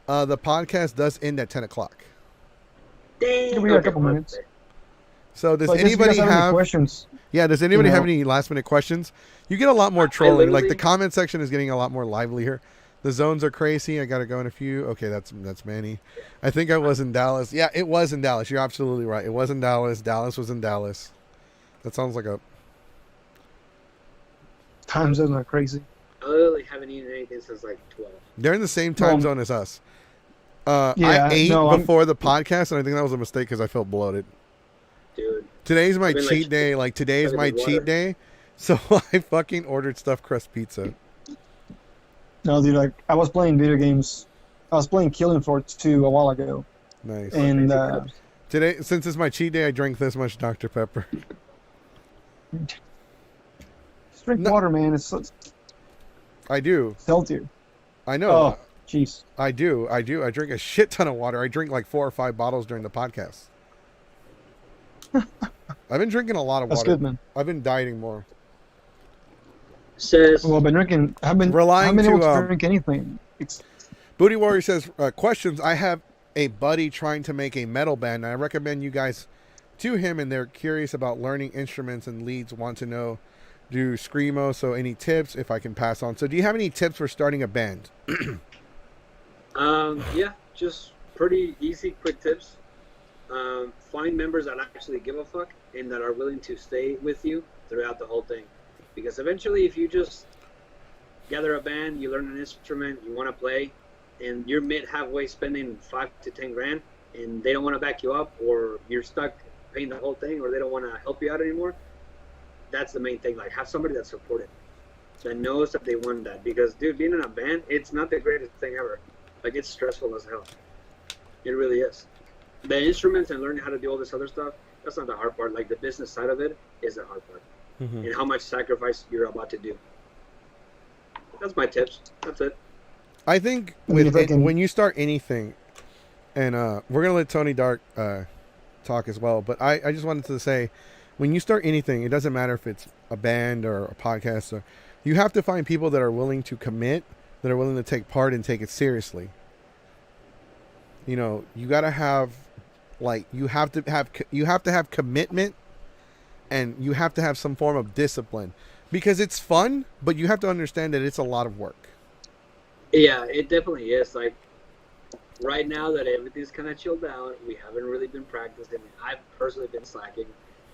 The podcast does end at 10 o'clock. Dang. We got a couple minutes. So does So I guess if you anybody guys have any have questions? Yeah, does anybody You have know- any last minute questions? You get a lot more trolling. Like the literally- comment section is getting a lot more lively here. The zones are crazy. I got to go in a few. Okay, that's Manny. I think I was in Dallas. Yeah, it was in Dallas. You're absolutely right. It was in Dallas. Dallas was in Dallas. That sounds like a... Time zones are crazy. I literally haven't eaten anything since like 12. They're in the same time Well, zone as us. yeah, I ate no, I'm- before the podcast, and I think that was a mistake because I felt bloated. Dude. Today's my I've been, like, cheat day. Like, today is my having water. cheat day. So I fucking ordered stuffed crust pizza. No, dude, like I was playing video games. I was playing Killing Floor 2 a while ago, Nice. and Today, since it's my cheat day, I drank this much Dr. Pepper. just drink No. water, man. It's I do. healthier. I know. Oh, jeez. I do. I drink a shit ton of water. I drink like 4 or 5 bottles during the podcast. I've been drinking a lot of That's water. good, man. I've been dieting more. Says, Well, I've been drinking. I haven't Relying been able to, to drink anything. Booty Warrior says, questions. I have a buddy trying to make a metal band, and I recommend you guys to him, and they're curious about learning instruments and leads, want to know, do Screamo, so any tips if I can pass on. So do you have any tips for starting a band? yeah, just pretty easy, quick tips. Find members that actually give a fuck and that are willing to stay with you throughout the whole thing. Because eventually, if you just gather a band, you learn an instrument, you want to play, and you're halfway spending 5 to 10 grand, and they don't want to back you up, or you're stuck paying the whole thing, or they don't want to help you out anymore. That's the main thing. Like, have somebody that's supportive, that knows that they want that. Because, dude, being in a band, it's not the greatest thing ever. Like, it's stressful as hell. It really is. The instruments and learning how to do all this other stuff, that's not the hard part. Like, the business side of it is the hard part. Mm-hmm. And how much sacrifice you're about to do. That's my tips. That's it. I think when you start anything, and we're going to let Tony Dark talk as well, but I just wanted to say, when you start anything, it doesn't matter if it's a band or a podcast, you have to find people that are willing to commit, that are willing to take part and take it seriously. You know, you got to have, like, you have to have commitment, and you have to have some form of discipline, because it's fun, but you have to understand that it's a lot of work. Yeah, it definitely is. Like, right now that everything's kind of chilled out, we haven't really been practicing. I've personally been slacking,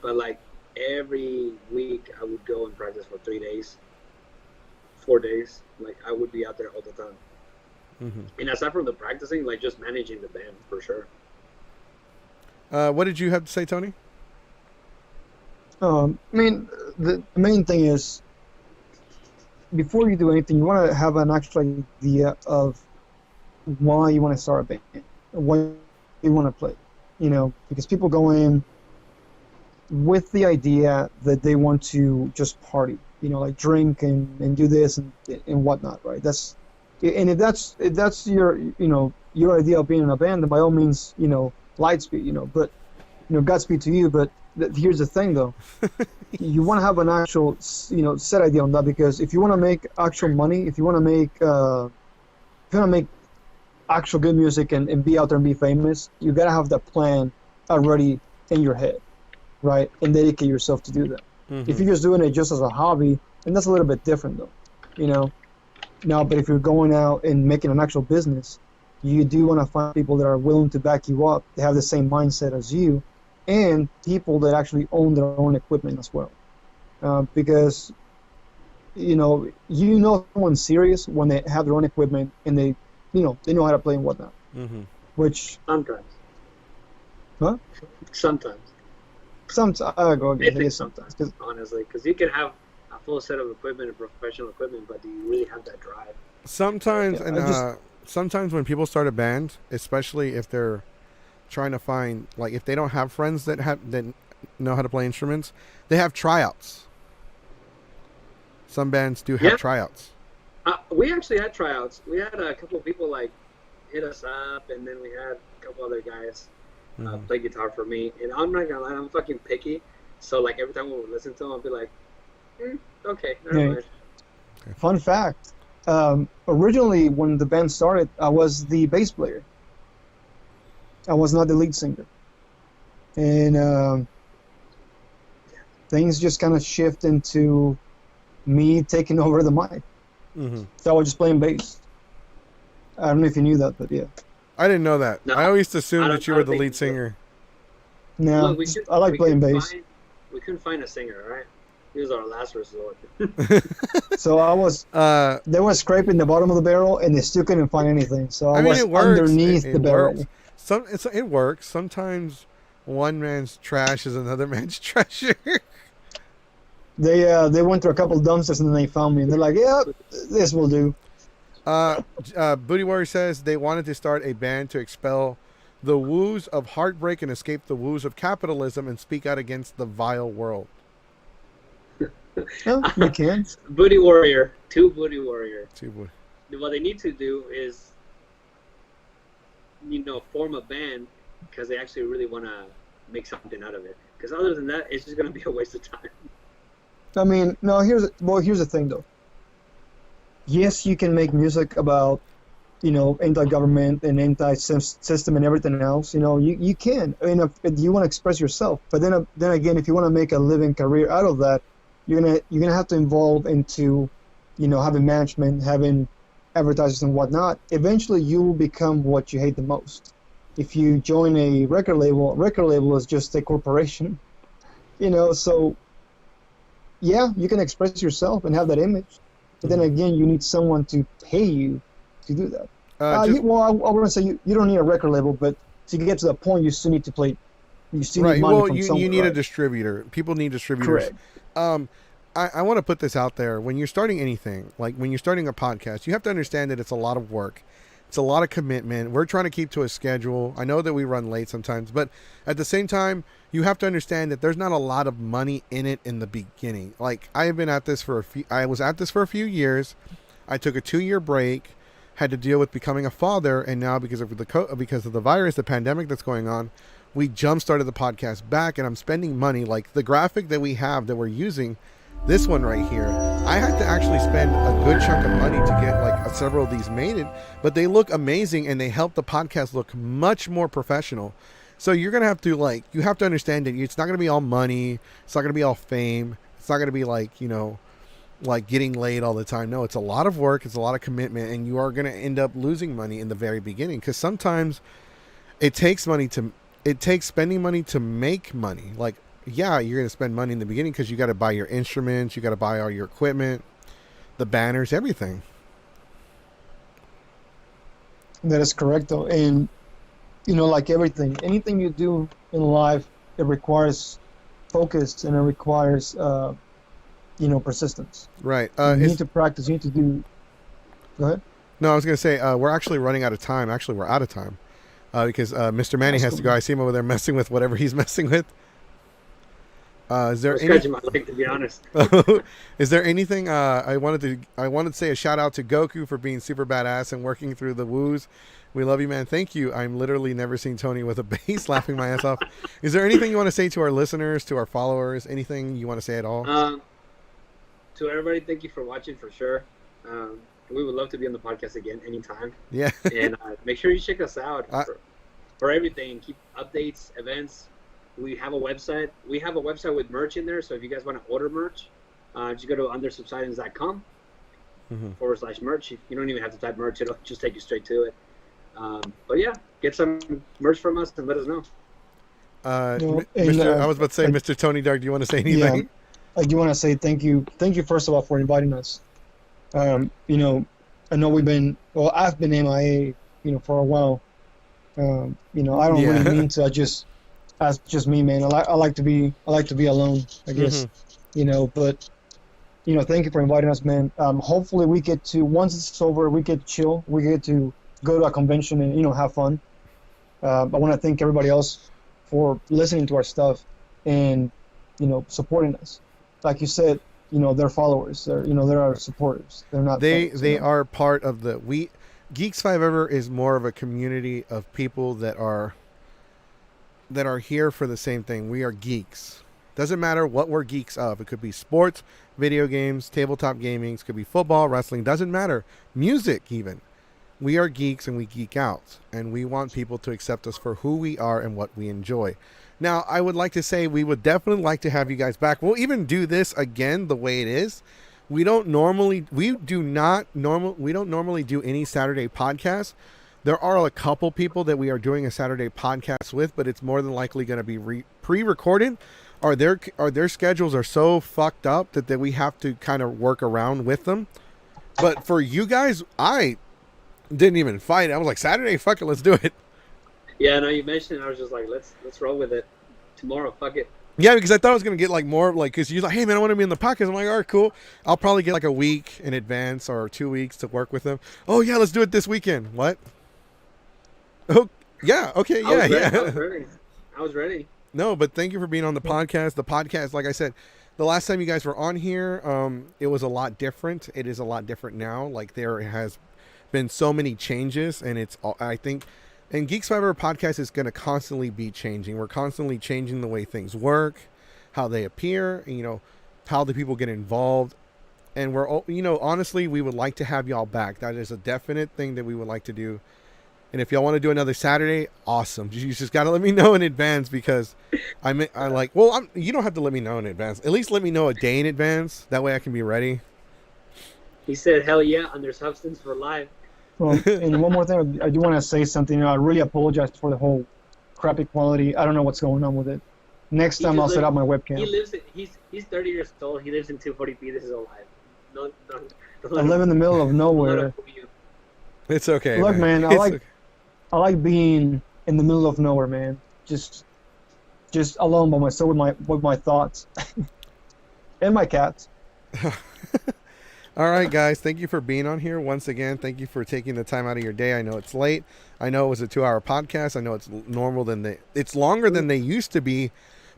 but like every week I would go and practice for 3 days, 4 days. Like, I would be out there all the time. Mm-hmm. And aside from the practicing, like, just managing the band for sure. What did you have to say, Tony? I mean, the main thing is, before you do anything, you want to have an actual idea of why you want to start a band, what you want to play. You know, because people go in with the idea that they want to just party, you know, like drink and do this and whatnot, right? And if that's your, you know, your idea of being in a band, then by all means, you know, Lightspeed, you know, but, you know, Godspeed to you. But here's the thing, though. You want to have an actual, you know, set idea on that, because if you want to make actual money, if you want to make actual good music and be out there and be famous, you got to have that plan already in your head, right? And dedicate yourself to do that. Mm-hmm. If you're just doing it just as a hobby, and that's a little bit different, though, you know. Now, but if you're going out and making an actual business, you do want to find people that are willing to back you up, they have the same mindset as you, and people that actually own their own equipment as well. Because, you know someone's serious when they have their own equipment and they know how to play and whatnot. Mm-hmm. Sometimes. Huh? Sometimes. I go again. I think sometimes, honestly, because you can have a full set of equipment and professional equipment, but do you really have that drive? Sometimes, Yeah, sometimes when people start a band, especially if they're trying to find, like, if they don't have friends that know how to play instruments, they have tryouts. Some bands do have tryouts. We actually had tryouts. We had a couple of people like hit us up, and then we had a couple other guys play guitar for me. And I'm not gonna lie, I'm fucking picky. So like every time we would listen to them, I'd be like, okay, never mind. Fun fact. Originally, when the band started, I was the bass player. I was not the lead singer. And things just kind of shift into me taking over the mic. Mm-hmm. So I was just playing bass. I don't know if you knew that, but yeah. I didn't know that. No, I always assumed that you were the think lead so. singer. No, Look, I like playing bass. We couldn't find a singer, right? He was our last resort. So I was. They were scraping the bottom of the barrel, and they still couldn't find anything. So I was it works. underneath the barrel. Works. It works. Sometimes one man's trash is another man's treasure. They went through a couple dumpsters and then they found me, and they're like, "Yep, this will do." Booty Warrior says they wanted to start a band to expel the woes of heartbreak and escape the woes of capitalism and speak out against the vile world. Yeah, you can. Booty Warrior. Two Booty Warrior. What they need to do is, form a band because they actually really want to make something out of it. Because other than that, it's just going to be a waste of time. I mean, no. Here's the thing, though. Yes, you can make music about, anti-government and anti-system and everything else. You can. I mean, if you want to express yourself. But then again, if you want to make a living career out of that, you're gonna have to involve into, having management, having advertisers and whatnot. Eventually, you will become what you hate the most. If you join a record label is just a corporation. So yeah, you can express yourself and have that image. But then again, you need someone to pay you to do that. I wouldn't say you don't need a record label, but to get to that point, you still need to play. You still need money from somewhere. You need a distributor. People need distributors. Correct. I want to put this out there. When you're starting anything, like when you're starting a podcast, you have to understand that it's a lot of work. It's a lot of commitment. We're trying to keep to a schedule. I know that we run late sometimes, but at the same time, you have to understand that there's not a lot of money in it in the beginning. Like I have been at this I was at this for a few years. I took a 2-year break, had to deal with becoming a father, and now because of the virus, the pandemic that's going on, we jump-started the podcast back, and I'm spending money. Like the graphic that we have that we're using, this one right here, I had to actually spend a good chunk of money to get like several of these made, but they look amazing and they help the podcast look much more professional. So you're going to have to you have to understand that it's not going to be all money. It's not going to be all fame. It's not going to be like getting laid all the time. No, it's a lot of work. It's a lot of commitment, and you are going to end up losing money in the very beginning because sometimes it takes spending money to make money. Like, yeah, you're going to spend money in the beginning because you got to buy your instruments, you got to buy all your equipment, the banners, everything. That is correct, though. And like everything, anything you do in life, it requires focus and it requires, persistence. Right. You need to practice. You need to do. Go ahead. No, I was going to say, we're actually running out of time. Actually, we're out of time because Mr. Manny has to go. I see him over there messing with whatever he's messing with. Is there scratching my leg, to be honest. Is there anything I wanted to say a shout out to Goku for being super badass and working through the woos. We love you, man. Thank you. I'm literally never seen Tony with a bass laughing my ass off. Is there anything you want to say to our listeners, to our followers? Anything you want to say at all? To everybody, thank you for watching for sure. We would love to be on the podcast again anytime. Yeah. And make sure you check us out for everything. Keep updates, events. We have a website. We have a website with merch in there. So if you guys want to order merch, just go to undersubsidence.com /merch. You don't even have to type merch. It'll just take you straight to it. But yeah, get some merch from us and let us know. I was about to say, Mr. Tony Dark, do you want to say anything? Yeah, I do want to say thank you. Thank you, first of all, for inviting us. I know I've been MIA, for a while. I don't really mean to. That's just me, man. I like to be alone, I guess. But thank you for inviting us, man. Hopefully we get to, once it's over, we get to chill. We get to go to a convention and have fun. I want to thank everybody else for listening to our stuff and supporting us. Like you said, they're followers. They're our supporters. They're not. They are part of the Geeks 5 Ever is more of a community of people that are here for the same thing. We are geeks. Doesn't matter what we're geeks of. It could be sports, video games, tabletop gaming. It could be football, wrestling. Doesn't matter. Music even. We are geeks and we geek out. And we want people to accept us for who we are and what we enjoy. Now, I would like to say we would definitely like to have you guys back. We'll even do this again the way it is. We don't normally do any Saturday podcasts. There are a couple people that we are doing a Saturday podcast with, but it's more than likely going to be pre-recorded. Or their schedules are so fucked up that we have to kind of work around with them. But for you guys, I didn't even fight. I was like, Saturday, fuck it, let's do it. Yeah, no, you mentioned it. I was just like, let's roll with it. Tomorrow, fuck it. Yeah, because I thought I was going to get more because you're like, hey, man, I want to be in the podcast. I'm like, all right, cool. I'll probably get a week in advance or 2 weeks to work with them. Oh, yeah, let's do it this weekend. What? Oh, yeah, okay, yeah. I was ready. No, but thank you for being on the podcast. The podcast, like I said, the last time you guys were on here, it was a lot different. It is a lot different now. There has been so many changes, and I think... And Geeks 5 Ever podcast is going to constantly be changing. We're constantly changing the way things work, how they appear, how the people get involved. And we're, honestly, we would like to have y'all back. That is a definite thing that we would like to do. And if y'all want to do another Saturday, awesome. You just got to let me know in advance because you don't have to let me know in advance. At least let me know a day in advance. That way I can be ready. He said, hell yeah, under Substance for live. Well, and one more thing, I do want to say something. I really apologize for the whole crappy quality. I don't know what's going on with it. Next time I'll set up my webcam. He's 30 years old. He lives in 240p. This is a live. I live in the middle of nowhere. It's okay. Look, man, I like being in the middle of nowhere, man. Just alone by myself with my thoughts and my cats. All right, guys. Thank you for being on here once again. Thank you for taking the time out of your day. I know it's late. I know it was a 2-hour podcast. I know it's it's longer than they used to be,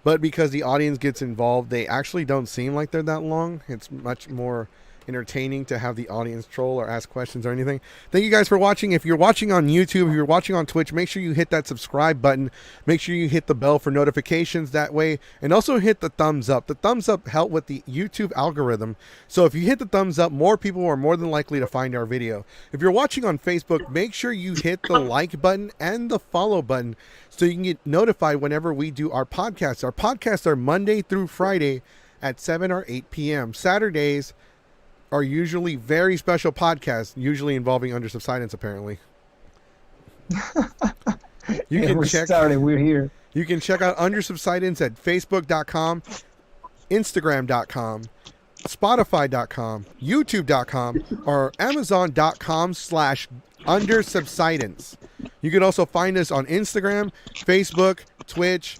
but because the audience gets involved, they actually don't seem like they're that long. It's much more entertaining to have the audience troll or ask questions or anything. Thank you guys for watching. If you're watching on YouTube, if you're watching on Twitch, make sure you hit that subscribe button. Make sure you hit the bell for notifications that way, and also hit the thumbs up. The thumbs up help with the YouTube algorithm. So if you hit the thumbs up, more people are more than likely to find our video. If you're watching on Facebook, make sure you hit the like button and the follow button so you can get notified whenever we do our podcasts. Our podcasts are Monday through Friday at 7 or 8 p.m. Saturdays are usually very special podcasts, usually involving Under Subsidence, apparently. Saturday, we're here. You can check out Under Subsidence at Facebook.com, Instagram.com, Spotify.com, YouTube.com, or Amazon.com/Under Subsidence. You can also find us on Instagram, Facebook, Twitch,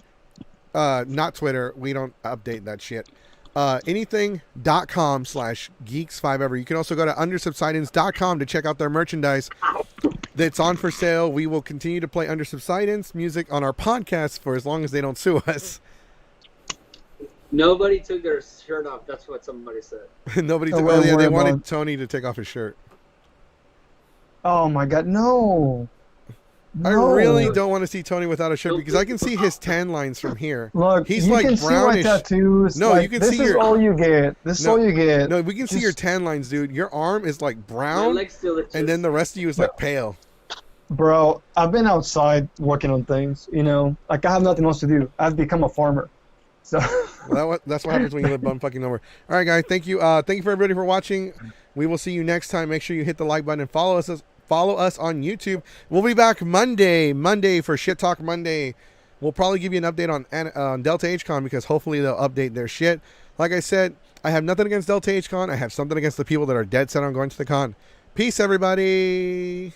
not Twitter. We don't update that shit. Anything.com/geeks5ever. You can also go to undersubsidence.com to check out their merchandise that's on for sale. We will continue to play Under Subsidence music on our podcast for as long as they don't sue us. Nobody took their shirt off. That's what somebody said. Nobody took. well, Oh yeah, they what wanted about- Tony to take off his shirt. Oh my God, no. I No. really don't want to see Tony without a shirt because I can see his tan lines from here. Look, He's you like can brownish. see my tattoos. No, like, you can this see is your- all you get. This is No, all you get. No, we can see your Just- tan lines, dude. Your arm is like My brown, legs still itches. and then the rest of you is like pale. Bro, I've been outside working on things, you know? Like, I have nothing else to do. I've become a farmer. So, Well, that's what happens when you live bumfucking nowhere. All right, guys. Thank you. Thank you for everybody for watching. We will see you next time. Make sure you hit the like button and follow us on YouTube. We'll be back Monday for Shit Talk Monday. We'll probably give you an update on Delta H-Con because hopefully they'll update their shit. Like I said, I have nothing against Delta H-Con. I have something against the people that are dead set on going to the con. Peace, everybody.